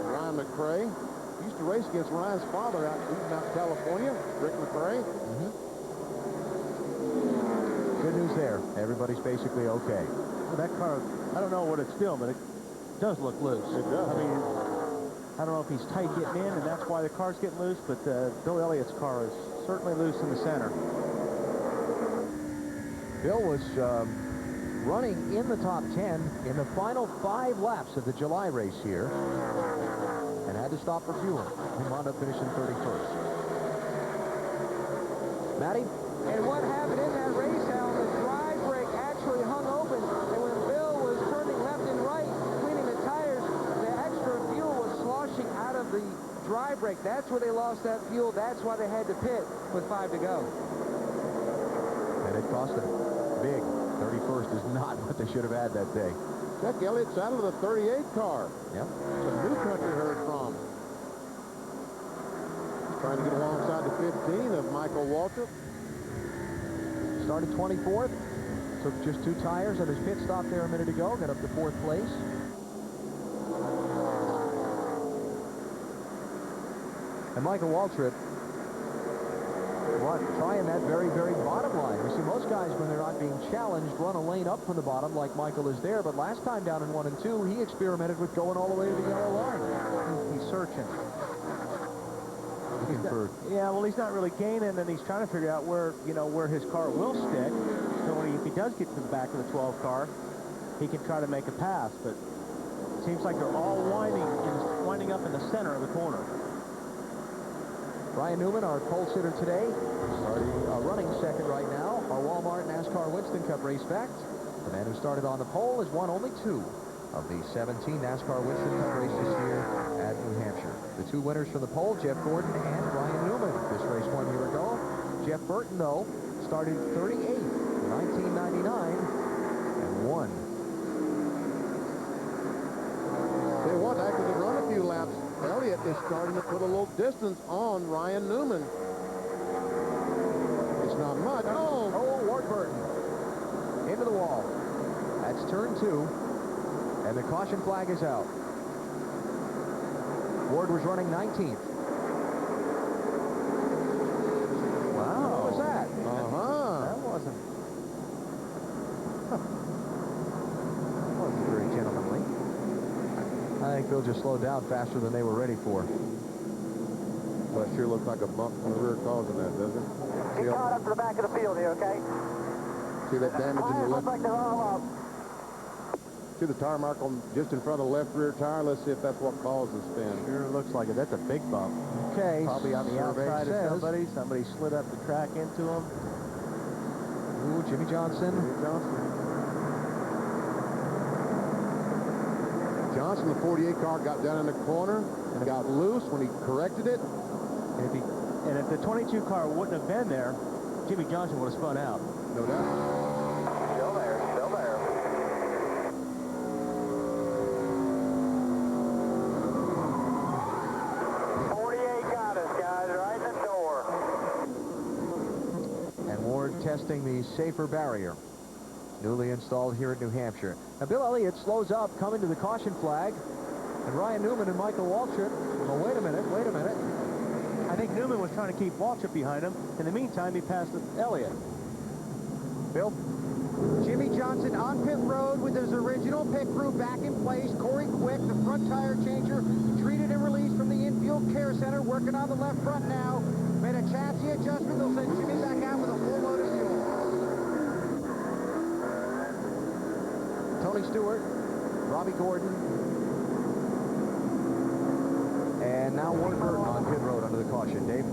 Ryan McRae used to race against Ryan's father out in California, Rick McRae. Good news there. Everybody's basically okay. Well, that car, I don't know what it's feeling, but it does look loose. It does. I mean, I don't know if he's tight getting in, and that's why the car's getting loose, but Bill Elliott's car is certainly loose in the center. Bill was running in the top 10 in the final 5 laps of the July race here and had to stop for fuel. He wound up finishing 31st. Matty? And what happened in that race, Al, the dry brake actually hung open, and when Bill was turning left and right, cleaning the tires, the extra fuel was sloshing out of the dry brake. That's where they lost that fuel. That's why they had to pit with 5 to go. And it cost them big. 31st is not what they should have had that day. Check Elliott's out of the 38 car. Yep. It's a new country heard from. He's trying to get alongside the 15 of Michael Waltrip. Started 24th. Took just 2 tires on his pit stop there a minute ago. Got up to 4th place. And Michael Waltrip, trying that very, very bottom line. We see most guys, when they're not being challenged, run a lane up from the bottom like Michael is there. But last time down in 1 and 2, he experimented with going all the way to the yellow line. He's searching. Looking for... Yeah, well, he's not really gaining, and he's trying to figure out where, where his car will stick. So if he does get to the back of the 12 car, he can try to make a pass. But it seems like they're all winding up in the center of the corner. Ryan Newman, our pole sitter today, running second right now. Our Walmart NASCAR Winston Cup race fact. The man who started on the pole has won only 2 of the 17 NASCAR Winston Cup races here at New Hampshire. The 2 winners from the pole, Jeff Gordon and Ryan Newman. This race 1 year ago. Jeff Burton, though, started 38th in 1999 and won. They want after they run a few laps. Elliott is starting to put a little distance on Ryan Newman. It's not much. Oh, Ward Burton into the wall. That's turn 2, and the caution flag is out. Ward was running 19th. Wow. What was that? Uh-huh. That wasn't. I think Bill just slowed down faster than they were ready for. Well, that sure looks like a bump in the rear causing that, doesn't it? Get caught up to the back of the field here, okay? See that damage in the Tires look left? like they're all up. See the tire mark on just in front of the left rear tire? Let's see if that's what caused the spin. Sure looks like it. That's a big bump. Okay. Probably on the survey outside says. of somebody. Somebody slid up the track into him. Ooh, Jimmy Johnson. Johnson, the 48 car, got down in the corner and got loose when he corrected it. And if the 22 car wouldn't have been there, Jimmy Johnson would have spun out. No doubt. Still there, still there. And Ward testing the safer barrier, newly installed here at New Hampshire. Now, Bill Elliott slows up, coming to the caution flag, and Ryan Newman and Michael Waltrip. Oh, wait a minute. I think Newman was trying to keep Waltrip behind him. In the meantime, he passed Elliott. Bill? Jimmy Johnson on pit road with his original pit crew back in place. Corey Quick, the front tire changer, treated and released from the infield care center, working on the left front now. Made a chassis adjustment. They'll send Jimmy back out with a full load of fuel. Tony Stewart, Robbie Gordon, and now Ward Burton on pit road under the caution. Dave?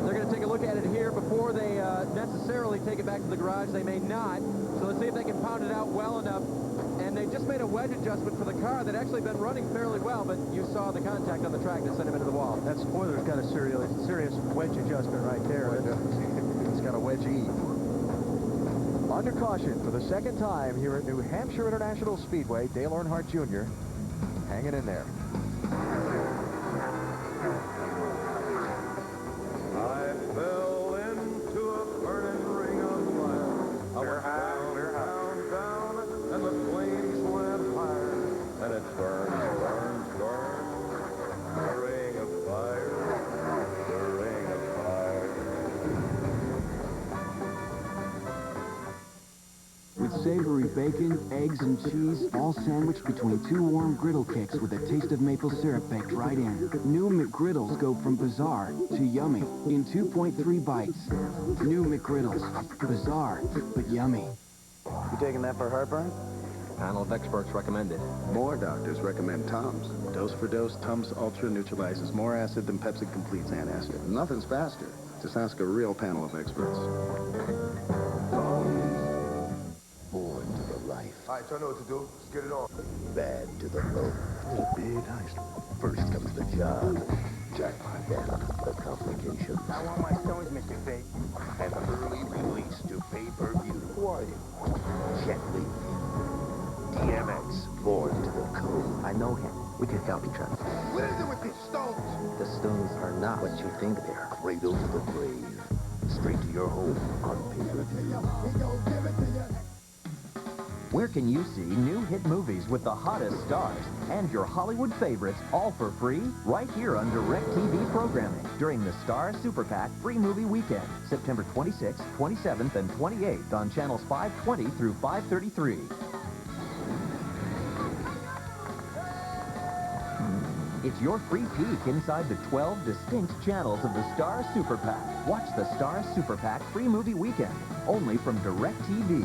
They're going to take a look at it here before they necessarily take it back to the garage. They may not. So let's see if they can pound it out well enough. And they just made a wedge adjustment for the car that actually been running fairly well, but you saw the contact on the track that sent him into the wall. That spoiler's got a serious wedge adjustment right there. It's got a wedge-E. Under caution for the second time here at New Hampshire International Speedway, Dale Earnhardt Jr. hanging in there. I fell into a burning ring of fire. I went down, and the flames went higher. And it burned. The ring of fire. The ring of fire. With savory bacon, eggs, and cheese, all sandwiched between two warm griddle cakes with a taste of maple syrup baked right in. New McGriddles go from bizarre to yummy in 2.3 bites. New McGriddles. Bizarre, but yummy. You taking that for heartburn? Panel of experts recommend it. More doctors recommend Tums. Dose for dose, Tums Ultra neutralizes more acid than Pepsi Complete's antacid. Nothing's faster. Just ask a real panel of experts. Born to the life. All right, y'all know what to do. Let's get it on. Bad to the bone. The big heist. First comes the job. Jackpot, then the complications. I want my stones, Mr. Fig. An early release to pay-per-view. Who are you? Jet Li. DMX. Born to the code. I know him. We can help each other. What is it with these stones? The stones are not what you think they are. Cradle to the grave. Straight to your home on pay-per-view. Where can you see new hit movies with the hottest stars and your Hollywood favorites all for free? Right here on DirecTV programming during the Star Super PAC Free Movie Weekend, September 26th, 27th, and 28th on channels 520 through 533. It's your free peek inside the 12 distinct channels of the Star Super PAC. Watch the Star Super PAC Free Movie Weekend, only from DirecTV.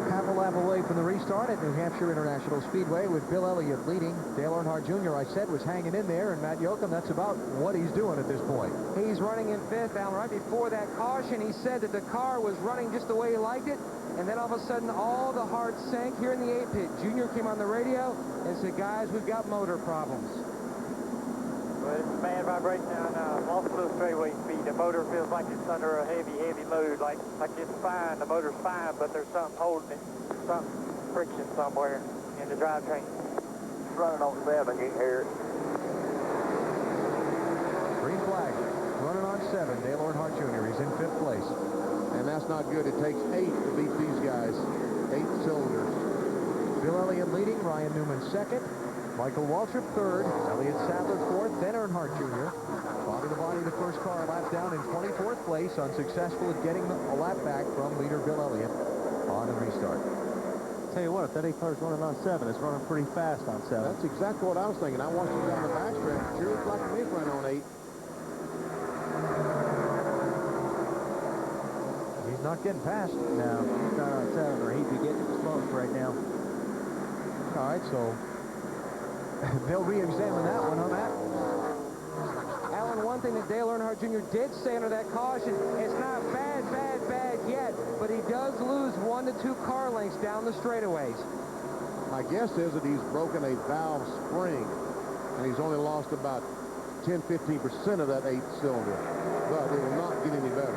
Half a lap away from the restart at New Hampshire International Speedway with Bill Elliott leading. Dale Earnhardt Jr., I said, was hanging in there, and Matt Yoakum, that's about what he's doing at this point. He's running in fifth, Al. Right before that caution, he said that the car was running just the way he liked it, and then all of a sudden, all the hearts sank here in the A pit. Junior came on the radio and said, guys, we've got motor problems. Well, it's bad vibration on multiple straightway speed. The motor feels like it's under a heavy load, like it's fine. The motor's fine, but there's something holding it, some friction somewhere in the drivetrain. It's running on 7, you hear it. Green flag, running on 7, Dale Earnhardt Jr. He's in 5th place. And that's not good. It takes 8 to beat these guys. 8 cylinders. Bill Elliott leading, Ryan Newman 2nd, Michael Waltrip 3rd, Elliott Sadler 4th, then Earnhardt Jr. Body to body, the first car, a lap down in 24th place, unsuccessful at getting a lap back from leader Bill Elliott on the restart. tell you what, if that 8 car's running on 7, it's running pretty fast on 7. That's exactly what I was thinking. I watched him down the backstretch. Sure looks like to me running on 8. He's not getting past. No, he's not on 7, or he'd be getting smoked right now. All right, so they'll re-examine that one, huh, Matt? Alan, one thing that Dale Earnhardt Jr. did say under that caution, it's not bad yet, but he does lose 1 to 2 car lengths down the straightaways. My guess is that he's broken a valve spring, and he's only lost about 10-15% of that 8th cylinder, but it will not get any better.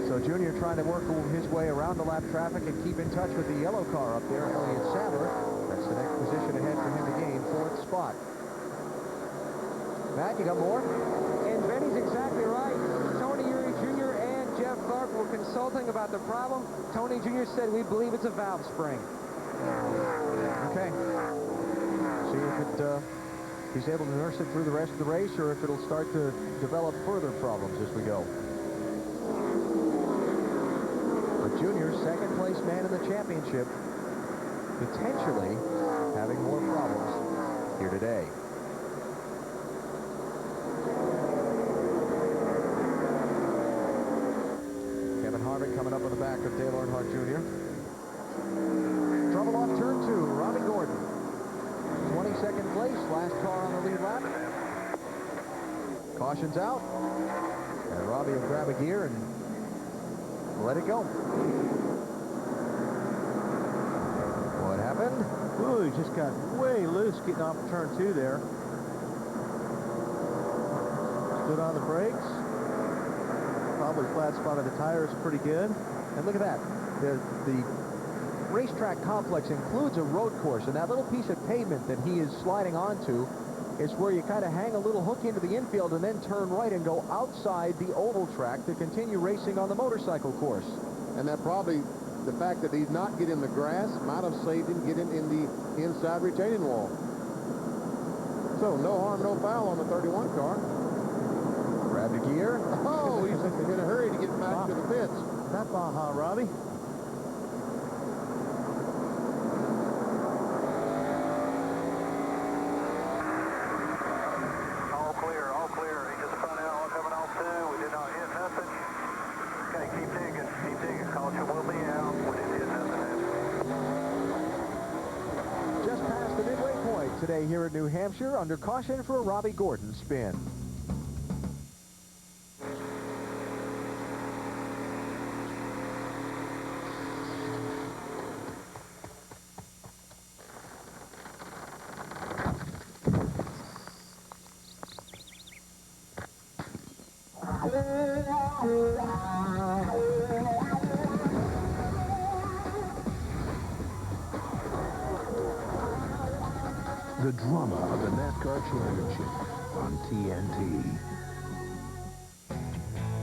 So Junior trying to work his way around the lap traffic and keep in touch with the yellow car up there, Elliott Sadler. That's the next position ahead for him to gain, 4th spot. Matt, you got more? And Benny's exactly right. Tony Eury Jr. and Jeff Clark were consulting about the problem. Tony Jr. said, we believe it's a valve spring. Okay. See if he's able to nurse it through the rest of the race, or if it'll start to develop further problems as we go. But Junior, second place man in the championship, potentially having more problems here today. Kevin Harvick coming up on the back of Dale Earnhardt Jr. Trouble off turn 2, Robbie Gordon. 22nd place, last car on the lead lap. Caution's out. And Robbie will grab a gear and let it go. What happened? Ooh, he just got way loose getting off of turn 2 there. Stood on the brakes. Probably flat spot of the tires pretty good. And look at that. The racetrack complex includes a road course, and that little piece of pavement that he is sliding onto is where you kind of hang a little hook into the infield and then turn right and go outside the oval track to continue racing on the motorcycle course. And that probably, the fact that he's not getting the grass might have saved him getting in the inside retaining wall. So no harm, no foul on the 31 car. Grabbed a gear. Oh, he's in a hurry to get back to the pits. That Baja, Robbie. All clear. He just spun out coming off 2. We did not hit nothing. Okay, keep digging. Caution will be out. We didn't hit nothing. Just past the midway point today here at New Hampshire, under caution for a Robbie Gordon spin. The drama of the NASCAR Championship on TNT.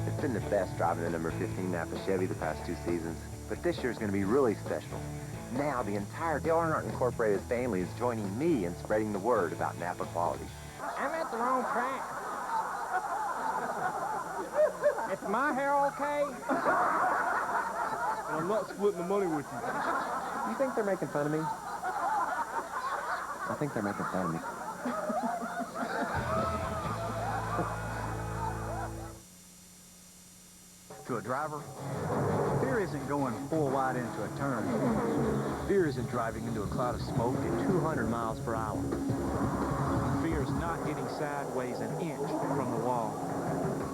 It's been the best driving the number 15 Napa Chevy the past 2 seasons, but this year's going to be really special. Now the entire Dale Earnhardt Incorporated family is joining me in spreading the word about Napa quality. I'm at the wrong track. Is my hair okay? I'm not splitting the money with you. You think they're making fun of me? I think they're making fun of me. To a driver, fear isn't going full wide into a turn. Fear isn't driving into a cloud of smoke at 200 miles per hour. Fear is not getting sideways an inch from the wall.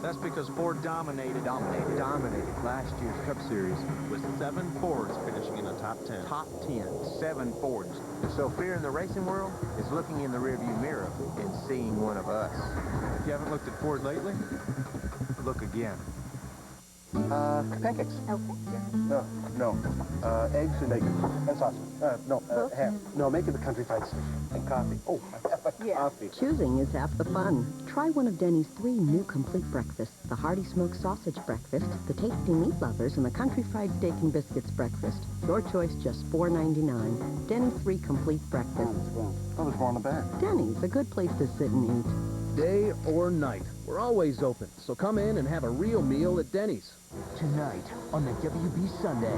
That's because Ford dominated last year's Cup Series with 7 Fords finishing in the top 10. Top 10, 7 Fords. So fear in the racing world is looking in the rearview mirror and seeing one of us. If you haven't looked at Ford lately, look again. Pancakes. Okay. No. Eggs and bacon. And sausage. Ham. No, make it the country fried steak. And coffee. Oh, coffee. Choosing is half the fun. Try one of Denny's 3 new complete breakfasts. The hearty smoked sausage breakfast, the tasty meat lovers, and the country fried steak and biscuits breakfast. Your choice just $4.99. Denny's 3 complete breakfasts. I was born on the back. Denny's, a good place to sit and eat. Day or night, we're always open, so come in and have a real meal at Denny's. Tonight on the WB Sunday,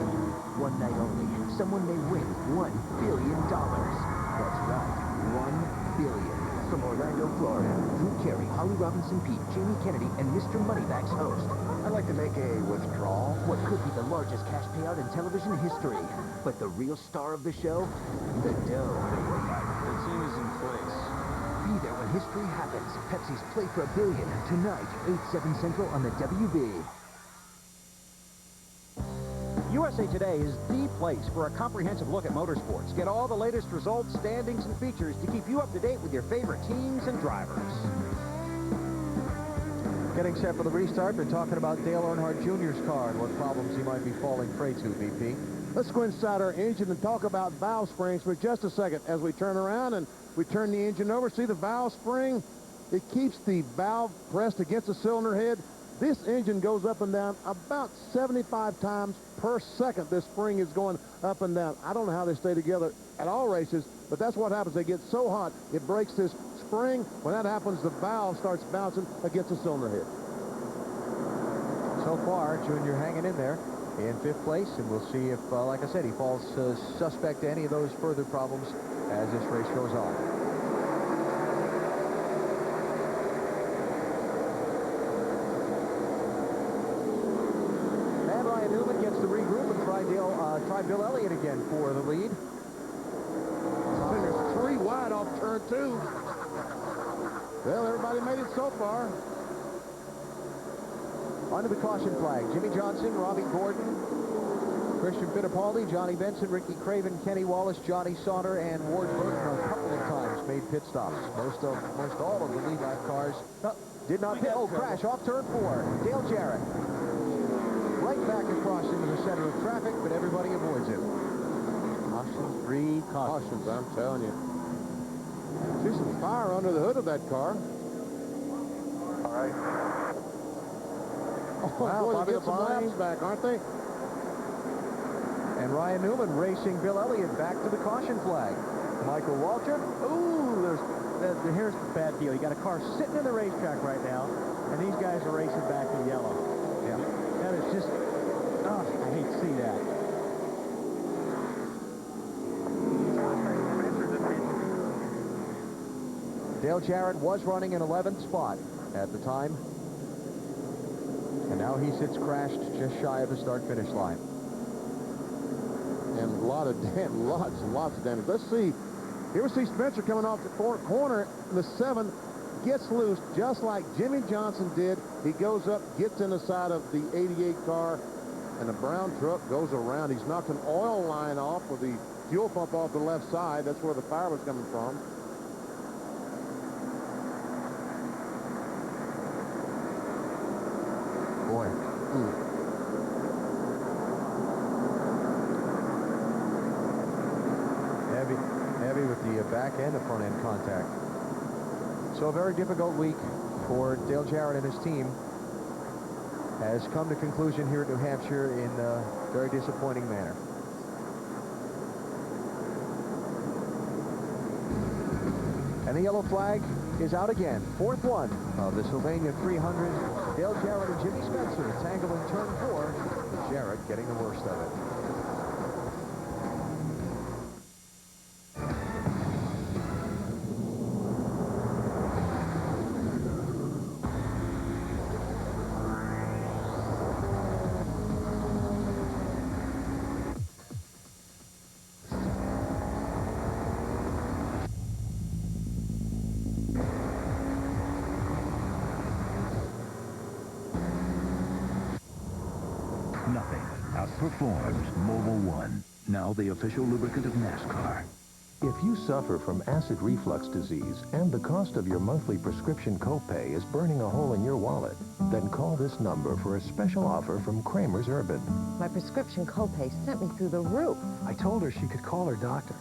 one night only, someone may win $1 billion. That's right, $1 billion. From Orlando, Florida, Drew Carey, Holly Robinson Peete, Jamie Kennedy, and Mr. Moneybags host. I'd like to make a withdrawal. What could be the largest cash payout in television history. But the real star of the show? The dough. The team is in place. Be there when history happens. Pepsi's Play for $1 billion. Tonight, 8/7 Central on the WB. USA Today is the place for a comprehensive look at motorsports. Get all the latest results, standings, and features to keep you up to date with your favorite teams and drivers. Getting set for the restart, we're talking about Dale Earnhardt Jr.'s car and what problems he might be falling prey to, BP. Let's go inside our engine and talk about valve springs for just a second. As we turn around and we turn the engine over, see the valve spring? It keeps the valve pressed against the cylinder head. This engine goes up and down about 75 times per second. This spring is going up and down. I don't know how they stay together at all races, but that's what happens. They get so hot, it breaks this spring. When that happens, the valve starts bouncing against the cylinder head. So far, Junior hanging in there in 5th place, and we'll see if, like I said, he falls suspect to any of those further problems as this race goes on. Newman gets to regroup and try Bill Elliott again for the lead. There's 3 wide off turn 2. Well, everybody made it so far. Onto the caution flag. Jimmy Johnson, Robbie Gordon, Christian Fittipaldi, Johnny Benson, Ricky Craven, Kenny Wallace, Johnny Sauter, and Ward Burton a couple of times made pit stops. Most all of the lead lap cars did not pit. Oh, crash off turn 4. Dale Jarrett. Right back across into the center of traffic, but everybody avoids it. Cautions, 3 cautions. I'm telling you. See some fire under the hood of that car. All right. Oh, wow, boy, Bobby they get some laps back, aren't they? And Ryan Newman racing Bill Elliott back to the caution flag. Michael Waltrip. Ooh, here's the bad deal. You got a car sitting in the racetrack right now, and these guys are racing back in yellow. Yeah. That is just, oh, I hate to see that. Dale Jarrett was running in 11th spot at the time. And now he sits crashed just shy of the start-finish line. And lots and lots of damage. Let's see. Here we see Spencer coming off the corner. The 7 gets loose just like Jimmy Johnson did. He goes up, gets in the side of the 88 car, and the brown truck goes around. He's knocked an oil line off with the fuel pump off the left side. That's where the fire was coming from. Boy. Heavy with the back and the front end contact. So a very difficult week for Dale Jarrett and his team has come to conclusion here at New Hampshire in a very disappointing manner. And the yellow flag is out again. 4th one of the Sylvania 300. Dale Jarrett and Jimmy Spencer tangle in turn 4. With Jarrett getting the worst of it. Nothing outperforms Mobil 1, now the official lubricant of NASCAR. If you suffer from acid reflux disease and the cost of your monthly prescription copay is burning a hole in your wallet, then call this number for a special offer from Kramer's Urban. My prescription copay sent me through the roof. I told her she could call her doctor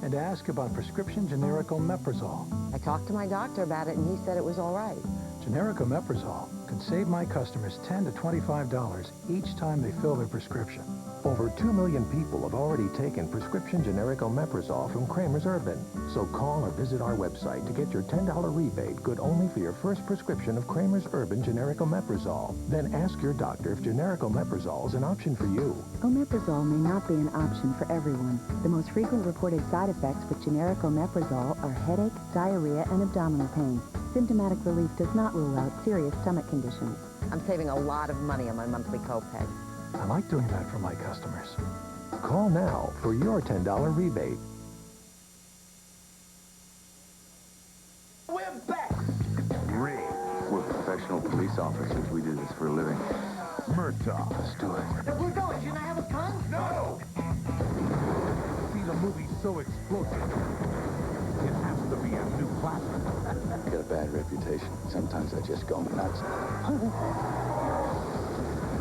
and ask about prescription generic omeprazole. I talked to my doctor about it, and he said it was all right. Generic omeprazole and save my customers $10 to $25 each time they fill their prescription. Over 2 million people have already taken prescription generic omeprazole from Kramer's Urban. So call or visit our website to get your $10 rebate, good only for your first prescription of Kramer's Urban generic omeprazole. Then ask your doctor if generic omeprazole is an option for you. Omeprazole may not be an option for everyone. The most frequent reported side effects with generic omeprazole are headache, diarrhea, and abdominal pain. Symptomatic relief does not rule out serious stomach conditions. I'm saving a lot of money on my monthly copay. I like doing that for my customers. Call now for your $10 rebate. We're back! Ray. We're professional police officers. We do this for a living. Murtaugh. Let's do it. If we're going, shouldn't I have a gun? No! See, the movie's so explosive. It has to be a new classic. Got a bad reputation. Sometimes I just go nuts.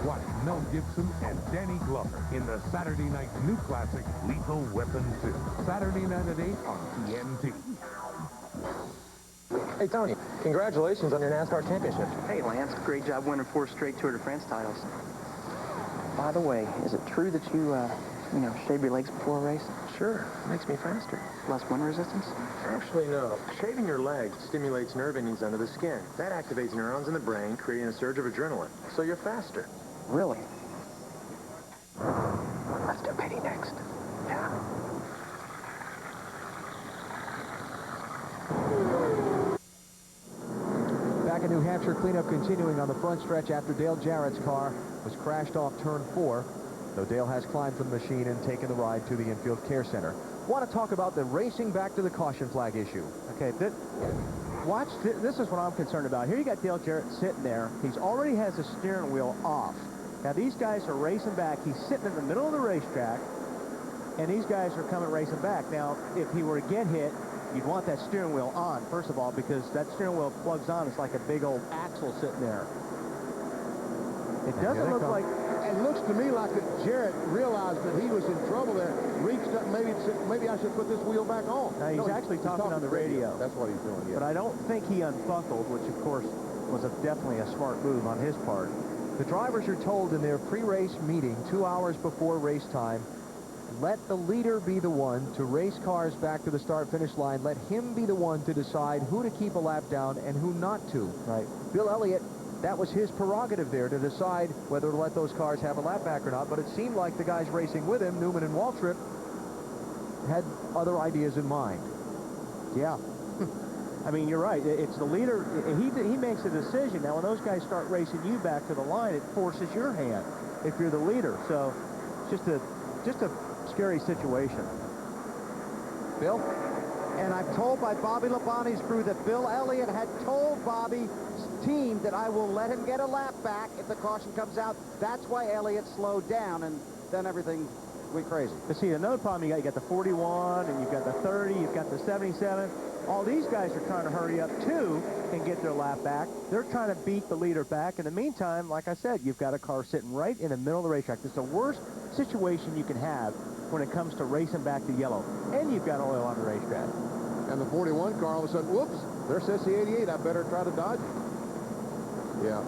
Watch Mel Gibson and Danny Glover in the Saturday night new classic, Lethal Weapon 2. Saturday night at 8 on TNT. Hey, Tony, congratulations on your NASCAR championship. Hey, Lance, great job winning 4 straight Tour de France titles. By the way, is it true that you shave your legs before a race? Sure, makes me faster. Less wind resistance? Actually, no. Shaving your legs stimulates nerve endings under the skin. That activates neurons in the brain, creating a surge of adrenaline. So you're faster. Really? Let's do Petty next. Yeah. Back in New Hampshire, cleanup continuing on the front stretch after Dale Jarrett's car was crashed off turn 4. Though Dale has climbed from the machine and taken the ride to the infield care center. Want to talk about the racing back to the caution flag issue. Okay, this is what I'm concerned about. Here you got Dale Jarrett sitting there. He's already has the steering wheel off. Now these guys are racing back. He's sitting in the middle of the racetrack, and these guys are coming racing back. Now, if he were to get hit, you'd want that steering wheel on, first of all, because that steering wheel plugs on. It's like a big old axle sitting there. It doesn't look like... It looks to me like that Jarrett realized that he was in trouble there, reached up, maybe I should put this wheel back on. Now, he's actually talking on the radio. That's what he's doing, yeah. But I don't think he unbuckled, which, of course, was definitely a smart move on his part. The drivers are told in their pre-race meeting 2 hours before race time, let the leader be the one to race cars back to the start-finish line. Let him be the one to decide who to keep a lap down and who not to. Right. Bill Elliott, that was his prerogative there to decide whether to let those cars have a lap back or not, but it seemed like the guys racing with him, Newman and Waltrip, had other ideas in mind. Yeah. I mean, you're right. It's the leader. He makes a decision. Now, when those guys start racing you back to the line, it forces your hand if you're the leader. So it's just a scary situation. Bill? And I'm told by Bobby Labonte's crew that Bill Elliott had told Bobby's team that I will let him get a lap back if the caution comes out. That's why Elliott slowed down, and then everything went crazy. But see, another problem you got the 41, and you've got the 30, you've got the 77. All these guys are trying to hurry up, too, and get their lap back. They're trying to beat the leader back. In the meantime, like I said, you've got a car sitting right in the middle of the racetrack. It's the worst situation you can have when it comes to racing back to yellow. And you've got oil on the racetrack. And the 41 car, all of a sudden, whoops, there says the 88. I better try to dodge it. Yeah.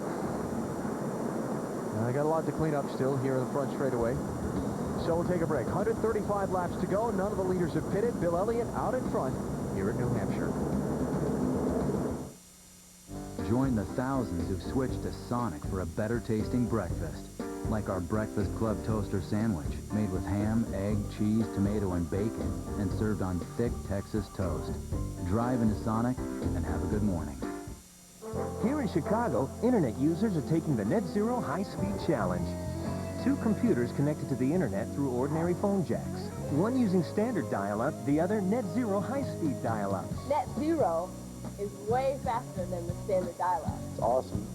I got a lot to clean up still here in the front straightaway. So we'll take a break. 135 laps to go. None of the leaders have pitted. Bill Elliott out in front here in New Hampshire. Join the thousands who've switched to Sonic for a better tasting breakfast. Like our Breakfast Club Toaster Sandwich, made with ham, egg, cheese, tomato, and bacon, and served on thick Texas toast. Drive into Sonic and have a good morning. Here in Chicago, internet users are taking the Net Zero High-Speed Challenge. 2 computers connected to the internet through ordinary phone jacks. One using standard dial-up, the other Net Zero High-Speed dial-up. Net Zero is way faster than the standard dial-up. It's awesome.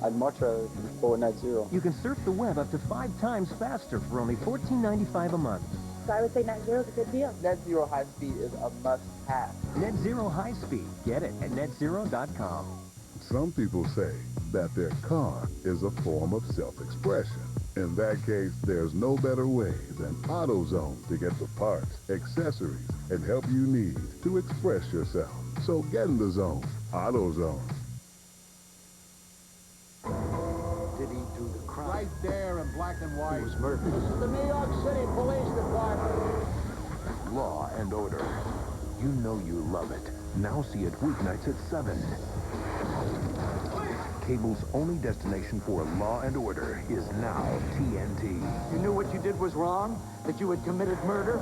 I'd much rather go with Net Zero. You can surf the web up to 5 times faster for only $14.95 a month. So I would say Net Zero is a good deal. Net Zero High Speed is a must-have. Net Zero High Speed. Get it at netzero.com. Some people say that their car is a form of self-expression. In that case, there's no better way than AutoZone to get the parts, accessories, and help you need to express yourself. So get in the zone. AutoZone. right there in black and white. He was murdered. This is the New York City Police Department. Law and Order. You know you love it. Now see it weeknights at 7. Cable's only destination for law and order is now TNT. You knew what you did was wrong? That you had committed murder?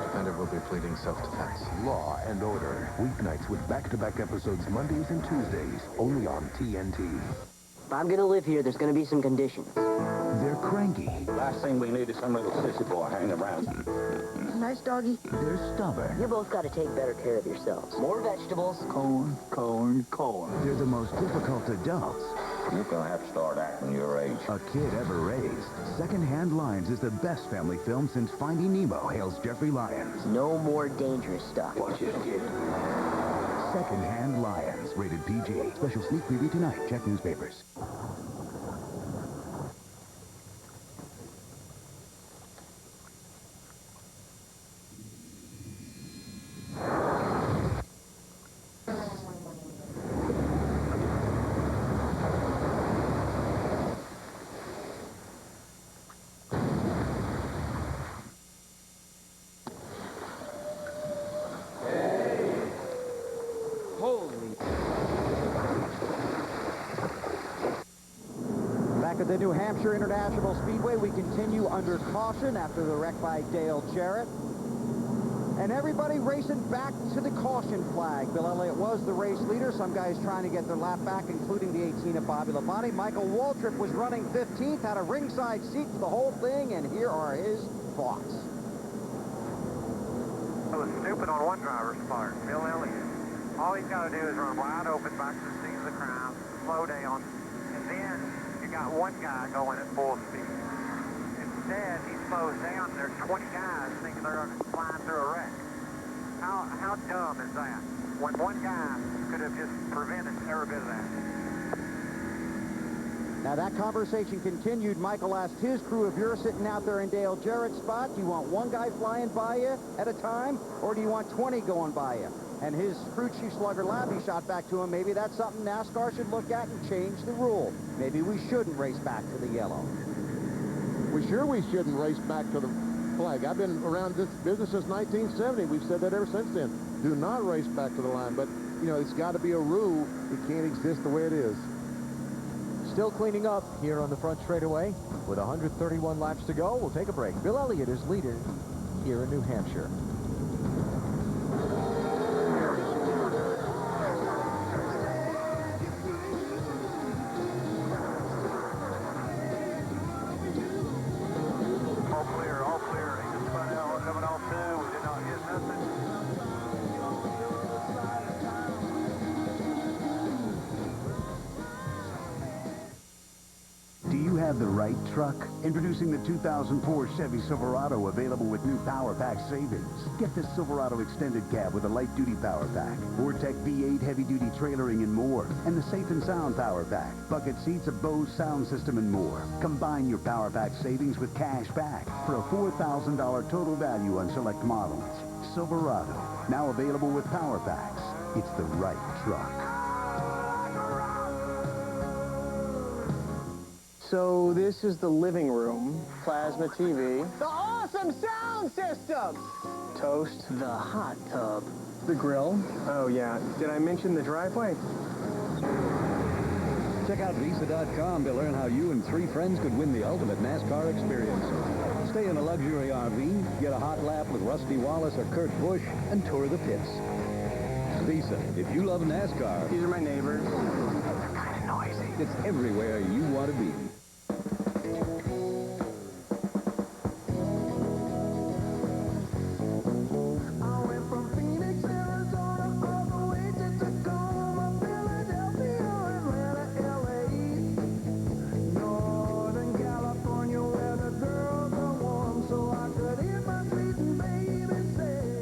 Defendant will be pleading self-defense. Law and Order. Weeknights with back-to-back episodes Mondays and Tuesdays. Only on TNT. If I'm gonna live here, there's gonna be some conditions. They're cranky. Last thing we need is some little sissy boy hanging around. Nice doggy. They're stubborn. You both gotta take better care of yourselves. More vegetables. Corn, corn, corn. They're the most difficult adults You're gonna have to start acting your age. a kid ever raised. Second-Hand Lions is the best family film since Finding Nemo, hails Jeffrey Lyons. No more dangerous stuff. Watch it, kid. Second-Hand Lions, rated PG. Special sneak preview tonight. Check newspapers. Back at the New Hampshire International Speedway, we continue under caution after the wreck by Dale Jarrett. And everybody racing back to the caution flag. Bill Elliott was the race leader. Some guys trying to get their lap back, including the 18 of Bobby Labonte. Michael Waltrip was running 15th, had a ringside seat for the whole thing, and here are his thoughts. It was stupid on one driver's part, Bill Elliott. All he's got to do is run wide open back to the scene of the crime, slow down, and then you got one guy going at full speed. Instead, he slows down, and there's 20 guys thinking they're going to fly through a wreck. How dumb is that? When one guy could have just prevented every bit of that. Now that conversation continued. Michael asked his crew, if you're sitting out there in Dale Jarrett's spot, do you want one guy flying by you at a time, or do you want 20 going by you? And his crew chief Slugger Labby shot back to him, maybe that's something NASCAR should look at and change the rule. Maybe we shouldn't race back to the yellow. We shouldn't race back to the flag. I've been around this business since 1970. We've said that ever since then. Do not race back to the line. But, you know, it's got to be a rule. It can't exist the way it is. Still cleaning up here on the front straightaway. With 131 laps to go, we'll take a break. Bill Elliott is leader here in New Hampshire. All clear. He just spun out, coming off 2. We did not hit nothing. Do you have the right truck? Introducing the 2004 Chevy Silverado, available with new Power Pack savings. Get this Silverado extended cab with a light-duty Power Pack, Vortec V8 heavy-duty trailering and more, and the Safe and Sound Power Pack, bucket seats, a Bose sound system, and more. Combine your Power Pack savings with cash back for a $4,000 total value on select models. Silverado, now available with Power Packs. It's the right truck. So this is the living room, plasma TV, The awesome sound system! toast, the hot tub, the grill. Oh yeah, did I mention the driveway? Check out Visa.com to learn how you and 3 friends could win the ultimate NASCAR experience. Stay in a luxury RV, get a hot lap with Rusty Wallace or Kurt Busch, and tour the pits. Visa, if you love NASCAR... These are my neighbors. They're kind of noisy. It's everywhere you want to be.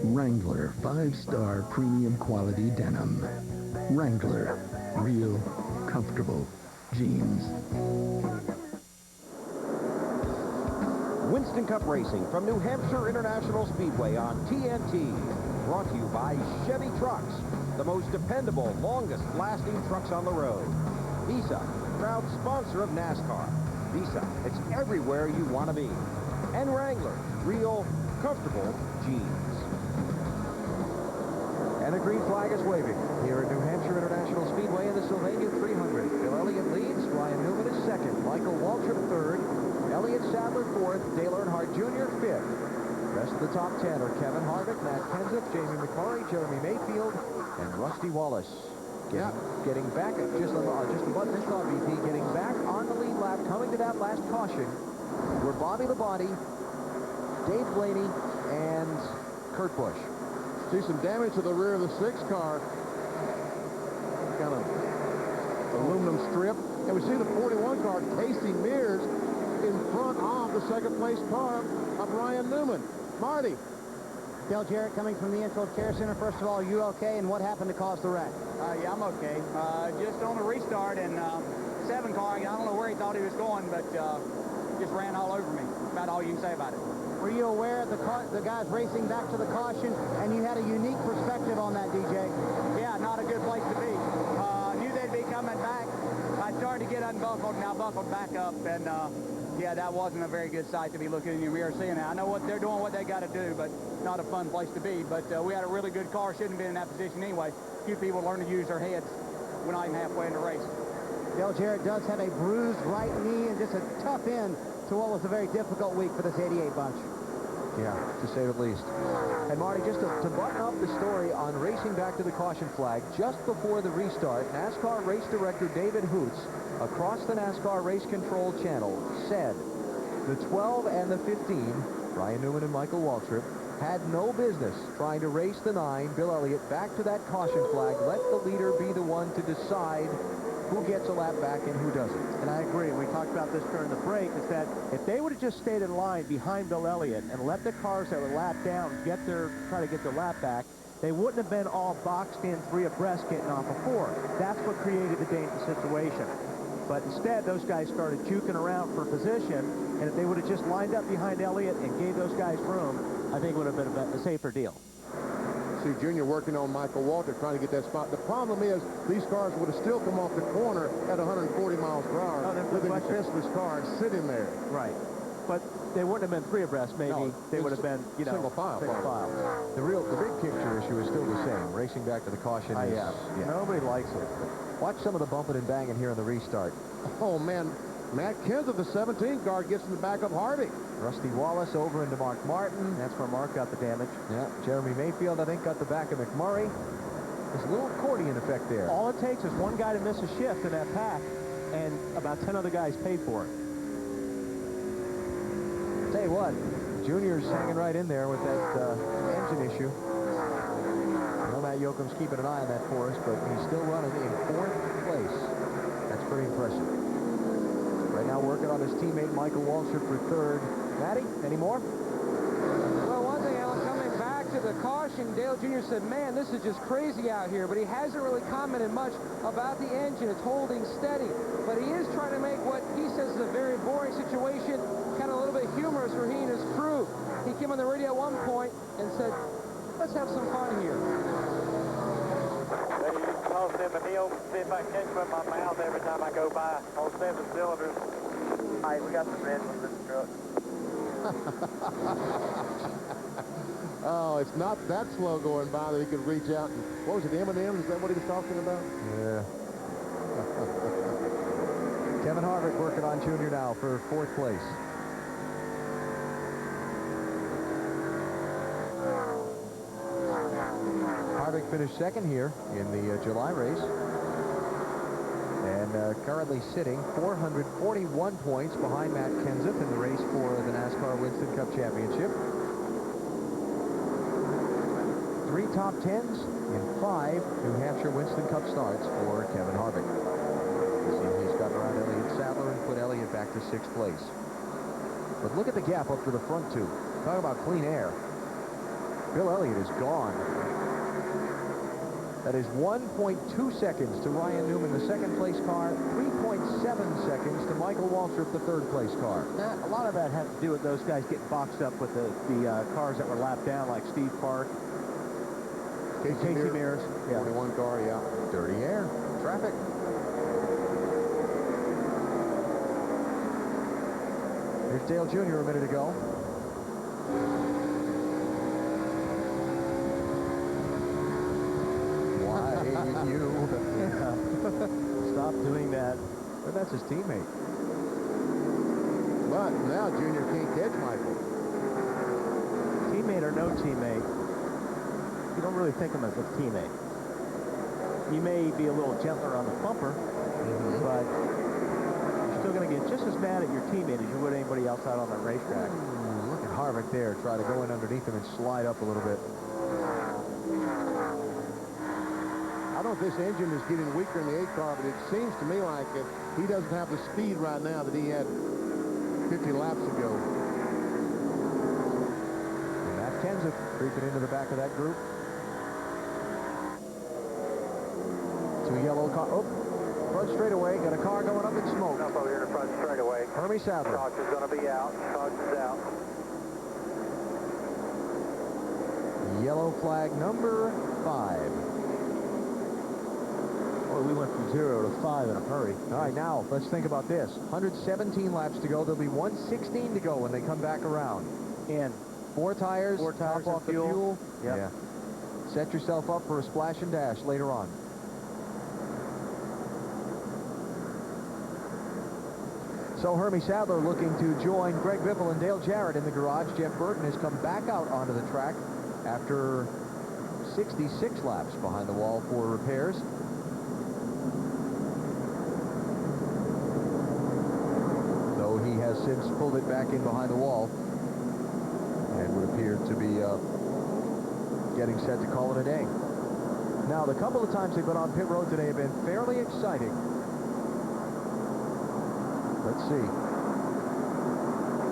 Wrangler 5-star premium quality denim. Wrangler, real, comfortable jeans. Winston Cup Racing from New Hampshire International Speedway on TNT. Brought to you by Chevy Trucks, the most dependable, longest-lasting trucks on the road. Visa, proud sponsor of NASCAR. Visa. It's everywhere you want to be. And Wrangler, real, comfortable jeans. And the green flag is waving here at New Hampshire International Speedway in the Sylvania 300. Bill Elliott leads, Ryan Newman is second, Michael Waltrip third, Elliott Sadler fourth, Dale Earnhardt Jr. fifth. Rest of the top 10 are Kevin Harvick, Matt Kenseth, Jamie McMurray, Jeremy Mayfield, and Rusty Wallace. Getting back, just about missed off VP, getting back on the lead lap, coming to that last caution, were Bobby Labonte, Dave Blaney, and Kurt Busch. See some damage to the rear of the 6 car. Kind of aluminum strip. And we see the 41 car, Casey Mears, in front of the second place car of Ryan Newman. Marty. Dale Jarrett coming from the infield care center. First of all, you okay? And what happened to cause the wreck? Yeah, I'm okay. Just on the restart, and 7 car, I don't know where he thought he was going, but just ran all over me. About all you can say about it. Were you aware of the guys racing back to the caution, and you had a unique perspective on that, DJ? Yeah, not a good place to be. Knew they'd be coming back. I started to get unbuckled, and I buckled back up, and yeah, that wasn't a very good sight to be looking in your mirror seeing that. I know what they're doing, what they got to do, but not a fun place to be. But we had a really good car, shouldn't have been in that position anyway. Few people learn to use their heads. We're not even halfway in the race. Dale Jarrett does have a bruised right knee and just a tough end to what was a very difficult week for this 88 bunch. Yeah, to say the least. And Marty, just to button up the story on racing back to the caution flag, just before the restart, NASCAR race director David Hoots, across the NASCAR Race Control channel, said the 12 and the 15, Ryan Newman and Michael Waltrip, had no business trying to race the 9, Bill Elliott, back to that caution flag. Let the leader be the one to decide who gets a lap back and who doesn't. And I agree. We talked about this during the break, is that if they would have just stayed in line behind Bill Elliott and let the cars that were lapped down try to get their lap back, they wouldn't have been all boxed in 3 abreast getting off of 4. That's what created the dangerous situation. But instead, those guys started juking around for position, and if they would have just lined up behind Elliott and gave those guys room, I think it would have been a safer deal. See Junior working on Michael Walter, trying to get that spot. The problem is these cars would have still come off the corner at 140 miles per hour. Leaving the pistless car sitting there. Right. But they wouldn't have been 3 abreast, maybe. No, they would have been, single file. The big picture issue is still the same. Racing back to the caution is... Yeah. Nobody likes it. Watch some of the bumping and banging here in the restart. Oh, man. Matt Kenseth, the 17 car, gets in the back of Harvick. Rusty Wallace over into Mark Martin. That's where Mark got the damage. Yeah, Jeremy Mayfield, I think, got the back of McMurray. There's a little accordion effect there. All it takes is one guy to miss a shift in that pack, and about 10 other guys pay for it. Tell you what, Junior's hanging right in there with that engine issue. I know Matt Yoakum's keeping an eye on that for us, but he's still running in 4th place. That's pretty impressive. Right now working on his teammate Michael Waltrip for 3rd. Matty, any more? Well, one thing, Alan, coming back to the caution, Dale Jr. said, man, this is just crazy out here, but he hasn't really commented much about the engine. It's holding steady, but he is trying to make what he says is a very boring situation kind of a little bit humorous for he and his crew. He came on the radio at one point and said, let's have some fun here. They toss them a deal, see if I can catch them in my mouth every time I go by on 7 cylinders. All right, we got some red ones in the truck. Oh, it's not that slow going by that he could reach out and, what was it, the M&M's? Is that what he was talking about? Yeah. Kevin Harvick working on Junior now for 4th place. Harvick finished 2nd here in the July race. And currently sitting 441 points behind Matt Kenseth in the race for the NASCAR Winston Cup Championship. 3 top 10s in 5 New Hampshire Winston Cup starts for Kevin Harvick. He's got around Elliott Sadler and put Elliott back to 6th place. But look at the gap up to the front 2. Talk about clean air. Bill Elliott is gone. That is 1.2 seconds to Ryan Newman, the 2nd place car, 3.7 seconds to Michael Waltrip, the 3rd place car. Now, a lot of that had to do with those guys getting boxed up with the cars that were lapped down, like Steve Park, Casey Mears. Yeah. 21 car, yeah. Dirty air, traffic. Here's Dale Jr. a minute ago. Why you? Stop doing that. But that's his teammate. But now Junior can't catch Michael. Teammate or no teammate, you don't really think of him as a teammate. You may be a little gentler on the bumper, but you're still going to get just as mad at your teammate as you would anybody else out on the racetrack. Look at Harvick there, try to go in underneath him and slide up a little bit. I don't know if this engine is getting weaker in the 8 car, but it seems to me like he doesn't have the speed right now that he had 50 laps ago. And Matt Kenseth creeping into the back of that group. 2 yellow car. Oh, front straightaway. Got a car going up in smoke. Up over here in the front straightaway. Hermie Sadler. Cox is going to be out. Cox is out. Yellow flag number 5. Boy, we went from 0 to 5 in a hurry. All right, now let's think about this. 117 laps to go. There'll be 116 to go when they come back around. And 4 tires. Top off the fuel. Yep. Yeah. Set yourself up for a splash and dash later on. So Hermie Sadler looking to join Greg Biffle and Dale Jarrett in the garage. Jeff Burton has come back out onto the track after 66 laps behind the wall for repairs. Though he has since pulled it back in behind the wall and would appear to be getting set to call it a day. Now, the couple of times they've been on pit road today have been fairly exciting. Let's see.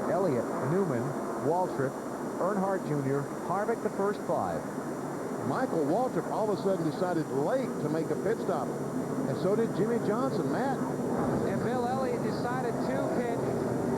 Elliott, Newman, Waltrip, Earnhardt Jr., Harvick the first 5. Michael Waltrip all of a sudden decided late to make a pit stop. And so did Jimmy Johnson, Matt. And Bill Elliott decided to pit.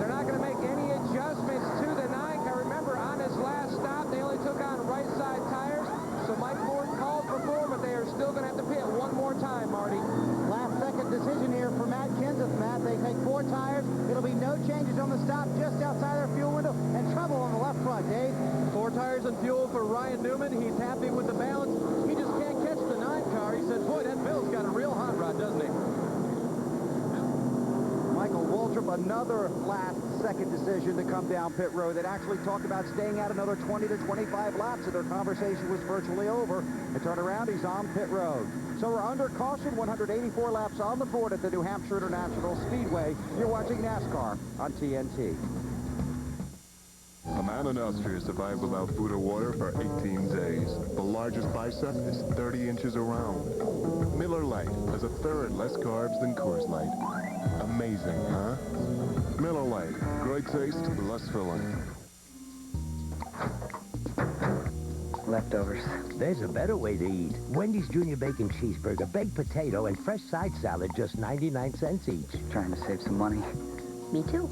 They're not going to make any adjustments to the 9 car. Remember, on his last stop, they only took on right side tires. So Mike Ford called for 4, but they are still going to have to pit one more time, Marty. Last second decision here for Matt Kenseth. Matt, they take 4 tires. It'll be no changes on the stop just outside their fuel window and trouble on the left front, Dave. 4 tires and fuel for Ryan Newman. He's happy with the balance. He just can't catch the 9 car. He said, boy, that Bill's got a real hot rod, doesn't he? Michael Waltrip, another last second decision to come down pit road. That actually talked about staying out another 20 to 25 laps, and their conversation was virtually over. And turn around, he's on pit road. So we're under caution, 184 laps on the board at the New Hampshire International Speedway. You're watching NASCAR on TNT. A man in Austria survived without food or water for 18 days. The largest bicep is 30 inches around. Miller Lite has a third less carbs than Coors Light. Amazing, huh? Miller Lite. Great taste, less filling. Leftovers. There's a better way to eat. Wendy's Junior Bacon Cheeseburger, baked potato, and fresh side salad, just 99 cents each. Trying to save some money. Me too.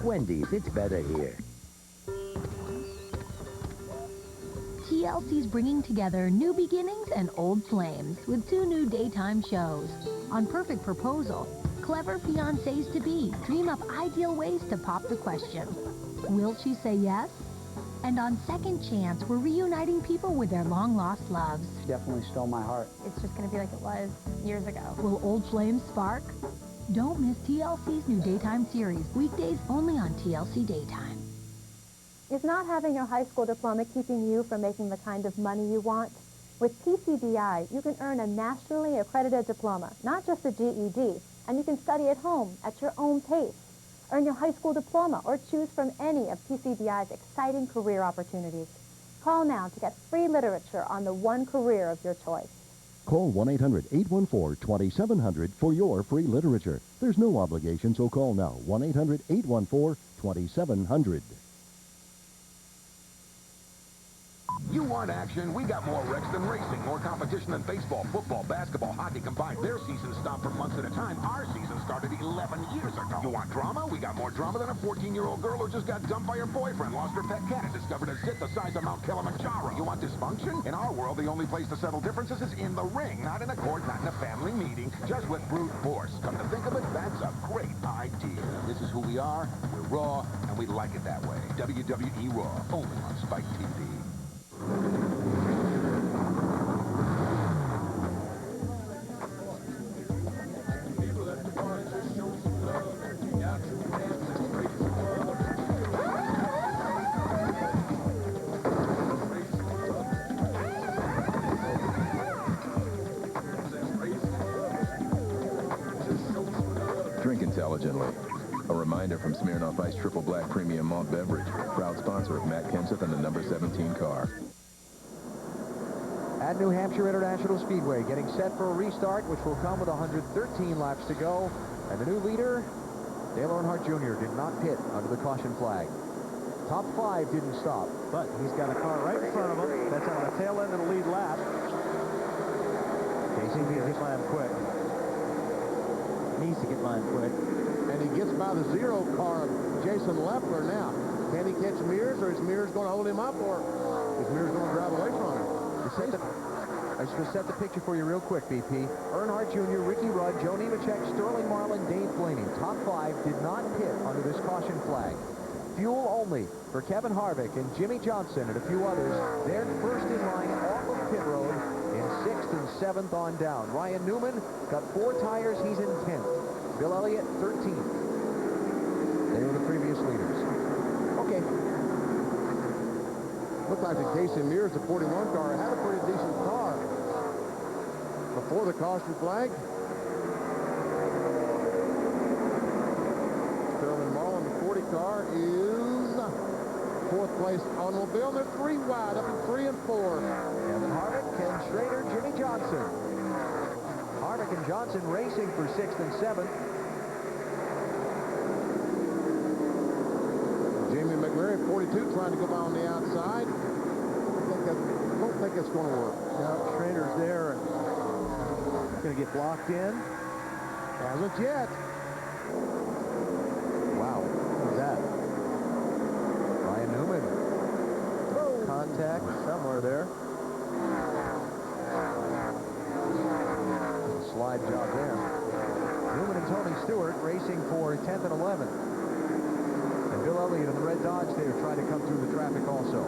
Wendy's, it's better here. TLC's bringing together new beginnings and old flames with 2 new daytime shows. On Perfect Proposal, clever fiancés-to-be dream up ideal ways to pop the question. Will she say yes? And on Second Chance, we're reuniting people with their long-lost loves. Definitely stole my heart. It's just going to be like it was years ago. Will old flames spark? Don't miss TLC's new daytime series, weekdays only on TLC Daytime. Is not having your high school diploma keeping you from making the kind of money you want? With PCDI, you can earn a nationally accredited diploma, not just a GED, and you can study at home at your own pace. Earn your high school diploma or choose from any of PCDI's exciting career opportunities. Call now to get free literature on the one career of your choice. Call 1-800-814-2700 for your free literature. There's no obligation, so call now. 1-800-814-2700. You want action? We got more wrecks than racing, more competition than baseball, football, basketball, hockey combined. Their seasons stop for months at a time. Our season started 11 years ago. You want drama? We got more drama than a 14-year-old girl who just got dumped by her boyfriend, lost her pet cat, and discovered a zit the size of Mount Kilimanjaro. You want dysfunction? In our world, the only place to settle differences is in the ring, not in a court, not in a family meeting, just with brute force. Come to think of it, that's a great idea. This is who we are. We're Raw, and we like it that way. WWE Raw, only on Spike TV. Drink intelligently. A reminder from Smirnoff Ice Triple Black Premium Malt Beverage, proud sponsor of Matt Kenseth and the number 17 car. At New Hampshire International Speedway, getting set for a restart, which will come with 113 laps to go. And the new leader, Dale Earnhardt Jr., did not pit under the caution flag. Top 5 didn't stop. But he's got a car right in front of him that's on the tail end of the lead lap. Casey needs to get by him quick. Needs to get by him quick. And he gets by the 0 car of Jason Leffler now. Can he catch Mears, or is Mears going to hold him up, or is Mears going to drive away from him? I just going to set the picture for you real quick, BP. Earnhardt Jr., Ricky Rudd, Joe Nemechek, Sterling Marlin, Dave Blaney. Top 5 did not pit under this caution flag. Fuel only for Kevin Harvick and Jimmy Johnson and a few others. They're first in line off of pit road in 6th and 7th on down. Ryan Newman got 4 tires. He's in 10th. Bill Elliott, 13th. They were the previous leaders. Okay. Looked like the Casey Mears, the 41 car, had a pretty decent car before the caution flag. Sterling Marlin, the 40 car, is 4th place automobile. They're 3 wide, up in 3 and 4. Kevin Harvick, Ken Schrader, Jimmy Johnson. Harvick and Johnson racing for 6th and 7th. Jamie McMurray, 42, trying to go by on the outside. I don't think it's going to work. No, Schrader's there. And going to get blocked in. Hasn't yet. Wow. Who's that? Ryan Newman. Contact somewhere there. Slide job there. Newman and Tony Stewart racing for 10th and 11th. And Bill Elliott in the red Dodge there trying to come through the traffic also.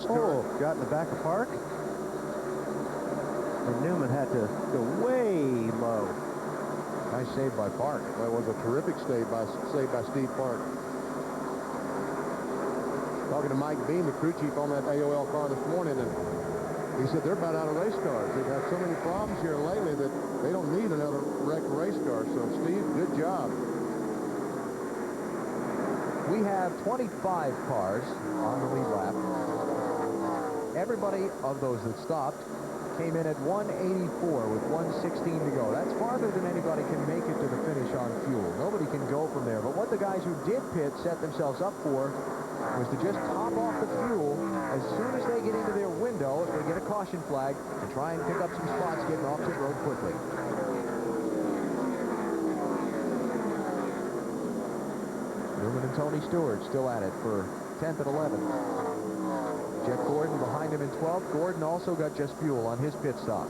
Stewart got in the back of Park. And Newman had to go way low. Nice save by Park. That was a terrific save by Steve Park. Talking to Mike Beam, the crew chief on that AOL car this morning, and he said they're about out of race cars. They've had so many problems here lately that they don't need another wrecked race car. So, Steve, good job. We have 25 cars on the lead lap. Everybody of those that stopped came in at 184 with 116 to go. That's farther than anybody can make it to the finish on fuel. Nobody can go from there. But what the guys who did pit set themselves up for was to just top off the fuel as soon as they get into their window, if they get a caution flag, and try and pick up some spots getting off pit road quickly. Newman and Tony Stewart still at it for 10th and 11th. Jeff Gordon behind him in 12th. Gordon also got just fuel on his pit stop.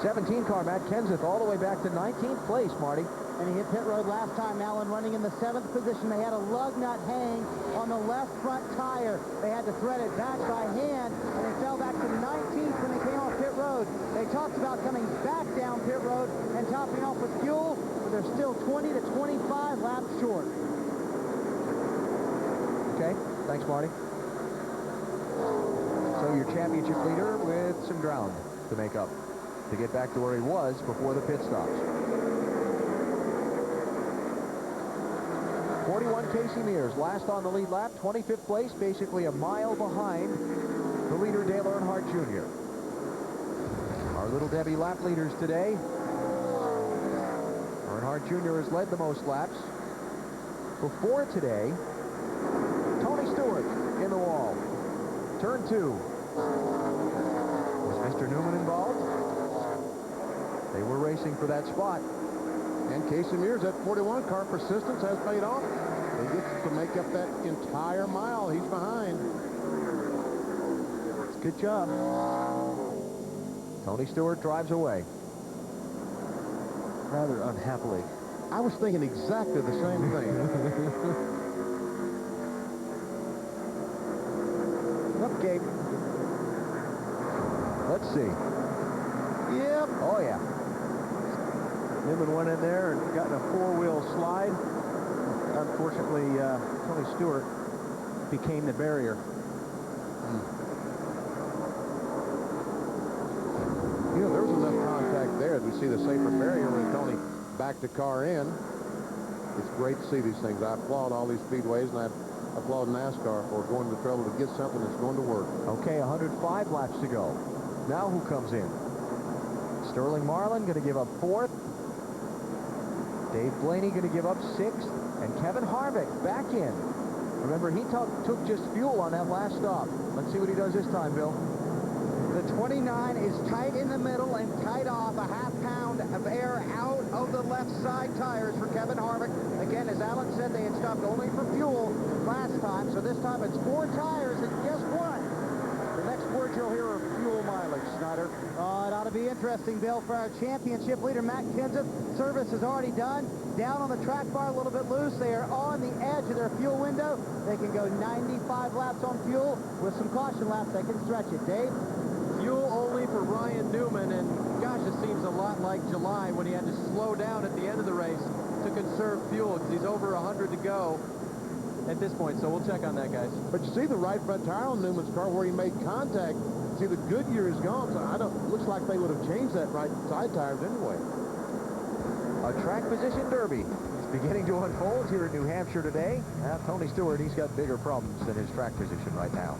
17 car Matt Kenseth all the way back to 19th place, Marty. And he hit pit road last time. Allen running in the 7th position. They had a lug nut hang on the left front tire. They had to thread it back by hand, and they fell back to 19th when they came off pit road. They talked about coming back down pit road and topping off with fuel, but they're still 20 to 25 laps short. Okay, thanks, Marty. So your championship leader with some ground to make up to get back to where he was before the pit stops. 41 Casey Mears, last on the lead lap, 25th place, basically a mile behind the leader, Dale Earnhardt Jr. Our Little Debbie lap leaders today. Earnhardt Earnhardt Jr. has led the most laps. Before today, Tony Stewart in the wall. Turn 2. Was Mr. Newman involved? They were racing for that spot. And Casey Mears, that 41 car persistence has paid off. He gets to make up that entire mile he's behind. It's a good job. Tony Stewart drives away. Rather unhappily. I was thinking exactly the same thing. Up, Gabe. Let's see. Yep. Oh, yeah. Newman went in there and got in a four-wheel slide. Unfortunately, Tony Stewart became the barrier. You know, there was enough contact there to see the safer barrier when Tony backed the car in. It's great to see these things. I applaud all these speedways, and I applaud NASCAR for going to the trouble to get something that's going to work. Okay, 105 laps to go. Now who comes in? Sterling Marlin going to give up 4th. Dave Blaney going to give up 6th. And Kevin Harvick back in. Remember, he took just fuel on that last stop. Let's see what he does this time, Bill. The 29 is tight in the middle and tight off. A half pound of air out of the left side tires for Kevin Harvick. Again, as Alan said, they had stopped only for fuel last time. So this time it's 4 tires. And guess what? The next word you'll hear are fuel mileage, Snyder. Oh, it ought to be interesting, Bill, for our championship leader, Matt Kenseth. Service is already done. Down on the track bar, a little bit loose. They are on the edge of their fuel window. They can go 95 laps on fuel. With some caution laps, they can stretch it. Dave? Fuel only for Ryan Newman, and gosh, it seems a lot like July when he had to slow down at the end of the race to conserve fuel because he's over 100 to go at this point, so we'll check on that, guys. But you see the right front tire on Newman's car where he made contact. See, the Goodyear is gone, so looks like they would have changed that right side tires anyway. A track position derby is beginning to unfold here in New Hampshire today. Tony Stewart, he's got bigger problems than his track position right now.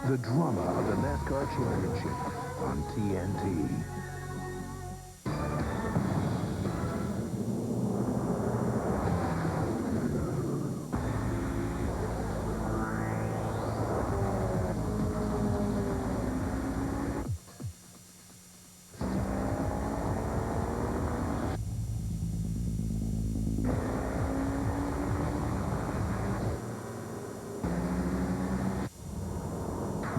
The drama of the NASCAR Championship on TNT.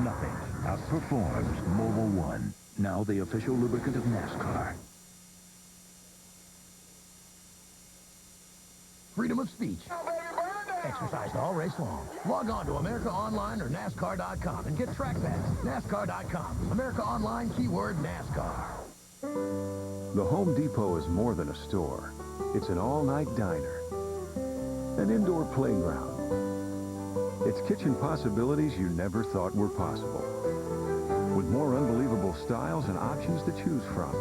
Nothing outperforms Mobil 1, now the official lubricant of NASCAR. Freedom of speech. Exercised all race long. Log on to America Online or NASCAR.com and get track pads. NASCAR.com. America Online, keyword NASCAR. The Home Depot is more than a store. It's an all-night diner, an indoor playground. It's kitchen possibilities you never thought were possible, with more unbelievable styles and options to choose from.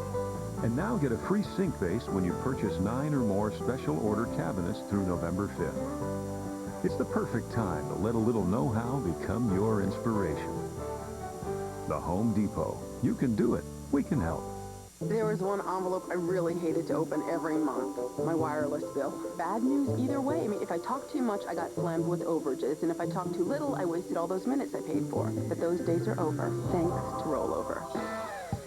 And now get a free sink base when you purchase 9 or more special order cabinets through November 5th. It's the perfect time to let a little know-how become your inspiration. The Home Depot. You can do it. We can help. There was one envelope I really hated to open every month. My wireless bill. Bad news either way. I mean, if I talked too much, I got slammed with overages. And if I talked too little, I wasted all those minutes I paid for. But those days are over, thanks to rollover.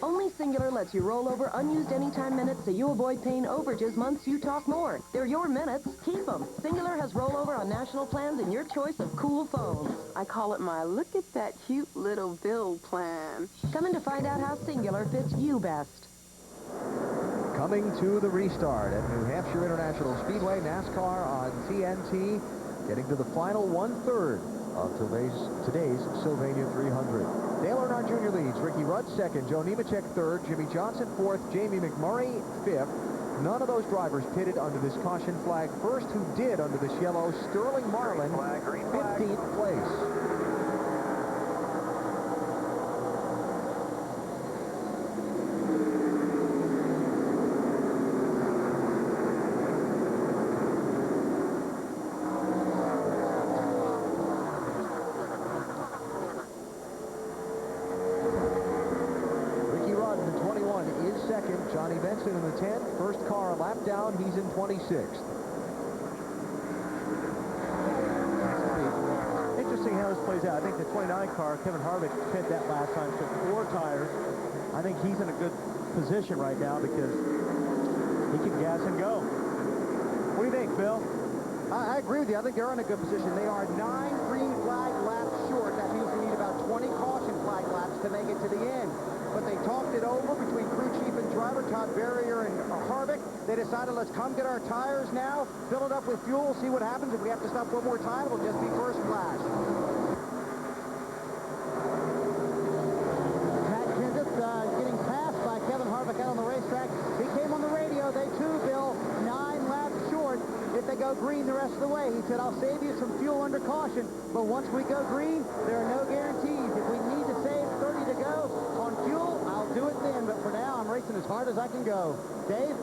Only Singular lets you roll over unused anytime minutes so you avoid paying overages months you talk more. They're your minutes. Keep them. Singular has rollover on national plans and your choice of cool phones. I call it my look at that cute little bill plan. Come in to find out how Singular fits you best. Coming to the restart at New Hampshire International Speedway, NASCAR on TNT, getting to the final one-third of today's Sylvania 300. Dale Earnhardt Jr. leads, Ricky Rudd second, Joe Nemechek third, Jimmy Johnson fourth, Jamie McMurray fifth, None of those drivers pitted under this caution flag. First who did under this yellow, Sterling Marlin, 15th place. Johnny Benson in the 10th. First car a lap down. He's in 26th. Interesting how this plays out. I think the 29 car, Kevin Harvick, pit that last time, took 4 tires. I think he's in a good position right now because he can gas and go. What do you think, Bill? I agree with you. I think they're in a good position. They are 9 green flag laps short. That means we need about 20 caution flag laps to make it to the end. But they talked it over between crew chief and driver, Todd Berrier and Harvick. They decided, let's come get our tires now, fill it up with fuel, see what happens. If we have to stop one more time, it'll just be first flash. Matt Kenseth getting passed by Kevin Harvick out on the racetrack. He came on the radio. They too, Bill, 9 laps short. If they go green the rest of the way, he said, I'll save you some fuel under caution. But once we go green, there are no guarantees. If we need to save 30 to go on fuel, I'll do it then. But for now, I'm racing as hard as I can go. Dave?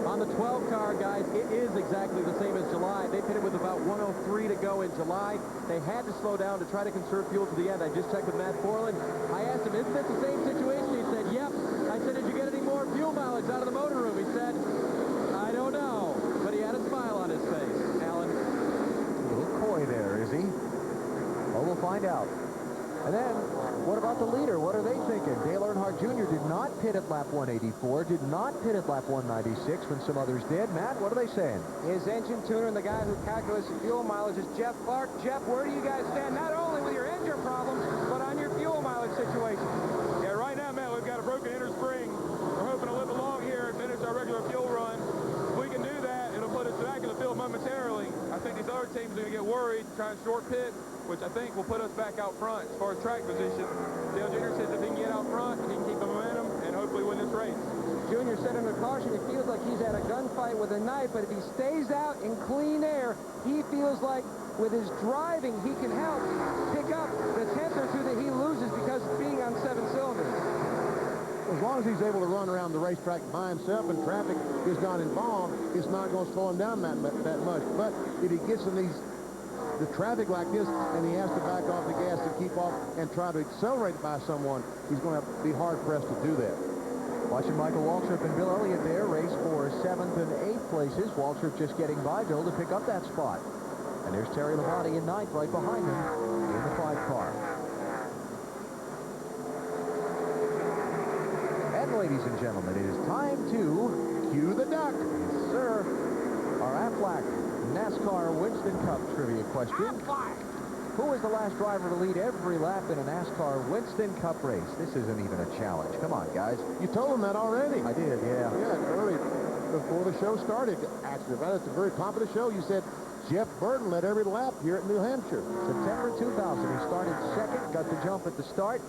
On the 12 car, guys, it is exactly the same as July. They pitted with about 103 to go in July. They had to slow down to try to conserve fuel to the end. I just checked with Matt Borland. I asked him, isn't this the same situation? He said, yep. I said, did you get any more fuel mileage out of the motor room? He said, I don't know. But he had a smile on his face. Alan? A little coy there, is he? Well, we'll find out. And then, what about the leader? What are they thinking? Dale Earnhardt Jr. did not pit at lap 184, did not pit at lap 196 when some others did. Matt, what are they saying? His engine tuner and the guy who calculates the fuel mileage is Jeff Clark. Jeff, where do you guys stand? Not only with your engine problems, but on your fuel mileage situation. Yeah, right now, Matt, we've got a broken inner spring. We're hoping to limp along here and finish our regular fuel run. If we can do that, it'll put us back in the field momentarily. I think these other teams are going to get worried, trying to short pit, which I think will put us back out front as far as track position. Dale Jr. says if he can get out front, he can keep the momentum and hopefully win this race. Jr. said under caution, it feels like he's had a gunfight with a knife, but if he stays out in clean air, he feels like with his driving, he can help pick up the 10th or 2 that he loses because of being on 7 cylinders. As long as he's able to run around the racetrack by himself and traffic is not involved, it's not going to slow him down that much. But if he gets in the traffic like this and he has to back off the gas to keep off and try to accelerate by someone, he's going to be hard-pressed to do that. Watching Michael Waltrip and Bill Elliott there race for 7th and 8th places. Waltrip just getting by Bill to pick up that spot. And there's Terry Labonte in 9th right behind him in the 5 car. And ladies and gentlemen, it is time to cue the duck. Yes, sir. Our Aflac NASCAR Winston Cup trivia question. Who was the last driver to lead every lap in a NASCAR Winston Cup race? This isn't even a challenge. Come on, guys. You told him that already. I did, yeah. Yeah, early before the show started. Actually, right at the very top of the show, you said Jeff Burton led every lap here at New Hampshire. September 2000, he started second, got the jump at the start,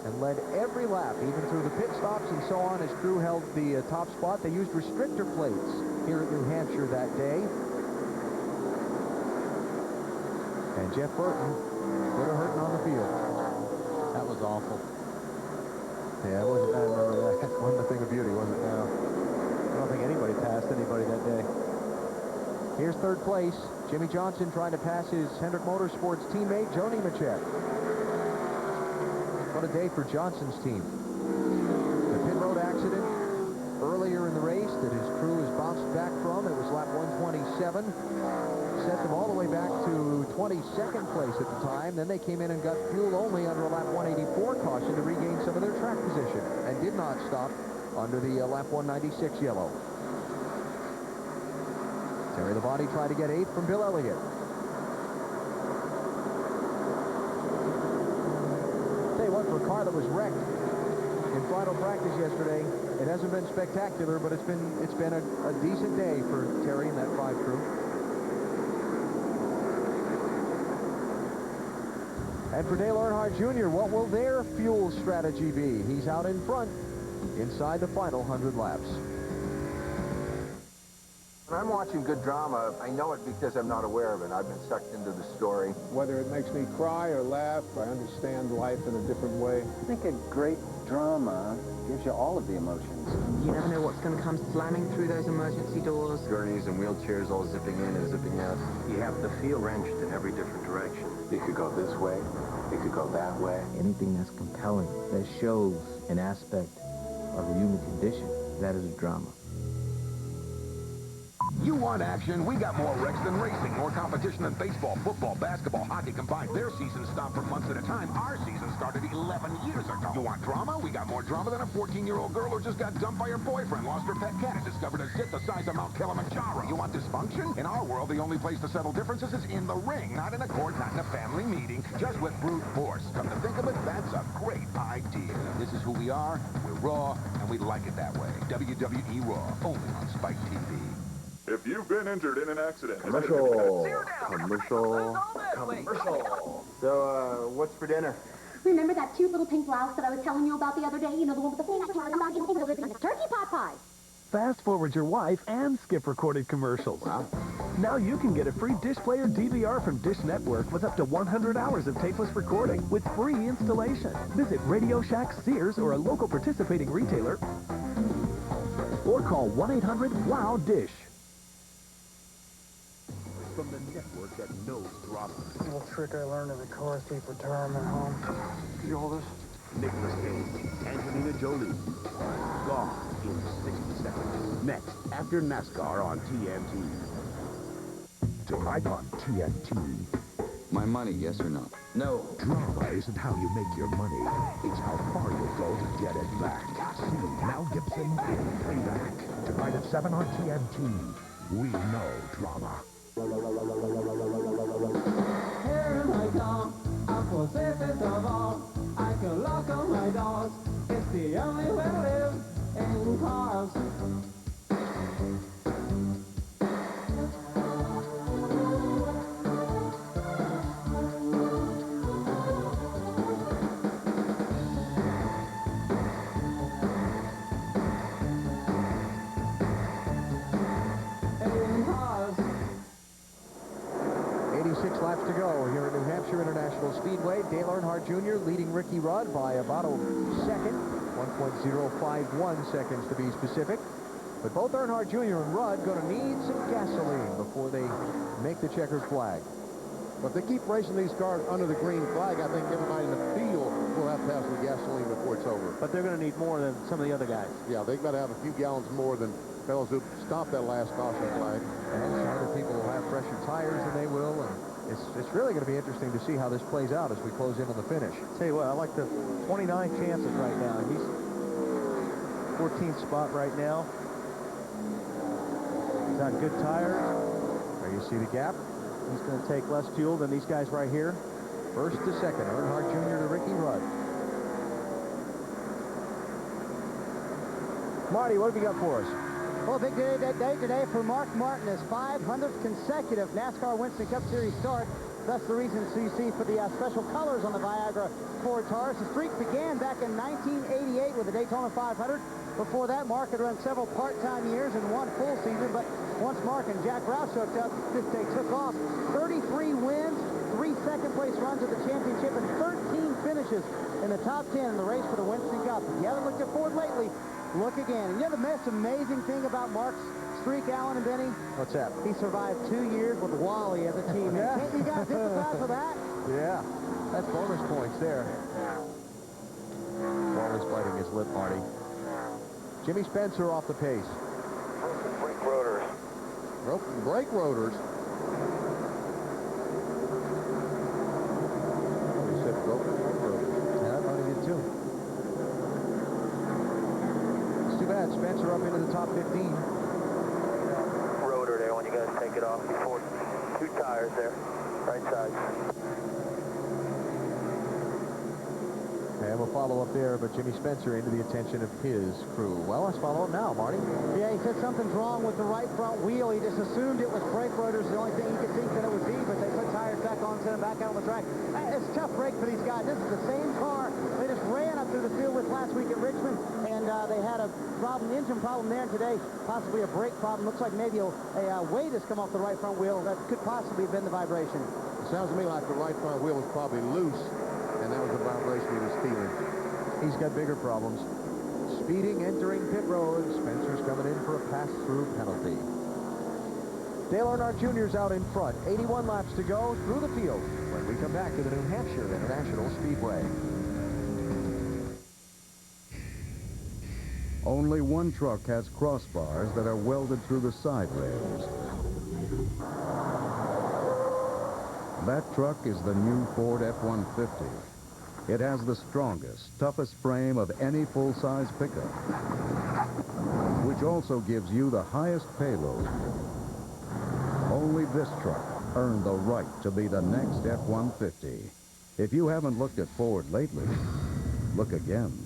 and led every lap, even through the pit stops and so on. His crew held the top spot. They used restrictor plates here at New Hampshire that day. And Jeff Burton put a hurting on the field. That was awful. Yeah, it wasn't. I remember that. Wasn't a thing of beauty, was it? No. I don't think anybody passed anybody that day. Here's 3rd place. Jimmy Johnson trying to pass his Hendrick Motorsports teammate, Joe Nemechek. What a day for Johnson's team. The pit road accident earlier in the race that his crew has bounced back from. It was lap 127. Set them all the way back to 22nd place at the time. Then they came in and got fuel only under a lap 184 caution to regain some of their track position and did not stop under the lap 196 yellow. Terry Labonte tried to get 8th from Bill Elliott. Tell you what, for a car that was wrecked in final practice yesterday, it hasn't been spectacular, but it's been a decent day for Terry and that 5 crew. And for Dale Earnhardt Jr., what will their fuel strategy be? He's out in front inside the final 100 laps. When I'm watching good drama, I know it because I'm not aware of it. I've been sucked into the story. Whether it makes me cry or laugh, I understand life in a different way. I think a great drama gives you all of the emotions. You never know what's going to come slamming through those emergency doors. Gurneys and wheelchairs all zipping in and zipping out. You have the feel wrenched in every different direction. It could go this way. It could go that way. Anything that's compelling, that shows an aspect of the human condition, that is a drama. You want action? We got more wrecks than racing, more competition than baseball, football, basketball, hockey combined. Their seasons stop for months at a time. Our season started 11 years ago. You want drama? We got more drama than a 14-year-old girl who just got dumped by her boyfriend, lost her pet cat, and discovered a zit the size of Mount Kilimanjaro. You want dysfunction? In our world, the only place to settle differences is in the ring, not in a court, not in a family meeting, just with brute force. Come to think of it, that's a great idea. This is who we are. We're raw, and we like it that way. WWE Raw, only on Spike TV. If you've been injured in an accident... Commercial. So, what's for dinner? Remember that cute little pink blouse that I was telling you about the other day? You know, the one with the turkey pot pie. Fast forward your wife and skip recorded commercials. Wow. Now you can get a free Dish Player DVR from Dish Network with up to 100 hours of tapeless recording with free installation. Visit Radio Shack, Sears, or a local participating retailer, or call 1-800-WOW-DISH. From the network that knows drama. Little trick I learned in the car thief retirement home. Could you hold this? Nicholas Cage, Angelina Jolie. Gone in 60 seconds. Next, after NASCAR on TNT. Tonight on TNT. My money, yes or no? No. Drama isn't how you make your money. It's how far you'll go to get it back. See Mel Gibson in Payback. Tonight at 7 on TNT. We know drama. Here in my town, I'm possessed of all. I can lock on my doors. It's the only way to live in cars. 86 laps to go here at New Hampshire International Speedway. Dale Earnhardt Jr. leading Ricky Rudd by about a second, 1.051 seconds to be specific. But both Earnhardt Jr. and Rudd going to need some gasoline before they make the checkered flag. But if they keep racing these cars under the green flag, I think everybody in the field will have to have some gasoline before it's over. But they're going to need more than some of the other guys. Yeah, they've got to have a few gallons more than fellows who stopped that last caution flag. And some other people will have fresher tires than they will, and it's really going to be interesting to see how this plays out as we close in on the finish. Tell you what, I like the 29 chances right now. He's 14th spot right now. He's on good tires. There you see the gap. He's going to take less fuel than these guys right here. First to second, Earnhardt Jr. to Ricky Rudd. Marty, what have you got for us? Well, big day today for Mark Martin, his 500th consecutive NASCAR Winston Cup Series start. That's the reason you see for the special colors on the Viagra Ford Taurus. The streak began back in 1988 with the Daytona 500. Before that, Mark had run several part-time years and one full season, but once Mark and Jack Roush hooked up, this day took off. 33 wins, 3 second-place runs at the championship, and 13 finishes in the top 10 in the race for the Winston Cup. If you haven't looked at Ford lately, look again. And you know the most amazing thing about Mark's streak, Alan and Benny? What's that? He survived 2 years with Wally as a team. Yeah. Can't you guys sympathize with that? Yeah, that's bonus points there. Wally's biting his lip, Marty. Jimmy Spencer off the pace. Brake rotors. Brake rotors. He said broken brake rotors. Yeah, I thought he did too. It's too bad. Spencer up into the top 15. Rotor there when you guys take it off before. 2 tires there, right side. And we'll follow up there, but Jimmy Spencer into the attention of his crew. Well, let's follow up now, Marty. Yeah, he said something's wrong with the right front wheel. He just assumed it was brake rotors. The only thing he could think that it would be, but they put tires back on, sent them back out on the track. It's a tough break for these guys. This is the same car they just ran up through the field with last week at Richmond, and they had a problem, engine problem there today, possibly a brake problem. Looks like maybe a weight has come off the right front wheel. That could possibly have been the vibration. It sounds to me like the right front wheel was probably loose, and that was the vibration he was feeling. He's got bigger problems. Speeding, entering pit road. Spencer's coming in for a pass-through penalty. Dale Earnhardt Jr.'s out in front. 81 laps to go through the field when we come back to the New Hampshire International Speedway. Only one truck has crossbars that are welded through the side rails. That truck is the new Ford F-150. It has the strongest, toughest frame of any full-size pickup, which also gives you the highest payload. Only this truck earned the right to be the next F-150. If you haven't looked at Ford lately, look again.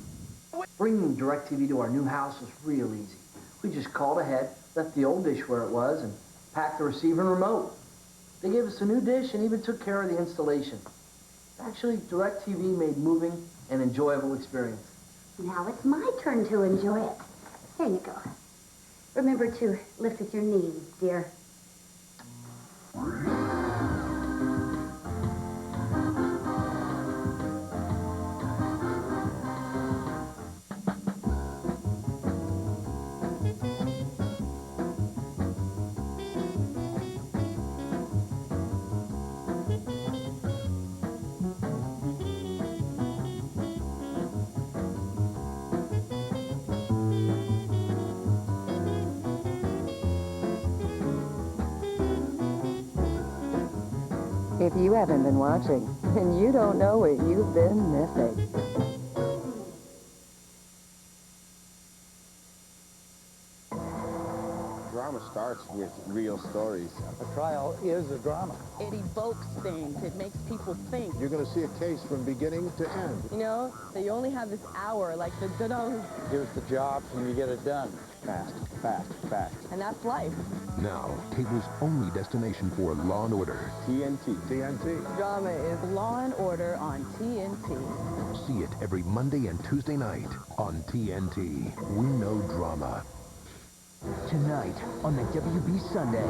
Bringing DirecTV to our new house was real easy. We just called ahead, left the old dish where it was, and packed the receiver and remote. They gave us a new dish and even took care of the installation. Actually, DirecTV made moving an enjoyable experience. Now it's my turn to enjoy it. Here you go. Remember to lift with your knee, dear. If you haven't been watching, then you don't know what you've been missing. Drama starts with real stories. A trial is a drama. It evokes things. It makes people think. You're going to see a case from beginning to end. You know, so you only have this hour, like the da-dong. Here's the job, and you get it done. Fast, fast, fast. And that's life. Now, cable's only destination for Law & Order. TNT. TNT. Drama is Law & Order on TNT. See it every Monday and Tuesday night on TNT. We know drama. Tonight on the WB Sunday,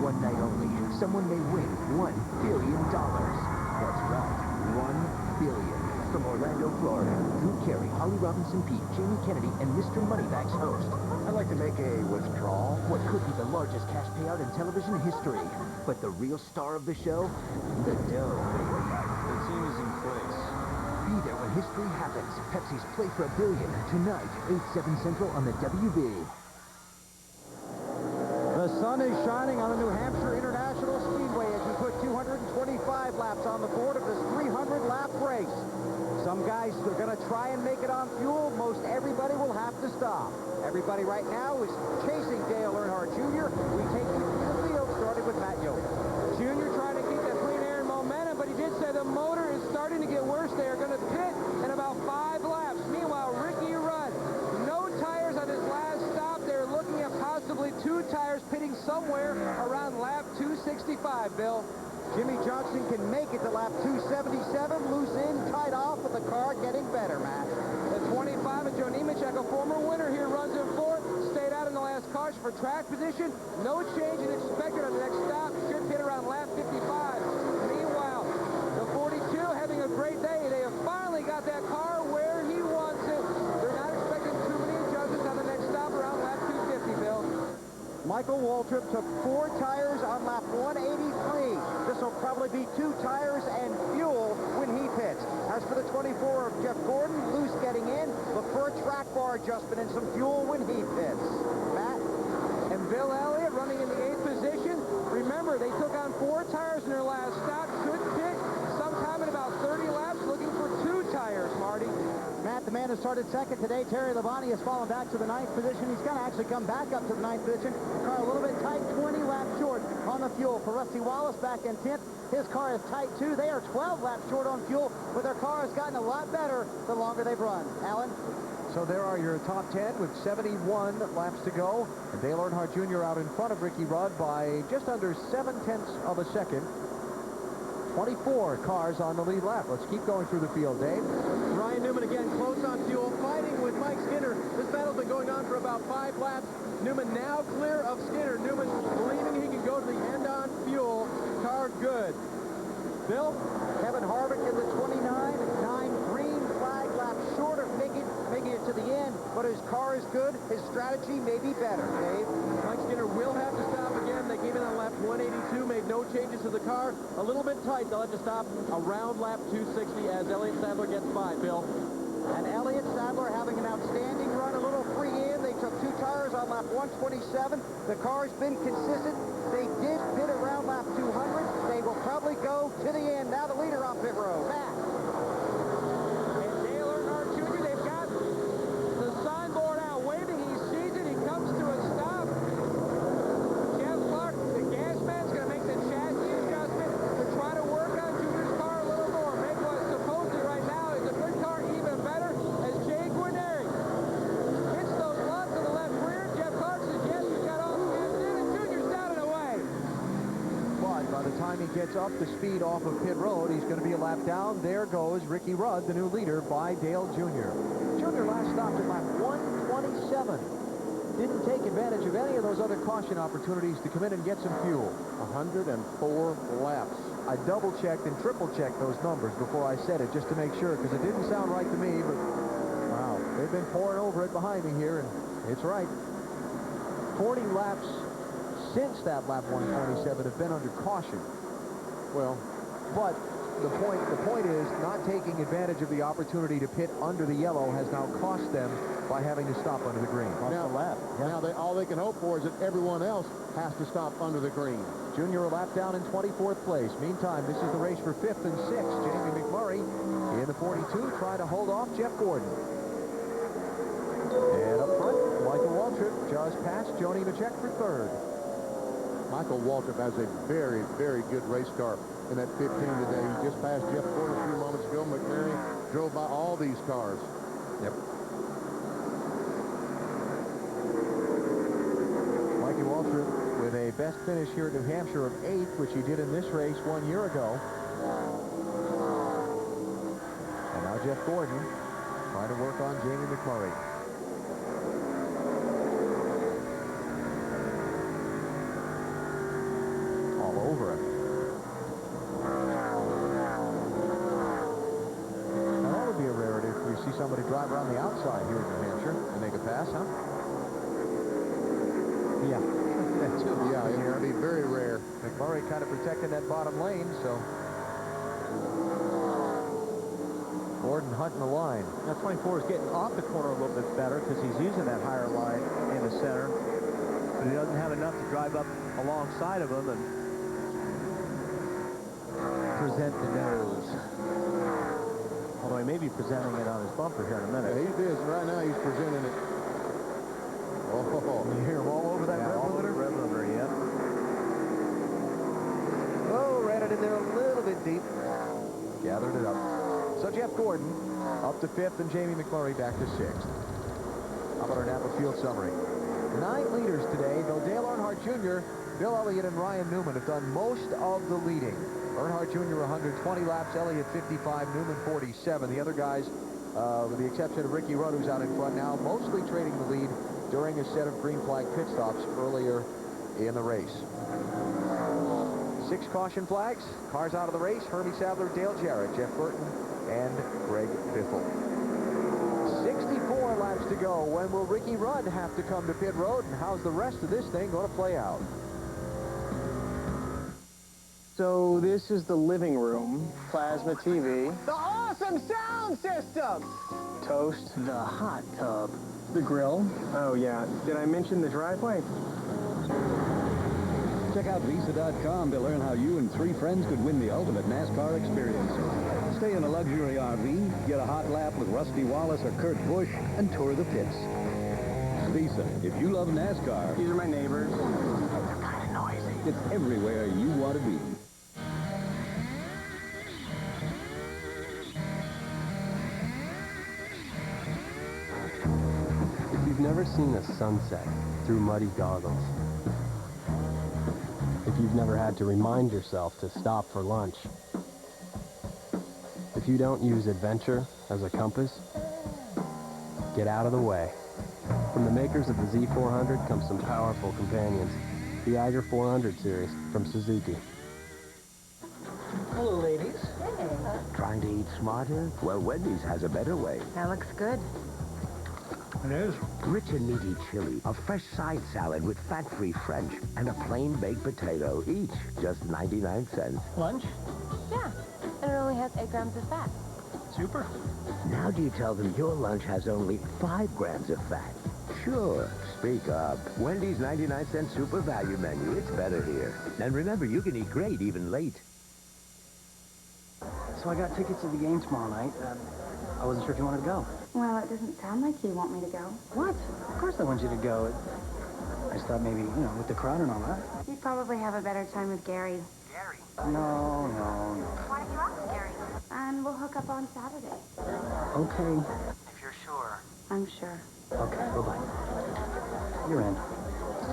one night only, someone may win $1 billion. That's right, $1 billion. From Orlando, Florida, Drew Carey, Holly Robinson Peete, Jamie Kennedy, and Mr. Moneybags host. I'd like to make a withdrawal. What could be the largest cash payout in television history. But the real star of the show? The dough. The team is in place. Be there when history happens. Pepsi's Play for $1 billion. Tonight, 8/7 Central on the WB. The sun is shining on the New Hampshire International Speedway as we put 225 laps on the board of this 300-lap race. Some guys are going to try and make it on fuel. Most everybody will have to stop. Everybody right now is chasing Dale Earnhardt Jr. We take you through the field, starting with Matt Yoder. Jr. trying to keep that clean air and momentum, but he did say the motor is starting to get worse. They are going to pit in about 5 laps. Meanwhile, Ricky Rudd, no tires on his last stop. They're looking at possibly 2 tires pitting somewhere around lap 265, Bill. Jimmy Johnson can make it to lap 277, loose in, tied off, with the car getting better, Matt. The 25 of Joe Nemechek, a former winner here, runs in 4th, stayed out in the last caution for track position. No change is expected on the next stop. Should hit around lap 55. Meanwhile, the 42 having a great day. They have finally got that car where he wants it. They're not expecting too many adjustments on the next stop around lap 250, Bill. Michael Waltrip took 4 tires on lap 183. This will probably be 2 tires and fuel when he pits. As for the 24 of Jeff Gordon, loose getting in, but for a track bar adjustment and some fuel when he pits. Matt? And Bill Elliott running in the 8th position. Remember, they took on 4 tires in their last stop. Could pit sometime in about 30 laps, looking for 2 tires, Marty. Matt, the man who started second today, Terry Labonte, has fallen back to the 9th position. He's going to actually come back up to the 9th position. Car a little bit tight, 20 laps short on the fuel. For Rusty Wallace back in 10th, his car is tight too. They are 12 laps short on fuel, but their car has gotten a lot better the longer they've run. Alan? So there are your top 10 with 71 laps to go. And Dale Earnhardt Jr. out in front of Ricky Rudd by just under 0.7 of a second. 24 cars on the lead lap. Let's keep going through the field, Dave. Ryan Newman again close on fuel, fighting with Mike Skinner. This battle's been going on for about 5 laps. Newman now clear of Skinner. Newman believing he can go to the end on fuel. Car good. Bill? Kevin Harvick in the 29, 9 green flag lap short of making it to the end, but his car is good. His strategy may be better, Dave. Mike Skinner will have to stop again. They came in on lap 182, made no changes to the car. A little bit tight. They'll have to stop around lap 260 as Elliott Sadler gets by, Bill. And Elliott Sadler having an outstanding run, a little free in. They took 2 tires on lap 127. The car's been consistent. They did pit around lap 200. They will probably go to the end. Now the leader on pit road, Matt. And Dale Earnhardt Jr., they've got the signboard out waving. He sees it. He comes to a stop. Jeff Clark, the gas man's going to make the chassis adjustment to try to work on Junior's car a little more. Make what supposedly right now is a good car even better as Jay Guarneri hits those lots to the left rear. Jeff Clark says, yes, he's got all the gas in, and Junior's down and away. But by the time he gets up to speed off of pit road, he's going to be a lap down. There goes Ricky Rudd, the new leader, by Dale Jr. Jr. last stopped at lap 127. Didn't take advantage of any of those other caution opportunities to come in and get some fuel. 104 laps. I double-checked and triple-checked those numbers before I said it, just to make sure, because it didn't sound right to me, but wow, they've been pouring over it behind me here, and it's right. 40 laps since that lap 127 have been under caution. Well, but the point is not taking advantage of the opportunity to pit under the yellow has now cost them by having to stop under the green. Now, all they can hope for is that everyone else has to stop under the green. Junior a lap down in 24th place. Meantime, this is the race for 5th and 6th. Jamie McMurray in the 42 trying to hold off Jeff Gordon. And up front, Michael Waltrip just passed Joni Nemechek for 3rd. Michael Waltrip has a very, very good race car in that 15 today. He just passed Jeff Gordon a few moments ago. McMurray drove by all these cars. Yep. Mikey Waltrip with a best finish here at New Hampshire of 8th, which he did in this race 1 year ago. And now Jeff Gordon trying to work on Jamie McMurray. All over him. Now that would be a rarity if we see somebody drive around the outside here in New Hampshire and make a pass, huh? Yeah. That too. Yeah, it would be very rare. McMurray kind of protecting that bottom lane, so Gordon hunting the line. Now 24 is getting off the corner a little bit better because he's using that higher line in the center, but he doesn't have enough to drive up alongside of him and present the nose. Although he may be presenting it on his bumper here in a minute. Yeah, he is. Right now he's presenting it. Oh, you hear him all over that red limiter? Red limiter, yeah. Oh, ran it in there a little bit deep. Gathered it up. So Jeff Gordon up to 5th and Jamie McMurray back to 6th. How about our Napa Field summary? 9 leaders today, though Dale Earnhardt Jr., Bill Elliott, and Ryan Newman have done most of the leading. Earnhardt Jr. 120 laps, Elliott 55, Newman 47. The other guys, with the exception of Ricky Rudd, who's out in front now, mostly trading the lead during a set of green flag pit stops earlier in the race. 6 caution flags, cars out of the race, Hermie Sadler, Dale Jarrett, Jeff Burton, and Greg Biffle. 64 laps to go. When will Ricky Rudd have to come to pit road, and how's the rest of this thing going to play out? So this is the living room, plasma TV, The awesome sound system! toast, the hot tub, the grill. Oh yeah, did I mention the driveway? Check out Visa.com to learn how you and 3 friends could win the ultimate NASCAR experience. Stay in a luxury RV, get a hot lap with Rusty Wallace or Kurt Busch, and tour the pits. Visa, if you love NASCAR... These are my neighbors. They're kind of noisy. It's everywhere you want to be. If you've never seen a sunset through muddy goggles, if you've never had to remind yourself to stop for lunch, If you don't use adventure as a compass, get out of the way. From the makers of the Z400 comes some powerful companions. The Eiger 400 series from Suzuki. Hello, ladies. Trying to eat smarter? Well, Wendy's has a better way. That looks good. It is. Rich and meaty chili, a fresh side salad with fat-free French, and a plain baked potato, each just 99 cents. Lunch? Yeah, and it only has 8 grams of fat. Super. Now do you tell them your lunch has only 5 grams of fat? Sure, speak up. Wendy's 99-cent super value menu. It's better here. And remember, you can eat great even late. So I got tickets to the game tomorrow night. I wasn't sure if you wanted to go. Well, it doesn't sound like you want me to go. What? Of course I want you to go. I just thought maybe, you know, with the crowd and all that. You'd probably have a better time with Gary. Gary? No. Why don't you ask Gary? And we'll hook up on Saturday. Okay. If you're sure. I'm sure. Okay, bye-bye. You're in.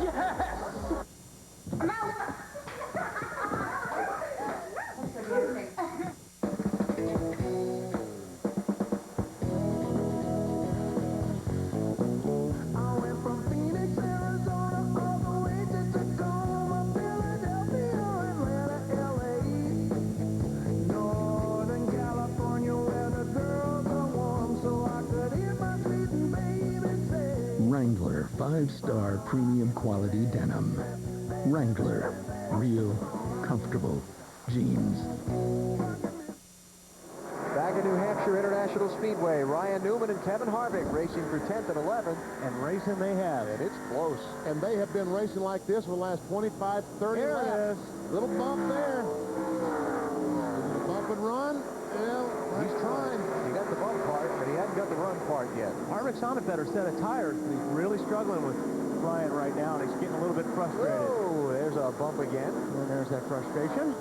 Yes! I'm out! Wrangler 5-star premium quality denim. Wrangler, real, comfortable jeans. Back at New Hampshire International Speedway, Ryan Newman and Kevin Harvick racing for 10th and 11th. And racing they have. And it's close. And they have been racing like this for the last 25, 30 Here laps. it is. Little bump there. Bump and run. Well, he's trying. He got the bump part, but he hasn't got the run part yet. Harvick's on a better set of tires, but he's really struggling with Ryan right now, and he's getting a little bit frustrated. Oh, there's a bump again. And there's that frustration.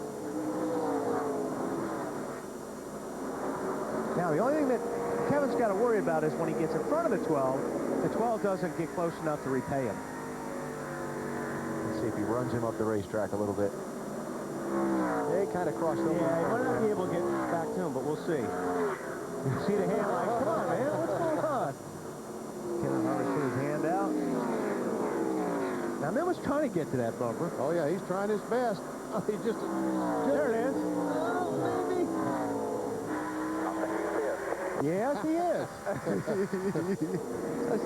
Now, the only thing that Kevin's got to worry about is when he gets in front of the 12 doesn't get close enough to repay him. Let's see if he runs him up the racetrack a little bit. They kind of crossed over. Yeah, he might not be able to get back to him, but we'll see. You see the hand like, come on, man, what's going on? Kevin Harvick put his hand out. Now, Newman's trying to get to that bumper. Oh, yeah, he's trying his best. He just there it is. Oh, baby. Yes, he is. I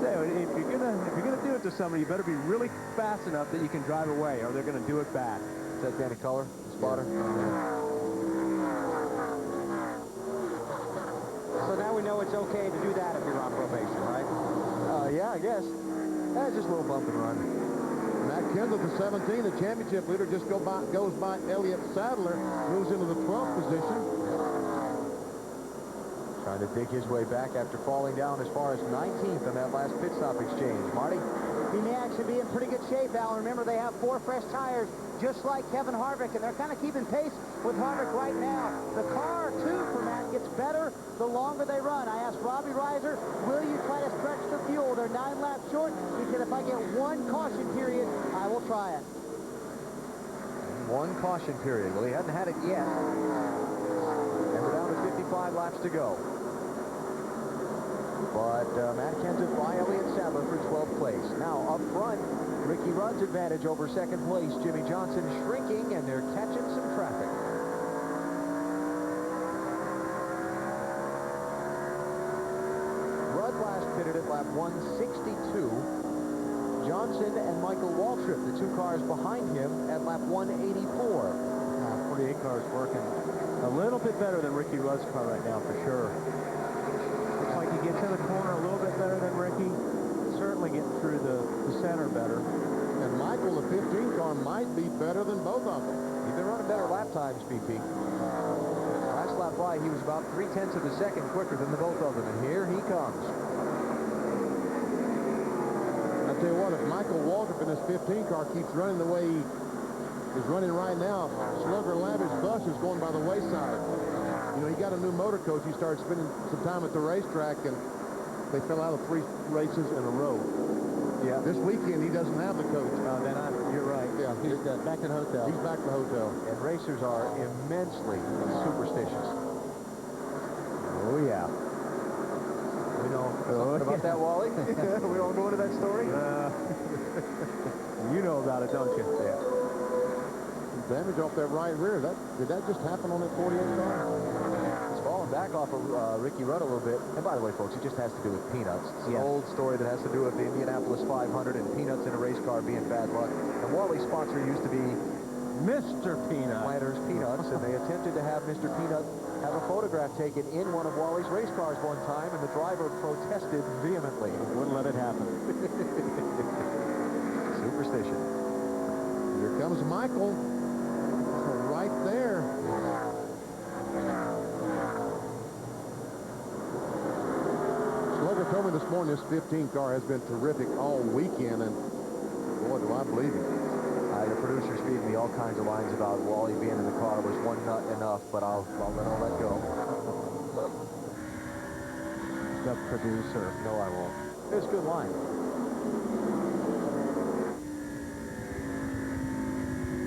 say, if you're gonna do it to somebody, you better be really fast enough that you can drive away, or they're gonna do it back. Is that Danny Cullen, spotter? So now we know it's okay to do that if you're on probation, right? Yeah, I guess. Just a little bump and run. Matt Kendall, the 17, the championship leader, just goes by Elliott Sadler, moves into the 12th position. Trying to dig his way back after falling down as far as 19th in that last pit stop exchange. Marty? He may actually be in pretty good shape, Al. Remember, they have 4 fresh tires, just like Kevin Harvick, and they're kind of keeping pace with Harvick right now. The car, too, for Matt, gets better the longer they run. I asked Robbie Reiser, will you try to stretch the fuel? They're 9 laps short. He said, if I get 1 caution period, I will try it. 1 caution period. Well, he hasn't had it yet. And we're down to 55 laps to go. But Matt Kenseth by Elliott Sadler for 12th place. Now up front, Ricky Rudd's advantage over 2nd place. Jimmy Johnson shrinking, and they're catching some traffic. Rudd last pitted at lap 162. Johnson and Michael Waltrip, the 2 cars behind him, at lap 184. 48 cars working a little bit better than Ricky Rudd's car right now, for sure. Looks like he gets in the corner a little bit better than Ricky. Certainly getting through the center better. And Michael, the 15 car, might be better than both of them. He's been running better lap times, BP. Last lap by, he was about 0.3 of a second quicker than the both of them. And here he comes. I tell you what, if Michael Waltrip in his 15 car keeps running the way he is running right now, Slugger Lavish Bus is going by the wayside. You know, he got a new motor coach. He started spending some time at the racetrack, and they fell out of 3 races in a row. Yeah. This weekend, he doesn't have the coach. You're right. Yeah, He's back to the hotel. He's back to the hotel. And racers are immensely superstitious. Oh, yeah. We know something about that, Wally? We won't go into that story? You know about it, don't you? Yeah. Damage off that right rear. Did that just happen on that 48 car? It's falling back off of Ricky Rudd a little bit. And by the way, folks, it just has to do with peanuts. It's an old story that has to do with the Indianapolis 500 and peanuts in a race car being bad luck. And Wally's sponsor used to be Mr. Peanut. Planters Peanuts, and they attempted to have Mr. Peanut have a photograph taken in one of Wally's race cars one time, and the driver protested vehemently. Wouldn't let it happen. Superstition. Here comes Michael. Right there. Slugger told me this morning this 15 car has been terrific all weekend, and boy, do I believe it. The producer's feeding me all kinds of lines about Wally being in the car. Was one nut enough, but I'll let all that go. The producer. No, I won't. It's a good line.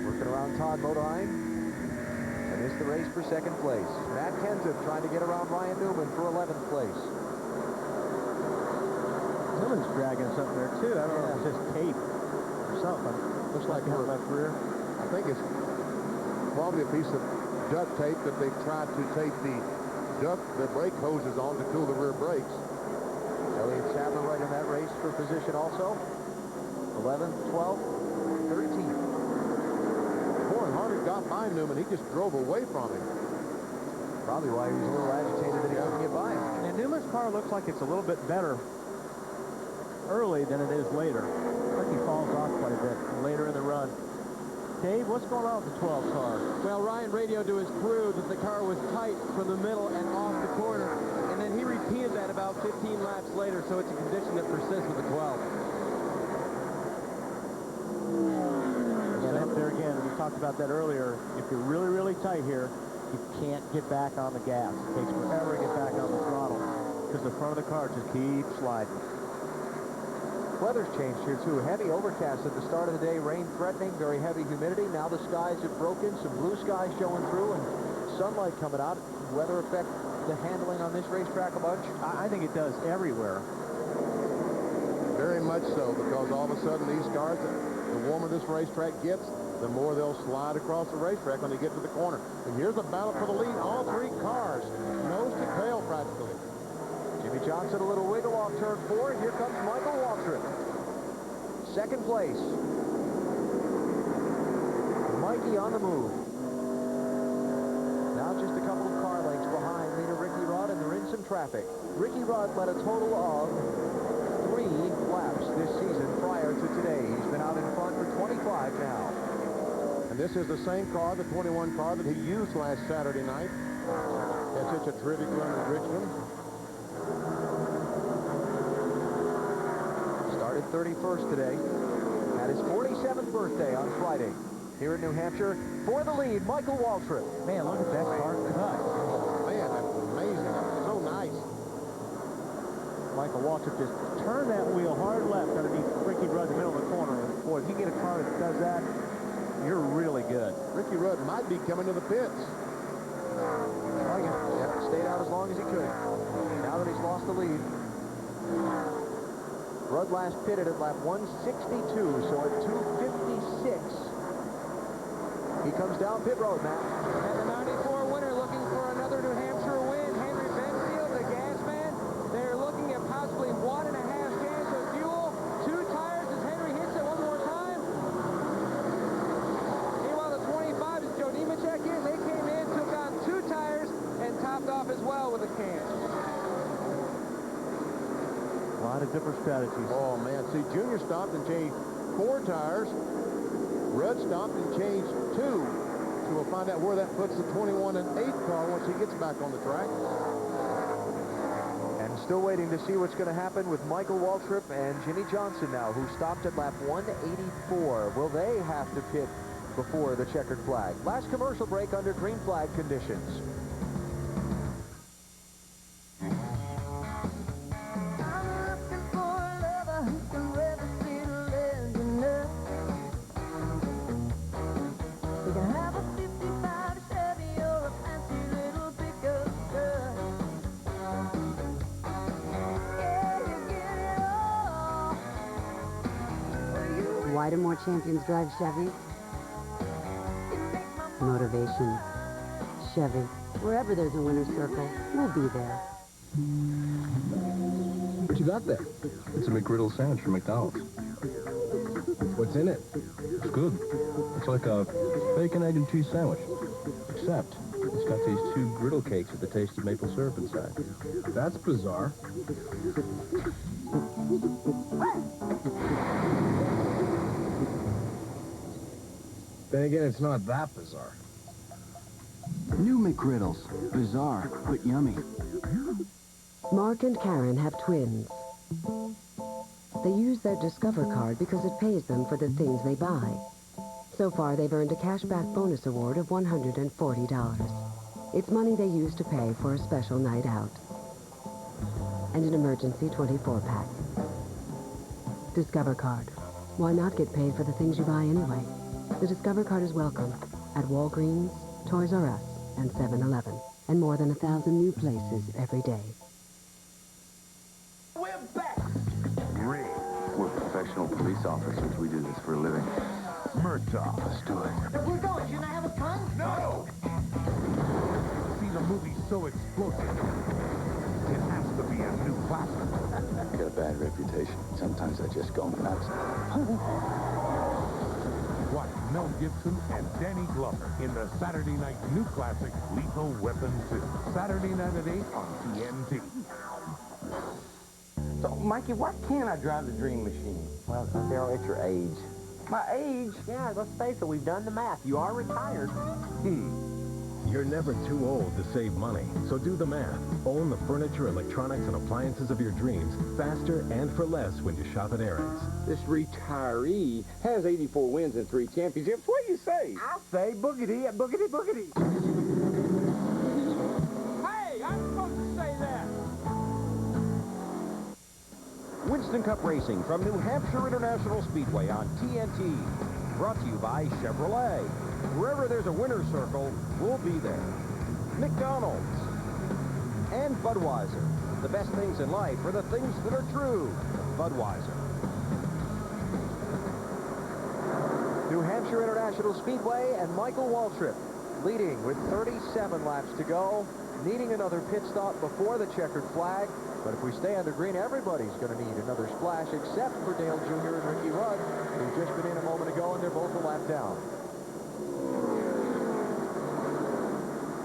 Working around Todd Modine. And it's the race for second place. Matt Kenseth trying to get around Ryan Newman for 11th place. Newman's dragging something there, too. I don't know if it's just tape or something. Looks like her left rear. I think it's probably a piece of duct tape that they've tried to tape the brake hoses on to cool the rear brakes. Elliott Sadler right in that race for position also. 11, 12, 13. Harder got by Newman. He just drove away from him. Probably why he was a little agitated that he couldn't get by him. And Newman's car looks like it's a little bit better early than it is later. Like he falls off quite a bit later in the run. Dave, what's going on with the 12 car? Well, Ryan radioed to his crew that the car was tight from the middle and off the corner, and then he repeated that about 15 laps later, so it's a condition that persists with the 12. And up there again, we talked about that earlier. If you're really, really tight here, you can't get back on the gas. It takes forever to get back on the throttle because the front of the car just keeps sliding. Weather's changed here, too. Heavy overcast at the start of the day. Rain threatening, very heavy humidity. Now the skies have broken. Some blue skies showing through and sunlight coming out. Weather affect the handling on this racetrack a bunch? I think it does everywhere. Very much so, because all of a sudden these cars, the warmer this racetrack gets, the more they'll slide across the racetrack when they get to the corner. And here's the battle for the lead. All three cars, nose to tail practically. Jimmy Johnson, a little wiggle off turn 4. Here comes Michael Waltrip. Second place. Mikey on the move. Now just a couple of car lengths behind leader Ricky Rudd, and they're in some traffic. Ricky Rudd led a total of 3 laps this season prior to today. He's been out in front for 25 now. And this is the same car, the 21 car that he used last Saturday night. Had such a terrific run at Richmond. Started 31st today. Had his 47th birthday on Friday. Here in New Hampshire, for the lead, Michael Waltrip. Man, look at that car cut. Oh, man, that's amazing. So nice. Michael Waltrip just turned that wheel hard left underneath Ricky Rudd in the middle of the corner. And boy, if you get a car that does that, you're really good. Ricky Rudd might be coming to the pits. Stayed out as long as he could. Now that he's lost the lead. Rudd last pitted at lap 162, so at 2:56. He comes down pit road, Matt. And the 94 winner looking for another New Hampshire win. Henry Benfield, the gas man. They're looking at possibly 1.5 cans of fuel. 2 tires as Henry hits it one more time. Meanwhile, the 25 is Joe Nemechek here. They came in, took on 2 tires, and topped off as well with a can. A lot of different strategies. Oh, man. See, Junior stopped and changed 4 tires. Rudd stopped and changed 2. So we'll find out where that puts the 21 and 8 car once he gets back on the track. And still waiting to see what's going to happen with Michael Waltrip and Jimmy Johnson now, who stopped at lap 184. Will they have to pit before the checkered flag? Last commercial break under green flag conditions. Why do more champions drive Chevys? Motivation. Chevy. Wherever there's a winner's circle, we'll be there. What you got there? It's a McGriddle sandwich from McDonald's. What's in it? It's good. It's like a bacon, egg, and cheese sandwich. Except, it's got these 2 griddle cakes with the taste of maple syrup inside. That's bizarre. Then again, it's not that bizarre. New McGriddles. Bizarre, but yummy. Mark and Karen have twins. They use their Discover card because it pays them for the things they buy. So far, they've earned a cashback bonus award of $140. It's money they use to pay for a special night out. And an emergency 24-pack. Discover card. Why not get paid for the things you buy anyway? The Discover card is welcome at Walgreens, Toys R Us, and 7-Eleven, and more than 1,000 new places every day. We're back! Great. We're professional police officers. We do this for a living. Murtaugh. Let's do it. If we're going, shouldn't I have a gun? No! See the movie so explosive. It has to be a new classic. I got a bad reputation. Sometimes I just go nuts. Watch Mel Gibson and Danny Glover in the Saturday night new classic, Lethal Weapon 2. Saturday night at 8 on TNT. So, Mikey, why can't I drive the Dream Machine? Well, Daryl, it's your age. My age? Yeah, let's face it, we've done the math. You are retired. You're never too old to save money, so do the math. Own the furniture, electronics, and appliances of your dreams faster and for less when you shop at Aaron's. This retiree has 84 wins and 3 championships. What do you say? I say boogity, boogity, boogity. Hey, I'm supposed to say that. Winston Cup Racing from New Hampshire International Speedway on TNT. Brought to you by Chevrolet. Wherever there's a winner's circle, we'll be there. McDonald's. And Budweiser. The best things in life are the things that are true. Budweiser. New Hampshire International Speedway and Michael Waltrip leading with 37 laps to go, needing another pit stop before the checkered flag. But if we stay under green, everybody's going to need another splash except for Dale Jr. and Ricky Rudd, who've just been in a moment ago, and they're both a lap down.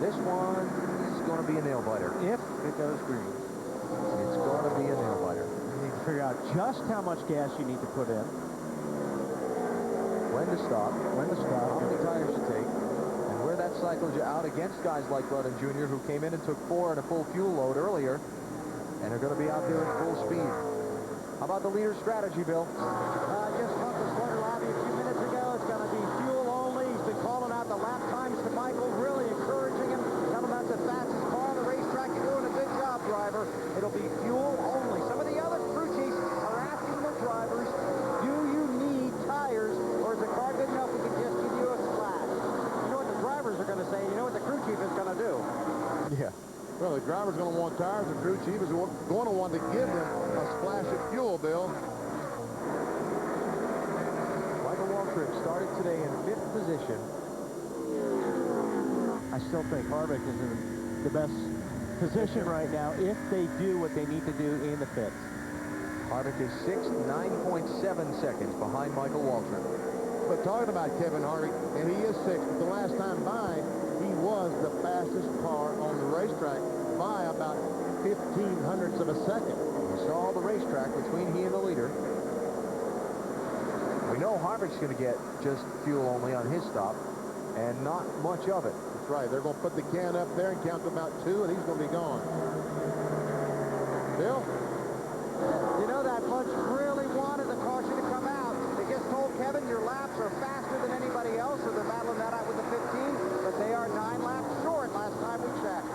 This one is going to be a nail-biter. If it goes green, it's going to be a nail-biter. You need to figure out just how much gas you need to put in. When to stop, how many tires to take, and where that cycles you out against guys like Rudd and Jr., who came in and took 4 and a full fuel load earlier, and are going to be out there at full speed. How about the leader's strategy, Bill? Just talked to Slaughter Lobby a few minutes ago. It's going to be fuel only. He's been calling out the lap times to Michael, really encouraging him. Tell him that's the fastest car on the racetrack. You're doing a good job, driver. It'll be fuel only. Some of the other crew chiefs are asking their drivers, do you need tires, or is the car good enough we can just give you a splash? You know what the drivers are going to say. You know what the crew chief is going to do. Yeah. Well, the driver's going to want tires. The crew chief is going to want to give them a splash of fuel, Bill. Michael Waltrip started today in 5th position. I still think Harvick is in the best position right now if they do what they need to do in the pits. Harvick is 6th, 9.7 seconds behind Michael Waltrip. But talking about Kevin Harvick, and he is 6th, but the last time by, he was the fastest car on the racetrack by about 0.15 of a second. You saw the racetrack between he and the leader. We know Harvick's going to get just fuel only on his stop, and not much of it. That's right. They're going to put the can up there and count to about 2, and he's going to be gone. Bill? You know, that bunch really wanted the caution to come out. They just told Kevin your laps are faster than anybody else, so they're battling that out with the 15, but they are 9 laps short last time we checked.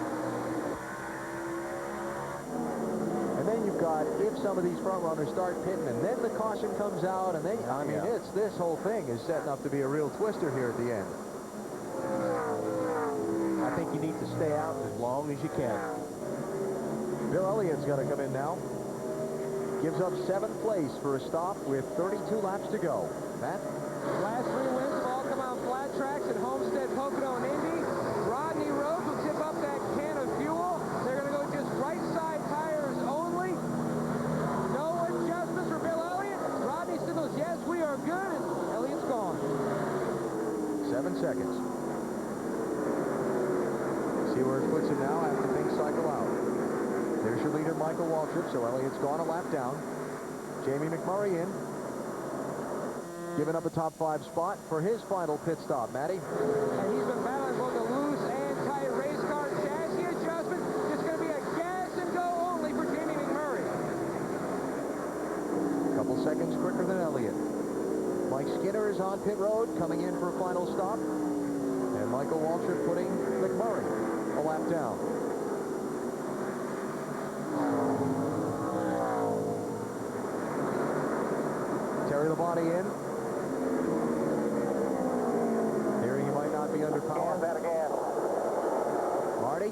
And then you've got, if some of these front runners start pitting, and then the caution comes out, and then, I mean, it's this whole thing is setting up to be a real twister here at the end. I think you need to stay out as long as you can. Bill Elliott's got to come in now. Gives up 7th place for a stop with 32 laps to go. Matt? Last 3 wins have all come on flat tracks at Homestead, Pocono, and Indy. Rodney Rhodes will tip up that can of fuel. They're going to go just right side tires only. No adjustments for Bill Elliott. Rodney signals, yes, we are good, and Elliott's gone. 7 seconds. See where it puts him now after things cycle out. There's your leader, Michael Waltrip, so Elliott's gone a lap down. Jamie McMurray in. Giving up a top 5 spot for his final pit stop. Matty? And he's been battling both a loose and tight race car chassis adjustment. It's going to be a gas and go only for Jamie McMurray. A couple seconds quicker than Elliott. Mike Skinner is on pit road, coming in for a final stop. And Michael Waltrip putting McMurray a lap down. Terry Labonte in. Hearing he might not be under power. Marty?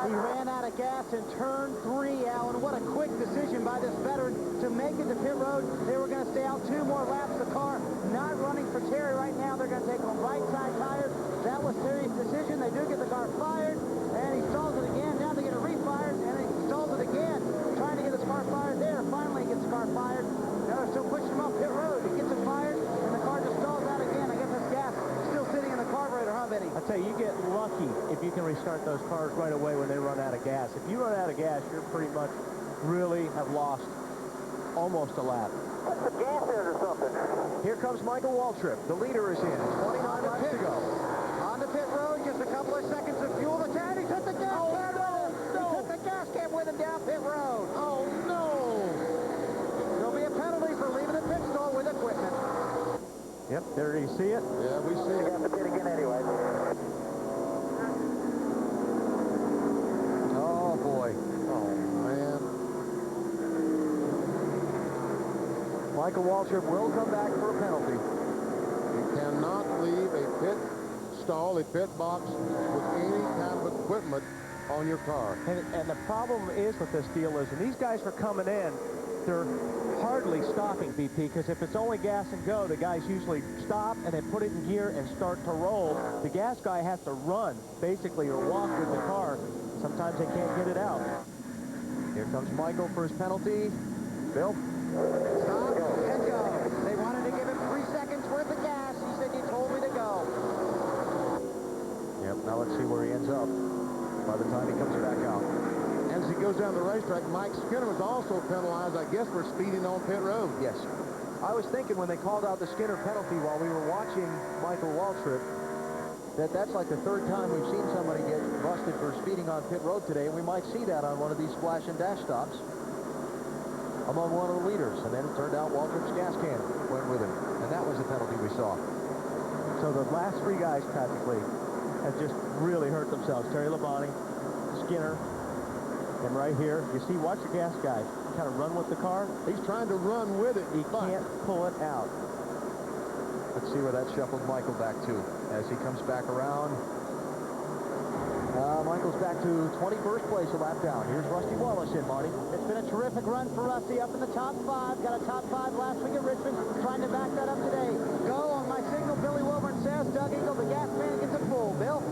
He ran out of gas in turn 3, Alan. What a quick decision by this veteran to make it to pit road. They were going to stay out 2 more laps. The car not running for Terry right now. They're going to take on right side tires. That was Terry's decision. They do get the car fired, and he stalls it again. Now they get it refired, and then he stalls it again, trying to get his car fired there. Finally, he gets the car fired. Now they're still pushing him off pit road. He gets it fired, and the car just stalls out again. I guess this gas still sitting in the carburetor, huh, Benny? I tell you, you get lucky if you can restart those cars right away when they run out of gas. If you run out of gas, you're pretty much really have lost almost a lap. Put the gas in it or something. Here comes Michael Waltrip. The leader is in. 29 laps to go. On the pit road, just a couple of seconds of fuel to turn. He took the gas can with him. He took the gas can with him down pit road. Oh, no. There'll be a penalty for leaving the pit stall with equipment. Yep, there you see it. Yeah, we see it. You have to pit again anyway. Oh, boy. Oh, man. Michael Waltrip will come back for a penalty. You cannot leave a pit stall, a pit box, with any kind of equipment on your car. And the problem is with this deal is when these guys are coming in, they're hardly stopping, BP, because if it's only gas and go, the guys usually stop and they put it in gear and start to roll. The gas guy has to run, basically, or walk with the car. Sometimes they can't get it out. Here comes Michael for his penalty. Bill? Stop and go. They wanted to give him 3 seconds worth of gas. He said, you told me to go. Yep, now let's see where he ends up by the time he comes back out. As he goes down the racetrack, Mike Skinner was also penalized, I guess, for speeding on pit road. Yes. I was thinking when they called out the Skinner penalty while we were watching Michael Waltrip, that's like the 3rd time we've seen somebody get busted for speeding on pit road today, and we might see that on one of these splash and dash stops among one of the leaders. And then it turned out Waltrip's gas can went with him, and that was the penalty we saw. So the last 3 guys practically have just really hurt themselves. Terry Labonte, Skinner, and right here, you see, watch your gas guy kind of run with the car. He's trying to run with it. He can't pull it out. Let's see where that shuffles Michael back to as he comes back around. Michael's back to 21st place, a lap down. Here's Rusty Wallace in, Marty. It's been a terrific run for Rusty up in the top 5. Got a top 5 last week at Richmond. Trying to back that up today. Go on my signal. Billy Wilburn says Doug Eagle, the gas man, gets a pull. Bill?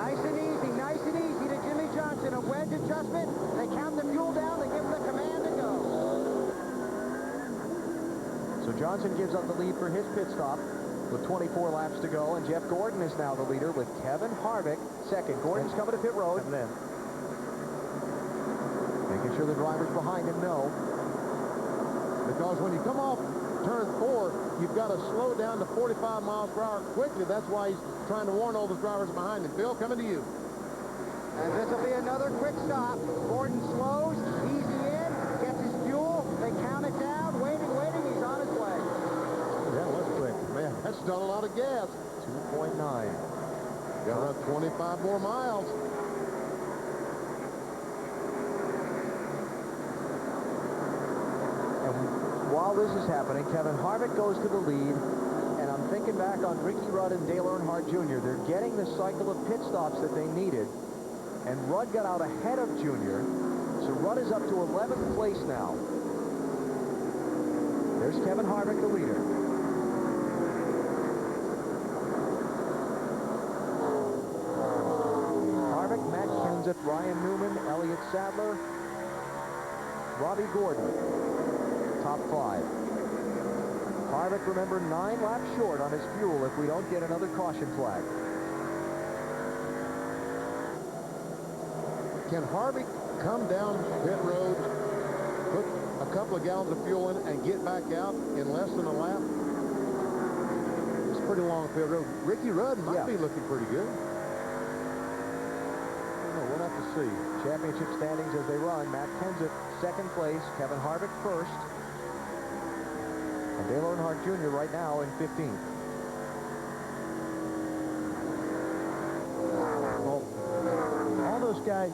Nice and easy to Jimmy Johnson. A wedge adjustment. They count the fuel down. They give him the command to go. So Johnson gives up the lead for his pit stop with 24 laps to go, and Jeff Gordon is now the leader with Kevin Harvick second. Gordon's coming to pit road. Making sure the drivers behind him know. Because when you come off turn 4, you've got to slow down to 45 miles per hour quickly. That's why he's trying to warn all those drivers behind him. Bill, coming to you. And this will be another quick stop. Gordon slows, easy in, gets his fuel. They count it down, waiting. He's on his way. Yeah, it was quick. Man, that's done a lot of gas. 2.9. Got about 25 more miles. And while this is happening, Kevin Harvick goes to the lead, and I'm thinking back on Ricky Rudd and Dale Earnhardt Jr. They're getting the cycle of pit stops that they needed, and Rudd got out ahead of Jr., so Rudd is up to 11th place now. There's Kevin Harvick, the leader. Kenseth, Ryan Newman, Elliott Sadler, Robbie Gordon. Top 5. Harvick, remember, 9 laps short on his fuel if we don't get another caution flag. Can Harvick come down pit road, put a couple of gallons of fuel in it, and get back out in less than a lap? It's pretty long pit road. Ricky Rudd might be looking pretty good. We'll have to see. Championship standings as they run. Matt Kenseth, 2nd place. Kevin Harvick, 1st. And Dale Earnhardt Jr. right now in 15th. Well, all those guys,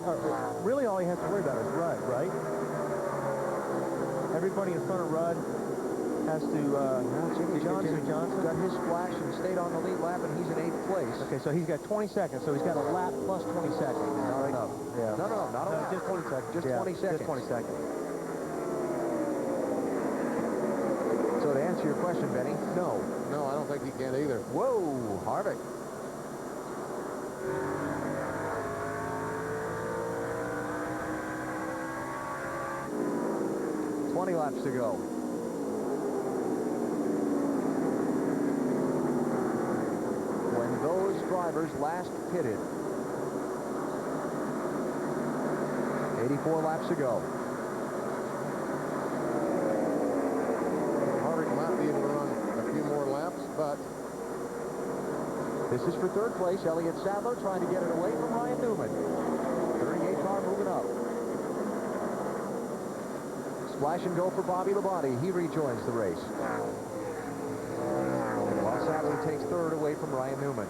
really all he has to worry about is Rudd, right? Everybody in front of Rudd has to... Jimmy Johnson got his splash and stayed on the lead lap, and he's in 8th place. Okay, so he's got 20 seconds, so he's got a lap plus 20 seconds. Not enough. Yeah. No, not a lap. Just 20 seconds. Just 20 seconds. Just 20 seconds. So to answer your question, Benny, no. No, I don't think he can either. Whoa, Harvick. Laps to go. When those drivers last pitted. 84 laps to go. Harvick might be able to run a few more laps, but this is for 3rd place. Elliott Sadler trying to get it away from Ryan Newman. 38 car moving up. Splash and go for Bobby Labonte. He rejoins the race. While Sadler takes 3rd away from Ryan Newman.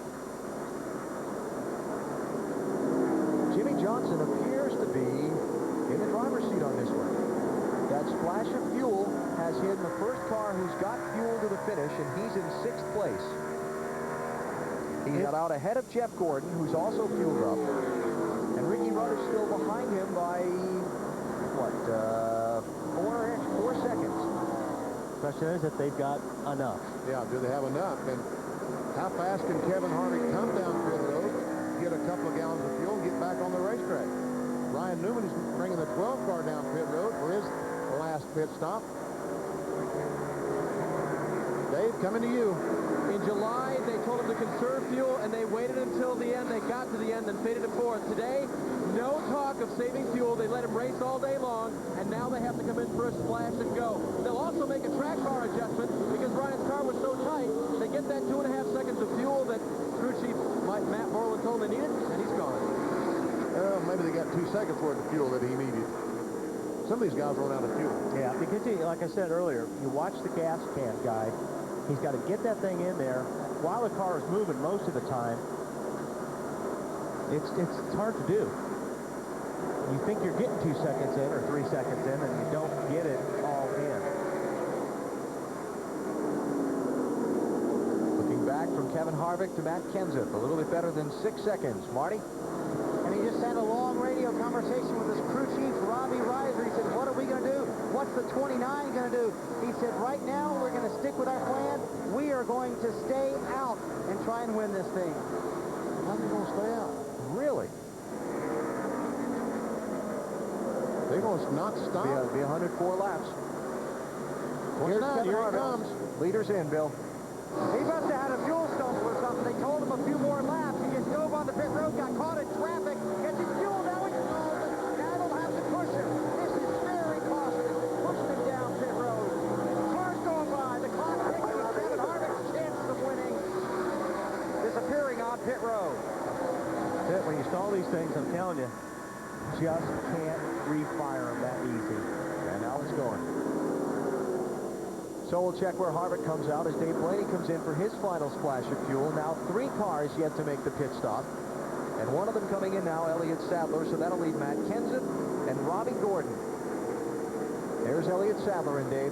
Jimmy Johnson appears to be in the driver's seat on this one. That splash of fuel has hidden the first car who's got fuel to the finish, and he's in 6th place. He got out ahead of Jeff Gordon, who's also fueled up. And Ricky Rudd is still behind him by, what, 4 seconds. Question is if they've got enough. Yeah, do they have enough? And how fast can Kevin Harvick come down pit road, get a couple of gallons of fuel, and get back on the racetrack? Ryan Newman is bringing the 12 car down pit road for his last pit stop. Dave, coming to you. In July, they told him to conserve fuel, and they waited until the end. They got to the end and faded to 4th. Today, no talk of saving fuel. They let him race all day long, and now they have to come in for a splash and go. They'll also make a track car adjustment because Ryan's car was so tight. They get that 2.5 seconds of fuel that crew chief Matt Moreland told them they needed, and he's gone. Well, maybe they got 2 seconds worth of fuel that he needed. Some of these guys run out of fuel. Yeah, because like I said earlier, you watch the gas can guy. He's got to get that thing in there while the car is moving most of the time. It's hard to do. You think you're getting 2 seconds in or 3 seconds in, and you don't get it all in. Looking back from Kevin Harvick to Matt Kenseth, a little bit better than 6 seconds. Marty? And he just had a long radio conversation with his crew chief, Robbie Reiser. He said, what are we going to do? What's the 29 going to do? He said, right now, we're going to stick with our plan. We are going to stay out and try and win this thing. How's he going to stay out? Really? They're going to not stop? Be 104 laps. Here he comes. Leaders in, Bill. He must have had a fuel stumble or something. They told him a few more laps. He gets dove on the pit road, got caught in traffic, gets his fuel now. He's stalled. Now they'll have to push him. This is very costly. Pushing him down pit road. Cars going by. The clock ticking. Kevin Harvick's chances of winning disappearing on pit road. When you stall these things, I'm telling you, just can't refire them that easy. And now it's going. So we'll check where Harvick comes out as Dave Blaney comes in for his final splash of fuel. Now 3 cars yet to make the pit stop. And one of them coming in now, Elliott Sadler. So that'll leave Matt Kenseth and Robbie Gordon. There's Elliott Sadler and Dave.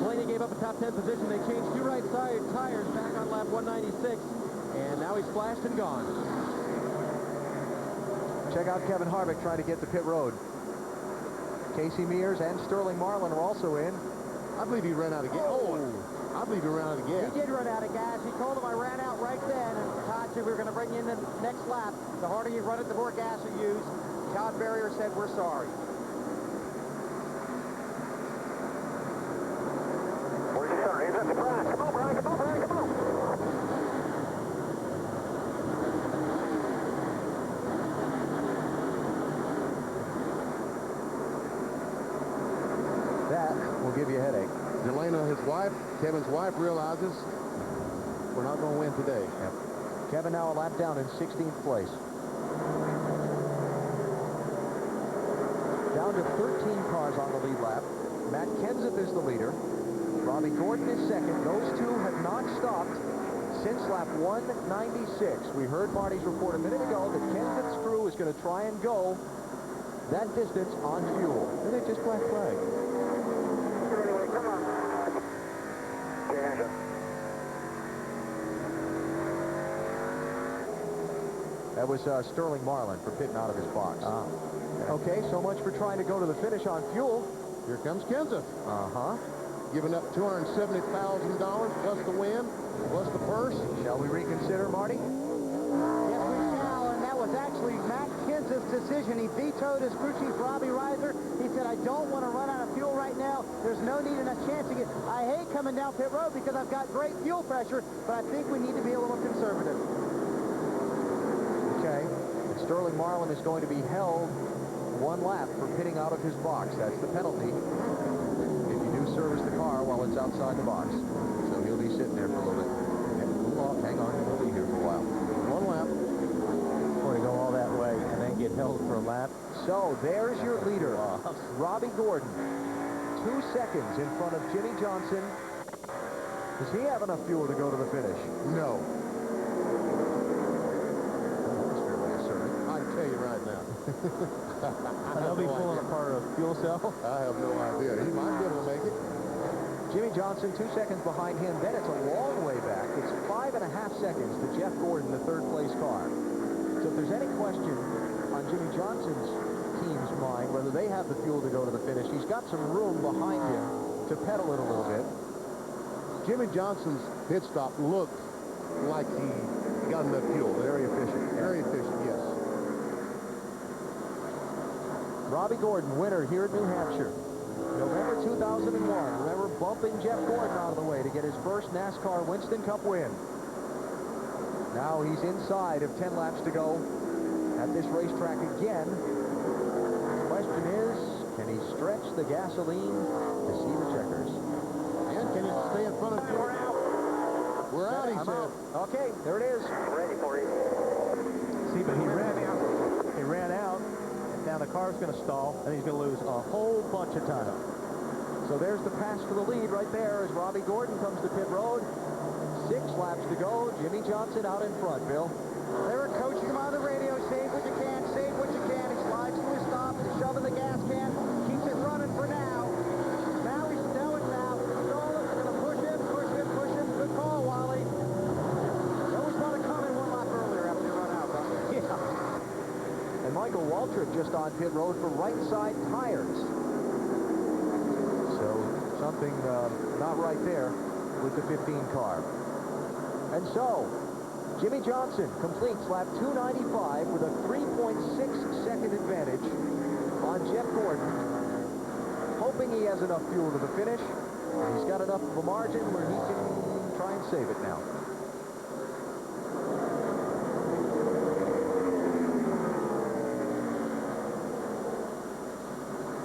Blaney gave up a top 10 position. They changed 2 right side tires back on lap 196. And now he's splashed and gone. Check out Kevin Harvick trying to get to pit road. Casey Mears and Sterling Marlin are also in. I believe he ran out of gas. Oh, I believe he ran out of gas. He did run out of gas. He told him I ran out right then, and Todd said we were going to bring you in the next lap. The harder you run it, the more gas you use. Todd Berrier said, we're sorry. That will give you a headache. Delana, his wife, Kevin's wife, realizes we're not going to win today. Yep. Kevin now a lap down in 16th place. Down to 13 cars on the lead lap. Matt Kenseth is the leader. Robbie Gordon is second. Those two have not stopped since lap 196. We heard Marty's report a minute ago that Kenseth's crew is going to try and go that distance on fuel. And they just black flag. Come on. That was Sterling Marlin for pitting out of his box. Okay, so much for trying to go to the finish on fuel. Here comes Kenseth. Uh-huh. Giving up $270,000 plus the win, plus the purse. Shall we reconsider, Marty? Yes, we shall, and that was actually Matt Kenseth's decision. He vetoed his crew chief, Robbie Reiser. He said, I don't want to run out of fuel right now. There's no need and a chance to get... I hate coming down pit road because I've got great fuel pressure, but I think we need to be a little conservative. Okay. And Sterling Marlin is going to be held one lap for pitting out of his box. That's the penalty if you do service the car while it's outside the box. So he'll be sitting there for a little bit. Cool off, hang on, he'll be here for a while. One lap. Before you go all that way and then get held for a lap. So there's your leader, Robbie Gordon. 2 seconds in front of Jimmy Johnson. Does he have enough fuel to go to the finish? No. That's fairly assertive. I can tell you right now. They'll be pulling apart a fuel cell. I have no idea. He might be able to make it. Jimmy Johnson 2 seconds behind him. Then it's a long way back. It's 5.5 seconds to Jeff Gordon, the third place car. So if there's any question on Jimmy Johnson's team's mind whether they have the fuel to go to the finish, he's got some room behind him to pedal it a little bit. Jimmy Johnson's pit stop looked like he got enough fuel. Very efficient. Very efficient, yes. Robbie Gordon, winner here at New Hampshire. November 2001. Remember bumping Jeff Gordon out of the way to get his first NASCAR Winston Cup win. Now he's inside of 10 laps to go at this racetrack again. The question is, can he stretch the gasoline to see the checkers? And can he stay in front of you? We're out. We're out, he said. Okay, there it is. Ready for you. See, but he ran out. Now the car's going to stall, and he's going to lose a whole bunch of time. So there's the pass for the lead right there as Robbie Gordon comes to pit road. 6 laps to go. Jimmy Johnson out in front, Bill. They were coaching him on the radio, save what you can, save what you can. He slides to his stop, he's shoving the gas can, keeps it running for now. Now he's snowing now. Strollers are going to push him, push him, push him. Good call, Wally. They always want to come in one lap earlier after they run out, huh? Yeah. And Michael Waltrip just on pit road for right side tires. So something not right there with the 15 car. And so Jimmy Johnson completes lap 295 with a 3.6 second advantage on Jeff Gordon, hoping he has enough fuel to the finish. And he's got enough of a margin where he can try and save it now.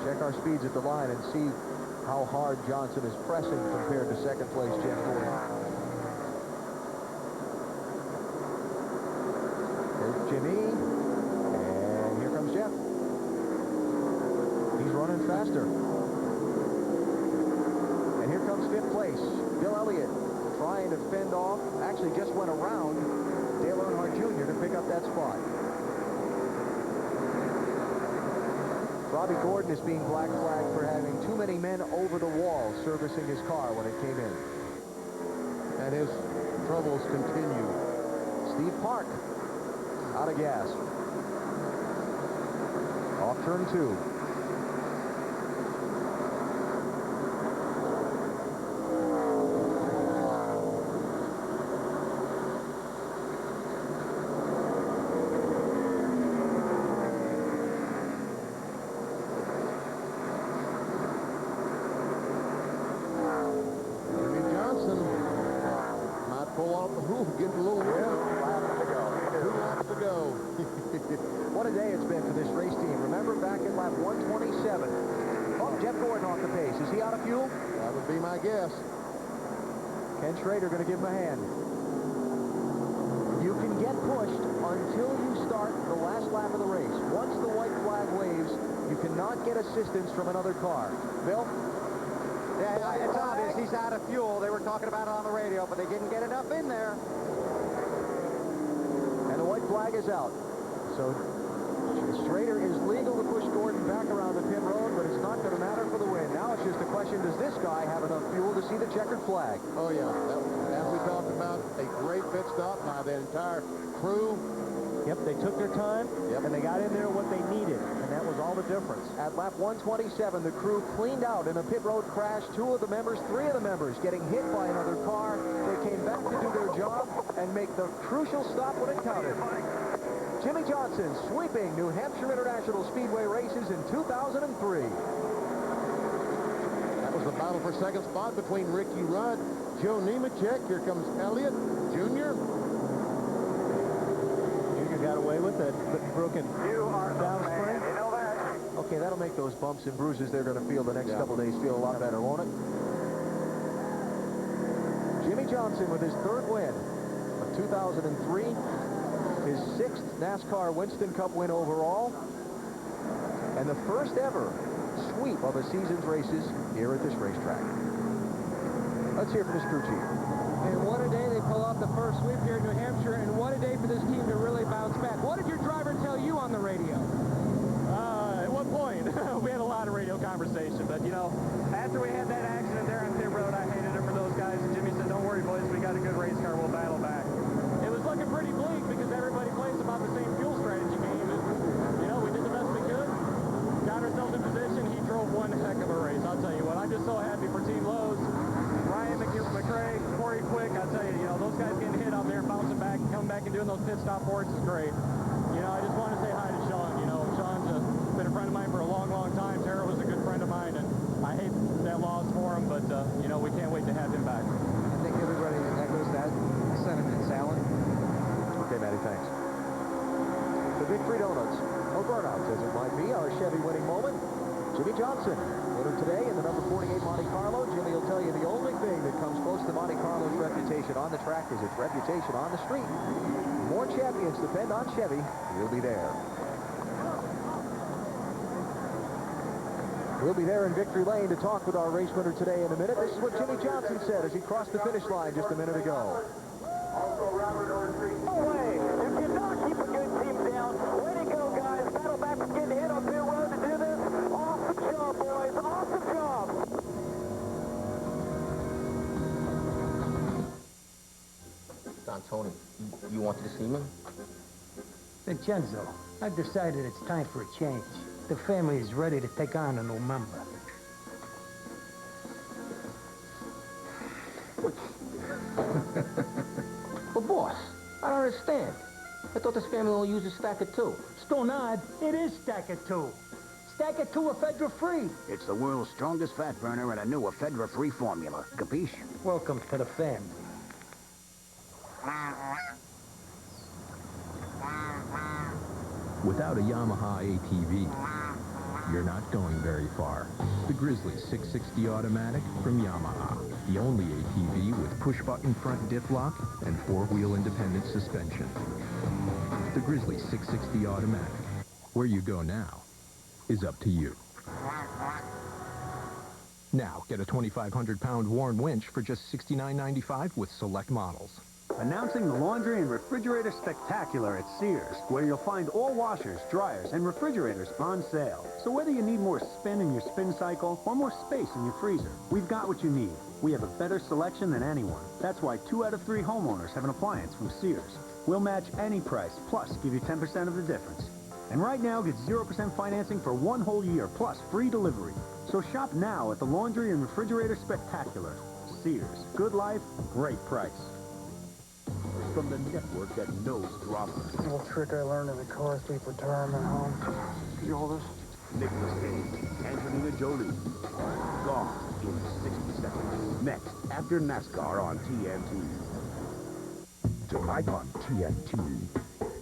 Check our speeds at the line and see how hard Johnson is pressing compared to second place Jeff Gordon. There's Jimmy, and here comes Jeff. He's running faster. And here comes 5th place, Bill Elliott, trying to fend off, actually just went around Dale Earnhardt Jr. to pick up that spot. Robbie Gordon is being black flagged for having too many men over the wall servicing his car when it came in. And his troubles continue. Steve Park, out of gas. Off turn 2. of fuel? That would be my guess. Ken Schrader going to give him a hand. You can get pushed until you start the last lap of the race. Once the white flag waves, you cannot get assistance from another car. Bill? Yeah, it's obvious he's out of fuel. They were talking about it on the radio, but they didn't get enough in there. And the white flag is out. So Schrader is legal to push Gordon back around the pit road, but it's not going to matter for the win. Now it's just a question, does this guy have enough fuel to see the checkered flag? Oh, yeah. As we talked about, a great pit stop by the entire crew. Yep, they took their time, and they got in there what they needed, and that was all the difference. At lap 127, the crew cleaned out in a pit road crash. 3 of the members getting hit by another car. They came back to do their job and make the crucial stop when it counted. Jimmy Johnson sweeping New Hampshire International Speedway races in 2003. That was the battle for second spot between Ricky Rudd, Joe Nemechek. Here comes Elliott Jr. Jr. got away with it, broken downspring. You know that? Okay, that'll make those bumps and bruises they're going to feel the next couple days feel a lot better, won't it? Jimmy Johnson with his 3rd win of 2003. His 6th NASCAR Winston Cup win overall, and the first ever sweep of a season's races here at this racetrack. Let's hear from his crew chief. And what a day they pull off the first sweep here in New Hampshire, and what a day for this team to really bounce back. What did your driver tell you on the radio? At one point, we had a lot of radio conversation, but, you know, after we had that accident there on pit road, I hated it for those guys, and Jimmy said, don't worry, boys, we got a good race car, we'll battle back. It was looking pretty bleak because everybody plays about the same fuel strategy game, and, you know, we did the best we could, got ourselves in position. He drove one heck of a race, I'll tell you what. I'm just so happy for Team Lowe's. Ryan McCrae, Corey Quick, I'll tell you, you know, those guys getting hit out there, bouncing back, and coming back and doing those pit stop works is great. You know, I just want to say hi to Sean. You know, Sean's been a friend of mine for a long, long time. Tara was a good friend of mine, and I hate that loss for him, but, you know, we can't wait to have him back. I think everybody echoes that sentiment, Alan. Okay, Matty, thanks. The Victory Donuts, or burnouts as it might be, our Chevy winning moment. Jimmy Johnson, winner today in the number 48 Monte Carlo. Jimmy will tell you the only thing that comes close to Monte Carlo's reputation on the track is its reputation on the street. More champions depend on Chevy. We'll be there. We'll be there in Victory Lane to talk with our race winner today in a minute. This is what Jimmy Johnson said as he crossed the finish line just a minute ago. No way. If you don't keep a good team down, way to go, guys. Battle back from getting hit on pit road to do this. Awesome job, boys. Awesome job. Don Tony, you wanted to see me? Vincenzo, I've decided it's time for a change. The family is ready to take on a new member. But boss, I don't understand. I thought this family only uses Stacker 2. Stonard, it is Stacker 2. Stacker 2 ephedra-free. It's the world's strongest fat burner and a new ephedra-free formula. Capiche? Welcome to the family. Without a Yamaha ATV, you're not going very far. The Grizzly 660 Automatic from Yamaha. The only ATV with push-button front diff lock and four-wheel independent suspension. The Grizzly 660 Automatic. Where you go now is up to you. Now, get a 2,500-pound Warn winch for just $69.95 with select models. Announcing the Laundry and Refrigerator Spectacular at Sears, where you'll find all washers, dryers, and refrigerators on sale. So whether you need more spin in your spin cycle or more space in your freezer, we've got what you need. We have a better selection than anyone. That's why 2 out of 3 homeowners have an appliance from Sears. We'll match any price, plus give you 10% of the difference. And right now, get 0% financing for 1 whole year, plus free delivery. So shop now at the Laundry and Refrigerator Spectacular. Sears. Good life, great price. From the network that knows drama. Little trick I learned in the car thief retirement home. You hold this? Nicholas Cage, Angelina Jolie. Gone in 60 seconds. Next, after NASCAR on TNT. Tonight on TNT,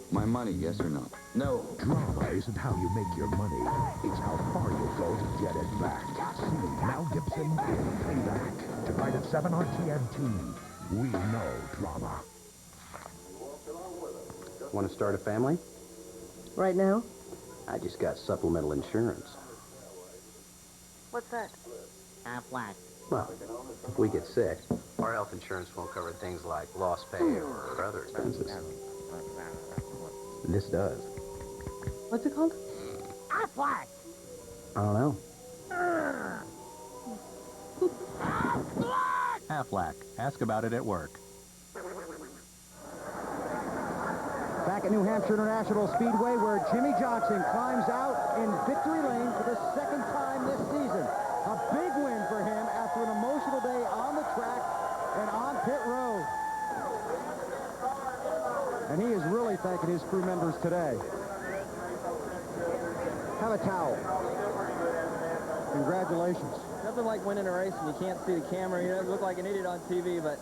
My money, yes or no? No. Drama isn't how you make your money. It's how far you'll go to get it back. See Mel Gibson in Payback. Tonight at 7 on TNT. We know drama. Want to start a family? Right now? I just got supplemental insurance. What's that? Aflac. Well, if we get sick, our health insurance won't cover things like lost pay or other expenses. This does. What's it called? Aflac. I don't know. Aflac. Ask about it at work. Back at New Hampshire International Speedway, where Jimmy Johnson climbs out in victory lane for the second time this season. A big win for him after an emotional day on the track and on pit road. And he is really thanking his crew members today. Have a towel. Congratulations. Nothing like winning a race and you can't see the camera. You know, you look like an idiot on TV, but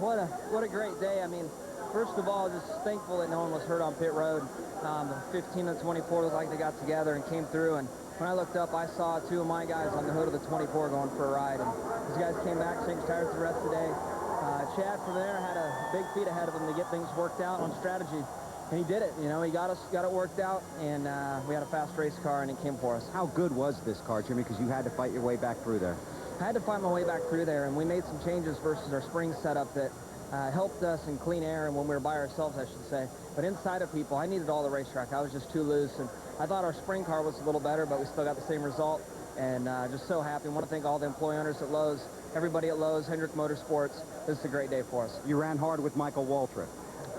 what a great day. I mean, first of all, just thankful that no one was hurt on pit road. The 15 and 24 looked like they got together and came through. And when I looked up, I saw two of my guys on the hood of the 24 going for a ride. And these guys came back, changed tires the rest of the day. Chad from there had a big feat ahead of him to get things worked out on strategy. And he did it. You know, he got it worked out, and we had a fast race car, and he came for us. How good was this car, Jimmy? Because you had to fight your way back through there. I had to fight my way back through there, and we made some changes versus our spring setup that helped us in clean air and when we were by ourselves, I should say. But inside of people, I needed all the racetrack. I was just too loose, and I thought our spring car was a little better, but we still got the same result. And just so happy. I want to thank all the employee owners at Lowe's, everybody at Lowe's, Hendrick Motorsports. This is a great day for us. You ran hard with Michael Waltrip.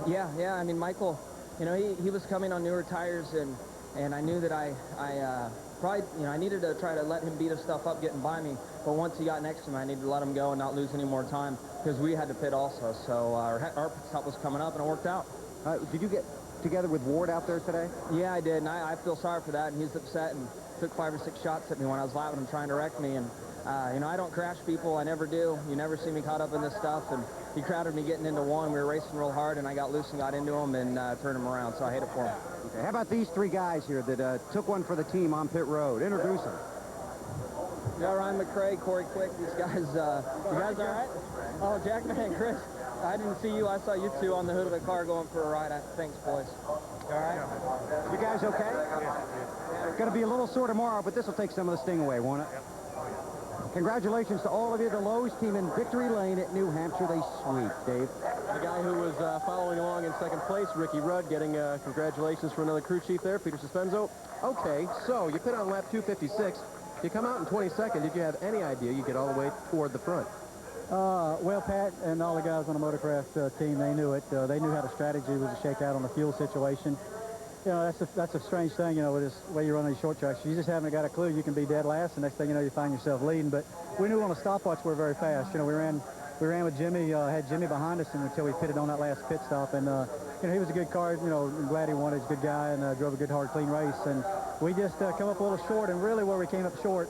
Yeah. I mean, Michael, you know, he was coming on newer tires, and I knew that I probably, you know, I needed to try to let him beat his stuff up getting by me. But once he got next to me, I needed to let him go and not lose any more time because we had to pit also. So our pit stop was coming up, and it worked out. Did you get together with Ward out there today? Yeah, I did, and I feel sorry for that, and he's upset and took 5 or 6 shots at me when I was lapping him trying to wreck me. And, you know, I don't crash people. I never do. You never see me caught up in this stuff. And he crowded me getting into one. We were racing real hard, and I got loose and got into him and turned him around, so I hate it for him. Okay, how about these 3 guys here that took one for the team on pit road? Introduce them. Yeah, Ryan McRae, Corey Quick, these guys, you guys all right? Oh, Jack, man, Chris, I didn't see you. I saw you two on the hood of the car going for a ride. Thanks, boys. All right? You guys okay? Going to be a little sore tomorrow, but this will take some of the sting away, won't it? Congratulations to all of you. The Lowe's team in victory lane at New Hampshire. They sweep, Dave. The guy who was following along in second place, Ricky Rudd, getting congratulations for another crew chief there, Peter Suspenzo. Okay, so you pit on lap 256. You come out in 22nd. Did you have any idea you'd get all the way toward the front? Well, Pat and all the guys on the Motorcraft team, they knew it. They knew how the strategy was to shake out on the fuel situation. You know, that's a strange thing, you know, with this way you run these short tracks. You just haven't got a clue. You can be dead last, and next thing you know, you find yourself leading. But we knew on a stopwatch we were very fast. You know, we ran with Jimmy, had Jimmy behind us until we pitted on that last pit stop. And, you know, he was a good car. You know, I'm glad he won. He's a good guy and drove a good, hard, clean race. And we just come up a little short, and really where we came up short,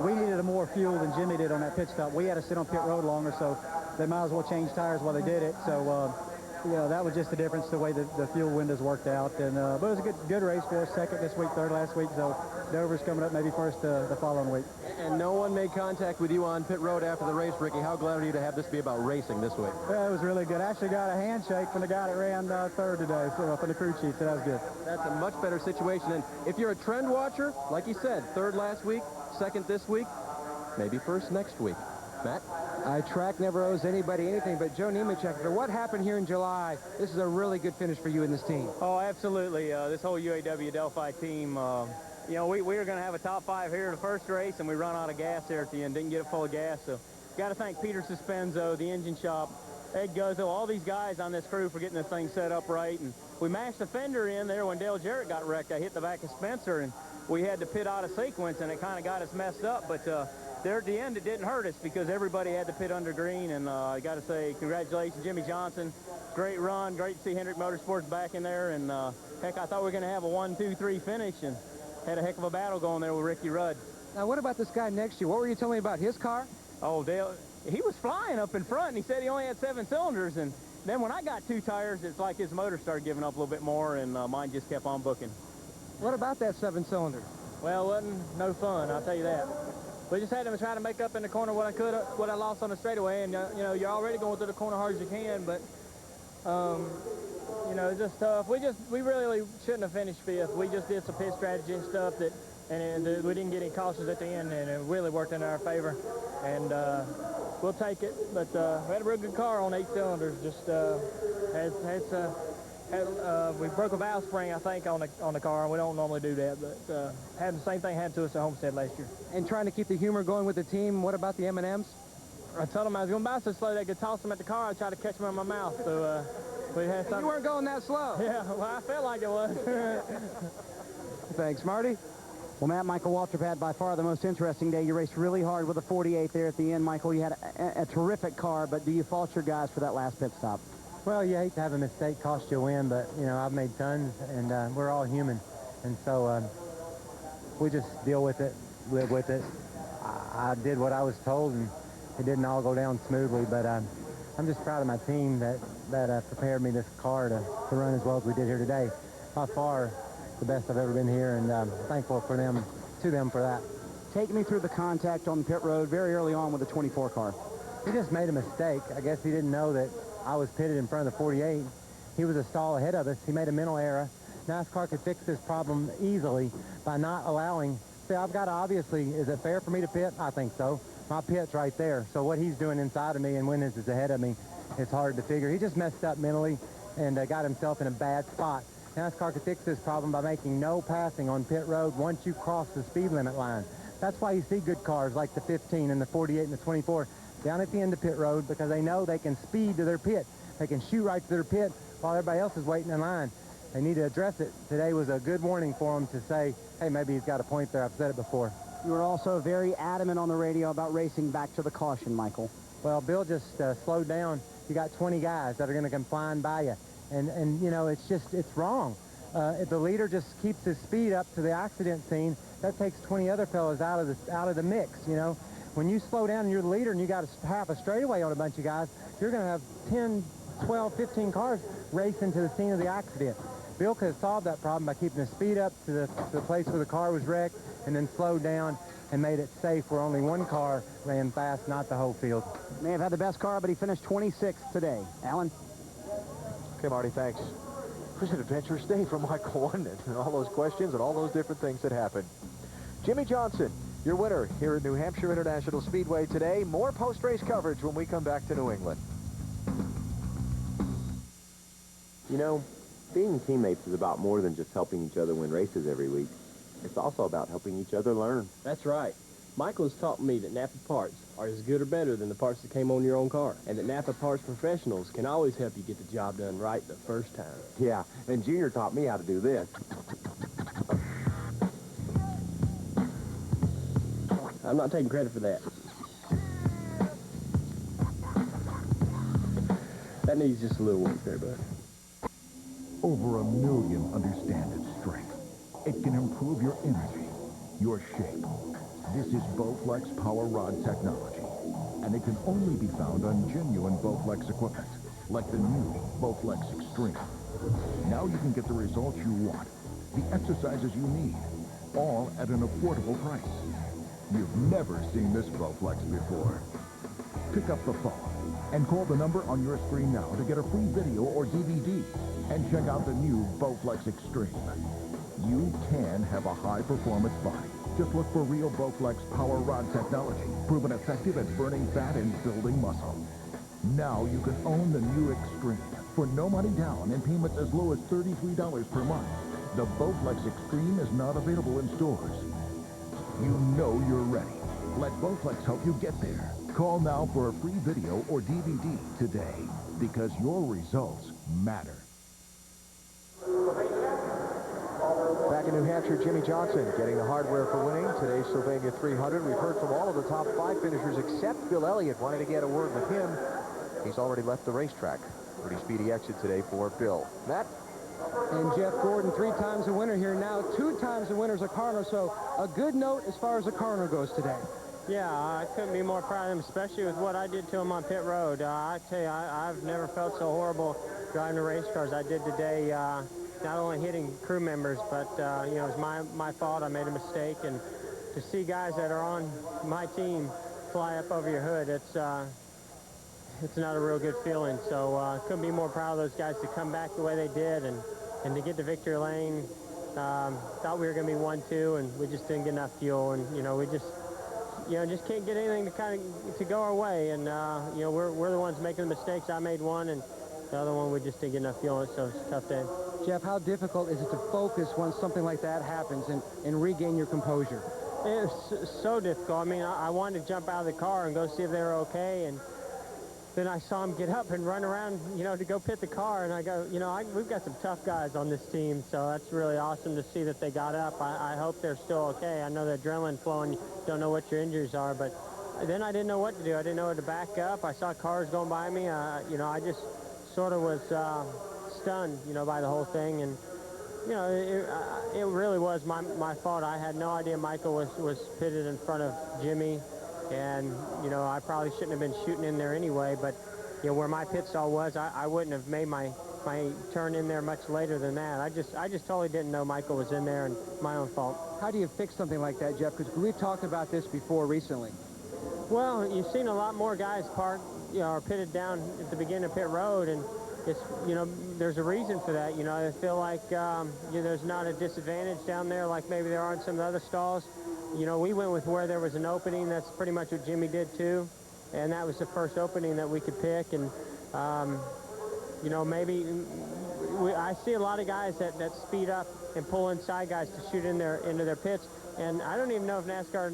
we needed more fuel than Jimmy did on that pit stop. We had to sit on pit road longer, so they might as well change tires while they did it. So, you know, that was just the difference, the way the fuel windows worked out. And but it was a good race for us. Second this week, third last week. So Dover's coming up maybe first the following week. And no one made contact with you on pit road after the race, Ricky. How glad are you to have this be about racing this week? Yeah, it was really good. I actually got a handshake from the guy that ran third today, so from the crew chief, so that was good. That's a much better situation. And if you're a trend watcher, like you said, third last week, second this week, maybe first next week. Matt? Track never owes anybody anything, but Joe Nemechek, for what happened here in July, this is a really good finish for you and this team. Oh, absolutely. This whole UAW Delphi team, you know, we were going to have a top 5 here the first race, and we run out of gas there at the end, didn't get it full of gas. So got to thank Peter Suspenzo, the engine shop, Ed Guzzo, all these guys on this crew for getting this thing set up right. And we mashed the fender in there when Dale Jarrett got wrecked. I hit the back of Spencer, and we had to pit out of sequence, and it kind of got us messed up. But there at the end, it didn't hurt us because everybody had to pit under green. And I got to say, congratulations, Jimmy Johnson. Great run. Great to see Hendrick Motorsports back in there. And, heck, I thought we were going to have a 1-2-3 finish and had a heck of a battle going there with Ricky Rudd. Now, what about this guy next to you? What were you telling me about his car? Oh, Dale, he was flying up in front, and he said he only had 7 cylinders. And then when I got 2 tires, it's like his motor started giving up a little bit more, and mine just kept on booking. What about that 7-cylinder? Well, it wasn't no fun, I'll tell you that. We just had to try to make up in the corner what I lost on the straightaway, and you know, you're already going through the corner hard as you can, but you know, it's just tough. We really shouldn't have finished 5th. We just did some pit strategy and stuff and we didn't get any cautions at the end, and it really worked in our favor. And we'll take it, but we had a real good car on 8 cylinders. Just we broke a valve spring, I think, on the car. We don't normally do that, but had the same thing happened to us at Homestead last year. And trying to keep the humor going with the team, what about the M&Ms? I told them I was going by so slow they could toss them at the car. I tried to catch them in my mouth, so we had something. You weren't going that slow. Yeah, well, I felt like it was. Thanks, Marty. Well, Matt, Michael Waltrip had by far the most interesting day. You raced really hard with a 48 there at the end, Michael. You had a terrific car, but do you fault your guys for that last pit stop? Well, you hate to have a mistake cost you a win, but, you know, I've made tons, and we're all human. And so we just deal with it, live with it. I did what I was told, and it didn't all go down smoothly, but I'm just proud of my team that prepared me this car to run as well as we did here today. By far the best I've ever been here, and I'm thankful to them for that. Take me through the contact on the pit road very early on with the 24 car. He just made a mistake. I guess he didn't know that I was pitted in front of the 48. He was a stall ahead of us. He made a mental error. NASCAR could fix this problem easily by not allowing. See, I've got to obviously, is it fair for me to pit? I think so. My pit's right there. So what he's doing inside of me and when this is ahead of me, it's hard to figure. He just messed up mentally and got himself in a bad spot. NASCAR could fix this problem by making no passing on pit road once you cross the speed limit line. That's why you see good cars like the 15 and the 48 and the 24 down at the end of pit road, because they know they can speed to their pit. They can shoot right to their pit while everybody else is waiting in line. They need to address it. Today was a good warning for them to say, hey, maybe he's got a point there. I've said it before. You were also very adamant on the radio about racing back to the caution, Michael. Well, Bill just slowed down. You got 20 guys that are going to come flying by you. And you know, it's wrong. If the leader just keeps his speed up to the accident scene, that takes 20 other fellas out of the mix, you know. When you slow down and you're the leader and you got half a straightaway on a bunch of guys, you're going to have 10, 12, 15 cars racing to the scene of the accident. Bill could have solved that problem by keeping the speed up to the place where the car was wrecked and then slowed down and made it safe where only one car ran fast, not the whole field. May have had the best car, but he finished 26th today. Alan? Okay, Marty, thanks. It was an adventurous day for Michael, wasn't it? And all those questions and all those different things that happened. Jimmy Johnson, your winner here at New Hampshire International Speedway today. More post-race coverage when we come back to New England. You know, being teammates is about more than just helping each other win races every week. It's also about helping each other learn. That's right. Michael has taught me that Napa parts are as good or better than the parts that came on your own car, and that Napa parts professionals can always help you get the job done right the first time. Yeah, and Junior taught me how to do this. I'm not taking credit for that. That needs just a little work there, bud. Over 1 million understand its strength. It can improve your energy, your shape. This is Bowflex Power Rod technology, and it can only be found on genuine Bowflex equipment, like the new Bowflex Extreme. Now you can get the results you want, the exercises you need, all at an affordable price. You've never seen this Bowflex before. Pick up the phone and call the number on your screen now to get a free video or DVD and check out the new Bowflex Extreme. You can have a high-performance body. Just look for real Bowflex Power Rod technology, proven effective at burning fat and building muscle. Now you can own the new Extreme for no money down and payments as low as $33 per month. The Bowflex Extreme is not available in stores. You know you're ready. Let Bowflex help you get there. Call now for a free video or DVD today, because your results matter. Back in New Hampshire, Jimmy Johnson getting the hardware for winning today's Sylvania 300. We've heard from all of the top 5 finishers except Bill Elliott. Wanted to get a word with him. He's already left the racetrack. Pretty speedy exit today for Bill. Matt? And Jeff Gordon, 3 times a winner here now, 2 times the winner's a Carner, so a good note as far as the Carner goes today. Yeah, I couldn't be more proud of them, especially with what I did to them on pit road. I tell you, I've never felt so horrible driving the race cars I did today. Not only hitting crew members, but you know, it was my fault. I made a mistake, and to see guys that are on my team fly up over your hood, it's not a real good feeling. So couldn't be more proud of those guys to come back the way they did, and to get to victory lane. Thought we were going to be 1-2, and we just didn't get enough fuel, and you know, we just can't get anything to go our way, and you know, we're the ones making the mistakes. I made one, and the other one we just didn't get enough fuel, so it's a tough day. Jeff, how difficult is it to focus when something like that happens and regain your composure? It's so difficult. I mean, I wanted to jump out of the car and go see if they were okay, and then I saw them get up and run around, you know, to go pit the car, and I go, you know, we've got some tough guys on this team, so that's really awesome to see that they got up. I hope they're still okay. I know the adrenaline flowing, don't know what your injuries are, but then I didn't know what to do. I didn't know where to back up. I saw cars going by me. You know, I just sort of was stunned, you know, by the whole thing, and you know, it really was my fault. I had no idea Michael was pitted in front of Jimmy. And, you know, I probably shouldn't have been shooting in there anyway, but, you know, where my pit stall was, I wouldn't have made my turn in there much later than that. I just totally didn't know Michael was in there, and my own fault. How do you fix something like that, Jeff? Because we've talked about this before recently. Well, you've seen a lot more guys parked, you know, or pitted down at the beginning of pit road, and it's, you know, there's a reason for that. You know, I feel like, you know, there's not a disadvantage down there like maybe there are in some of the other stalls. You know, we went with where there was an opening. That's pretty much what Jimmy did, too. And that was the first opening that we could pick. And, you know, maybe I see a lot of guys that speed up and pull inside guys to shoot into their pits. And I don't even know if NASCAR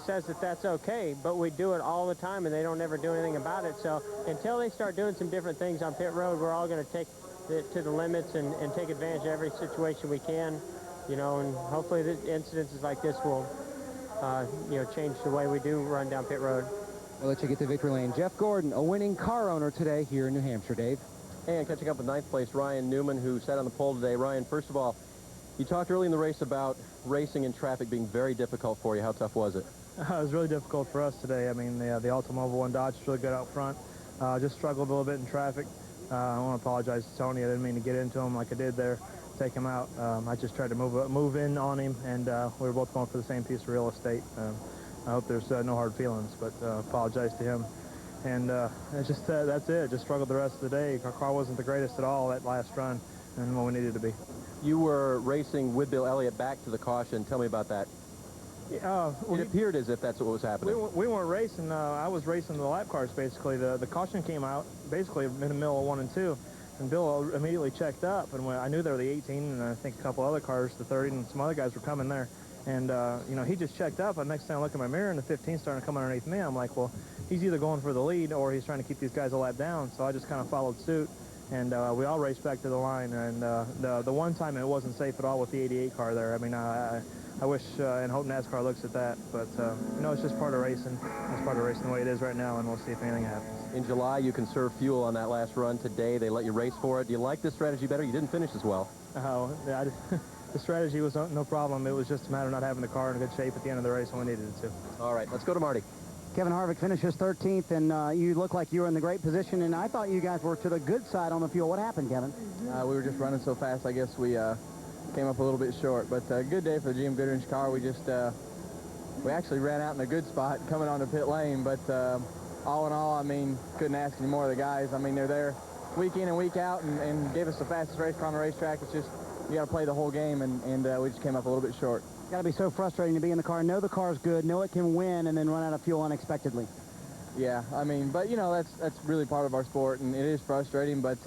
says that that's okay, but we do it all the time, and they don't ever do anything about it. So until they start doing some different things on pit road, we're all going to take it to the limits and take advantage of every situation we can. You know, and hopefully the incidences like this will, you know, change the way we do run down pit road. We'll let you get to victory lane. Jeff Gordon, a winning car owner today here in New Hampshire, Dave. And catching up with 9th place Ryan Newman, who sat on the pole today. Ryan, first of all, you talked early in the race about racing in traffic being very difficult for you. How tough was it? It was really difficult for us today. I mean, the Automobile and Dodge is really good out front. Just struggled a little bit in traffic. I want to apologize to Tony. I didn't mean to get into him like I did there. Take him out. I just tried to move in on him, and we were both going for the same piece of real estate. I hope there's no hard feelings, but apologize to him. And it's just that's it. Just struggled the rest of the day. Our car wasn't the greatest at all that last run, and what we needed to be. You were racing with Bill Elliott back to the caution. Tell me about that. It appeared as if that's what was happening. We weren't racing. I was racing the lap cars, basically. The caution came out, basically, in the middle of 1 and 2. And Bill immediately checked up, and when I knew there were the 18, and I think a couple other cars, the 30, and some other guys were coming there. And, you know, he just checked up, and next time I look in my mirror, and the 15 starting to come underneath me, I'm like, well, he's either going for the lead, or he's trying to keep these guys a lap down. So I just kind of followed suit, and we all raced back to the line. And the one time it wasn't safe at all with the 88 car there. I mean, I wish and hope NASCAR looks at that, but, you know, it's just part of racing. It's part of racing the way it is right now, and we'll see if anything happens. In July, you conserved fuel on that last run. Today, they let you race for it. Do you like this strategy better? You didn't finish as well. Oh, yeah, the strategy was no problem. It was just a matter of not having the car in good shape at the end of the race when we needed it to. All right, let's go to Marty. Kevin Harvick finishes 13th, and you look like you were in the great position, and I thought you guys were to the good side on the fuel. What happened, Kevin? We were just running so fast, I guess we came up a little bit short. But good day for the GM Goodrich car. We just we actually ran out in a good spot coming onto pit lane, but all in all, I mean, couldn't ask any more of the guys. I mean, they're there week in and week out and gave us the fastest race car on the racetrack. It's just, you got to play the whole game, and we just came up a little bit short. It's got to be so frustrating to be in the car, know the car's good, know it can win, and then run out of fuel unexpectedly. Yeah, I mean, but, you know, that's really part of our sport, and it is frustrating, but,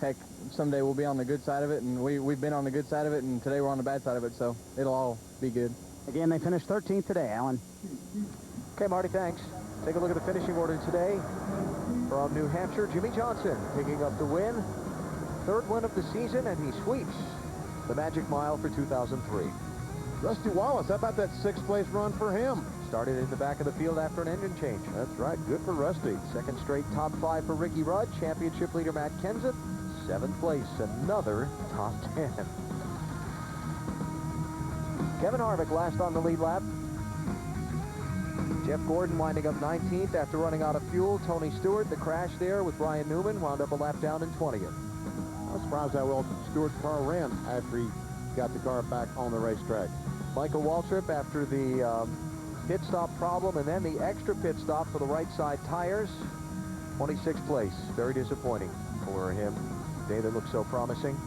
heck, someday we'll be on the good side of it, and we've been on the good side of it, and today we're on the bad side of it, so it'll all be good. Again, they finished 13th today, Alan. Okay, Marty, thanks. Take a look at the finishing order today. From New Hampshire, Jimmy Johnson picking up the win. 3rd win of the season, and he sweeps the Magic Mile for 2003. Rusty Wallace, how about that 6th place run for him? Started in the back of the field after an engine change. That's right, good for Rusty. 2nd straight top 5 for Ricky Rudd. Championship leader Matt Kenseth. 7th place, another top 10. Kevin Harvick last on the lead lap. Jeff Gordon winding up 19th after running out of fuel. Tony Stewart, the crash there with Brian Newman, wound up a lap down in 20th. I was surprised how well Stewart's car ran after he got the car back on the racetrack. Michael Waltrip after the pit stop problem and then the extra pit stop for the right side tires. 26th place. Very disappointing for him. Day that looked so promising.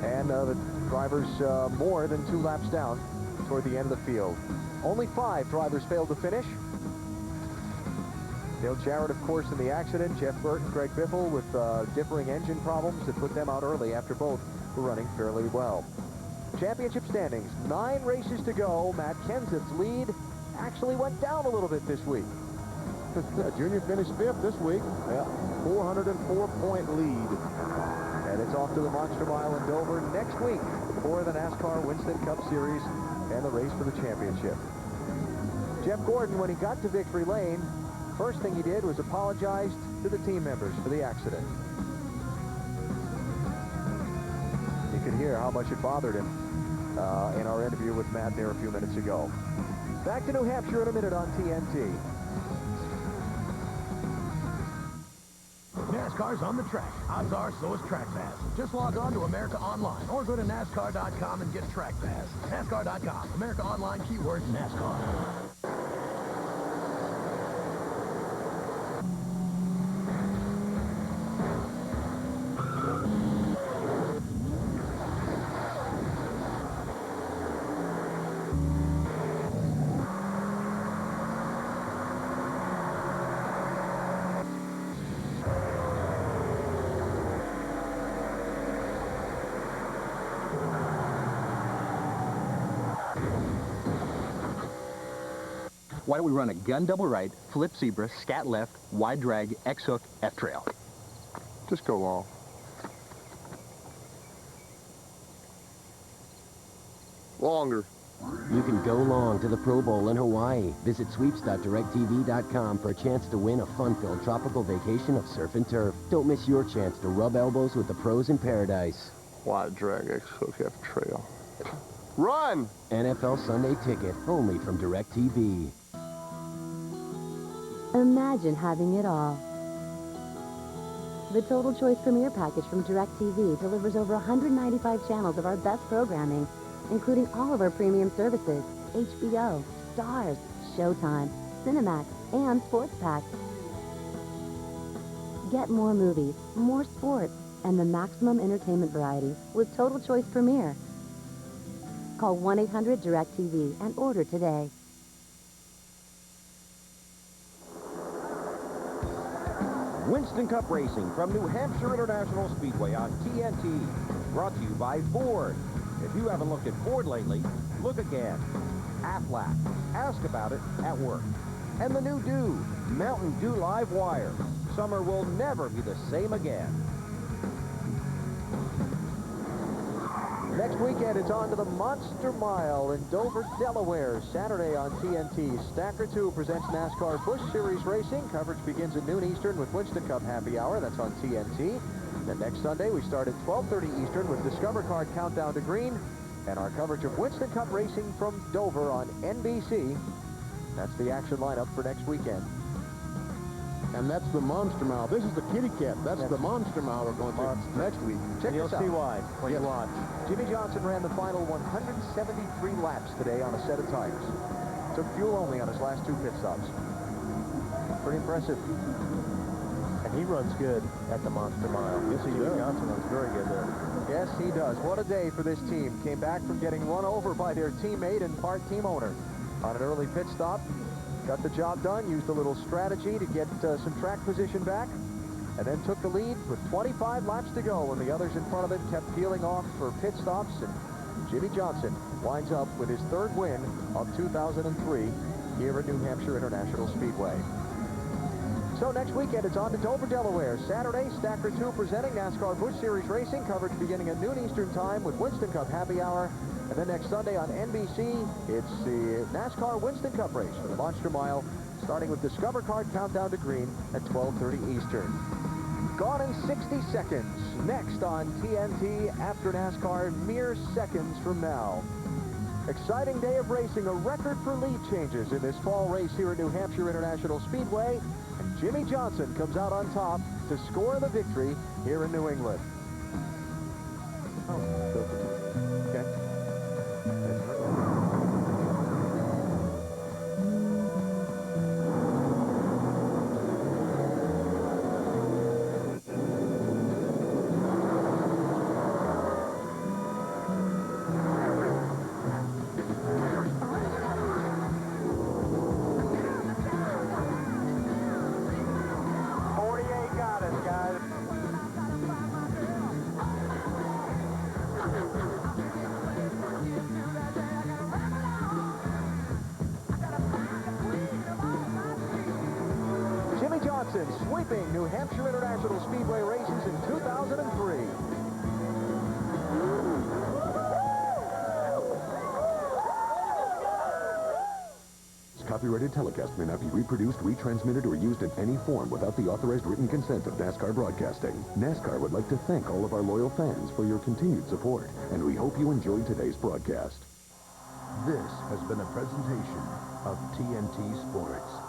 And the drivers more than 2 laps down toward the end of the field. Only 5 drivers failed to finish. Dale Jarrett, of course, in the accident. Jeff Burton, Greg Biffle with differing engine problems that put them out early after both were running fairly well. Championship standings, 9 races to go. Matt Kenseth's lead actually went down a little bit this week. Yeah, Junior finished 5th this week. Yeah, 404-point lead. And it's off to the Monster Mile in Dover next week for the NASCAR Winston Cup Series and the race for the championship. Jeff Gordon, when he got to victory lane, first thing he did was apologize to the team members for the accident. You could hear how much it bothered him in our interview with Matt there a few minutes ago. Back to New Hampshire in a minute on TNT. NASCAR's on the track. Odds are, so is Track Pass. Just log on to America Online or go to NASCAR.com and get Track Pass. NASCAR.com, America Online, keyword NASCAR. Why don't we run a gun double right, flip zebra, scat left, wide drag, X-hook, F-trail. Just go long. Longer. You can go long to the Pro Bowl in Hawaii. Visit sweeps.directv.com for a chance to win a fun-filled tropical vacation of surf and turf. Don't miss your chance to rub elbows with the pros in paradise. Wide drag, X-hook, F-trail. Run! NFL Sunday Ticket, only from DirecTV. Imagine having it all. The Total Choice Premier Package from DirecTV delivers over 195 channels of our best programming, including all of our premium services, HBO, Stars, Showtime, Cinemax, and Sports Pack. Get more movies, more sports, and the maximum entertainment variety with Total Choice Premier. Call 1-800-DIRECTV and order today. Winston Cup Racing from New Hampshire International Speedway on TNT. Brought to you by Ford. If you haven't looked at Ford lately, look again. Aflac. Ask about it at work. And the new Dew, Mountain Dew Live Wire. Summer will never be the same again. Next weekend, it's on to the Monster Mile in Dover, Delaware. Saturday on TNT. Stacker 2 presents NASCAR Busch Series Racing. Coverage begins at noon Eastern with Winston Cup Happy Hour. That's on TNT. Then next Sunday, we start at 12:30 Eastern with Discover Card Countdown to Green. And our coverage of Winston Cup Racing from Dover on NBC. That's the action lineup for next weekend. And that's the Monster Mile. This is the Kitty Cat. That's the Monster Mile we're going to next week. Check this this out. out. You'll see why when you watch. Jimmy Johnson ran the final 173 laps today on a set of tires. Took fuel only on his last 2 pit stops. Pretty impressive. And he runs good at the Monster Mile. Yes, he Jimmy does. Johnson runs very good there. Yes, he does. What a day for this team. Came back from getting run over by their teammate and part team owner on an early pit stop. Got the job done, used a little strategy to get some track position back, and then took the lead with 25 laps to go when the others in front of him kept peeling off for pit stops. And Jimmy Johnson winds up with his 3rd win of 2003 here at New Hampshire International Speedway. So next weekend, it's on to Dover, Delaware. Saturday, Stacker 2 presenting NASCAR Busch Series Racing. Coverage beginning at noon Eastern Time with Winston Cup Happy Hour. And then next Sunday on NBC, it's the NASCAR Winston Cup race for the Monster Mile, starting with Discover Card Countdown to Green at 12:30 Eastern. Gone in 60 seconds. Next on TNT after NASCAR, mere seconds from now. Exciting day of racing, a record for lead changes in this fall race here at New Hampshire International Speedway. And Jimmy Johnson comes out on top to score the victory here in New England. Okay. Jimmy Johnson sweeping New Hampshire International Speedway races in 2003. This copyrighted telecast may not be reproduced, retransmitted, or used in any form without the authorized written consent of NASCAR Broadcasting. NASCAR would like to thank all of our loyal fans for your continued support, and we hope you enjoyed today's broadcast. This has been a presentation of TNT Sports.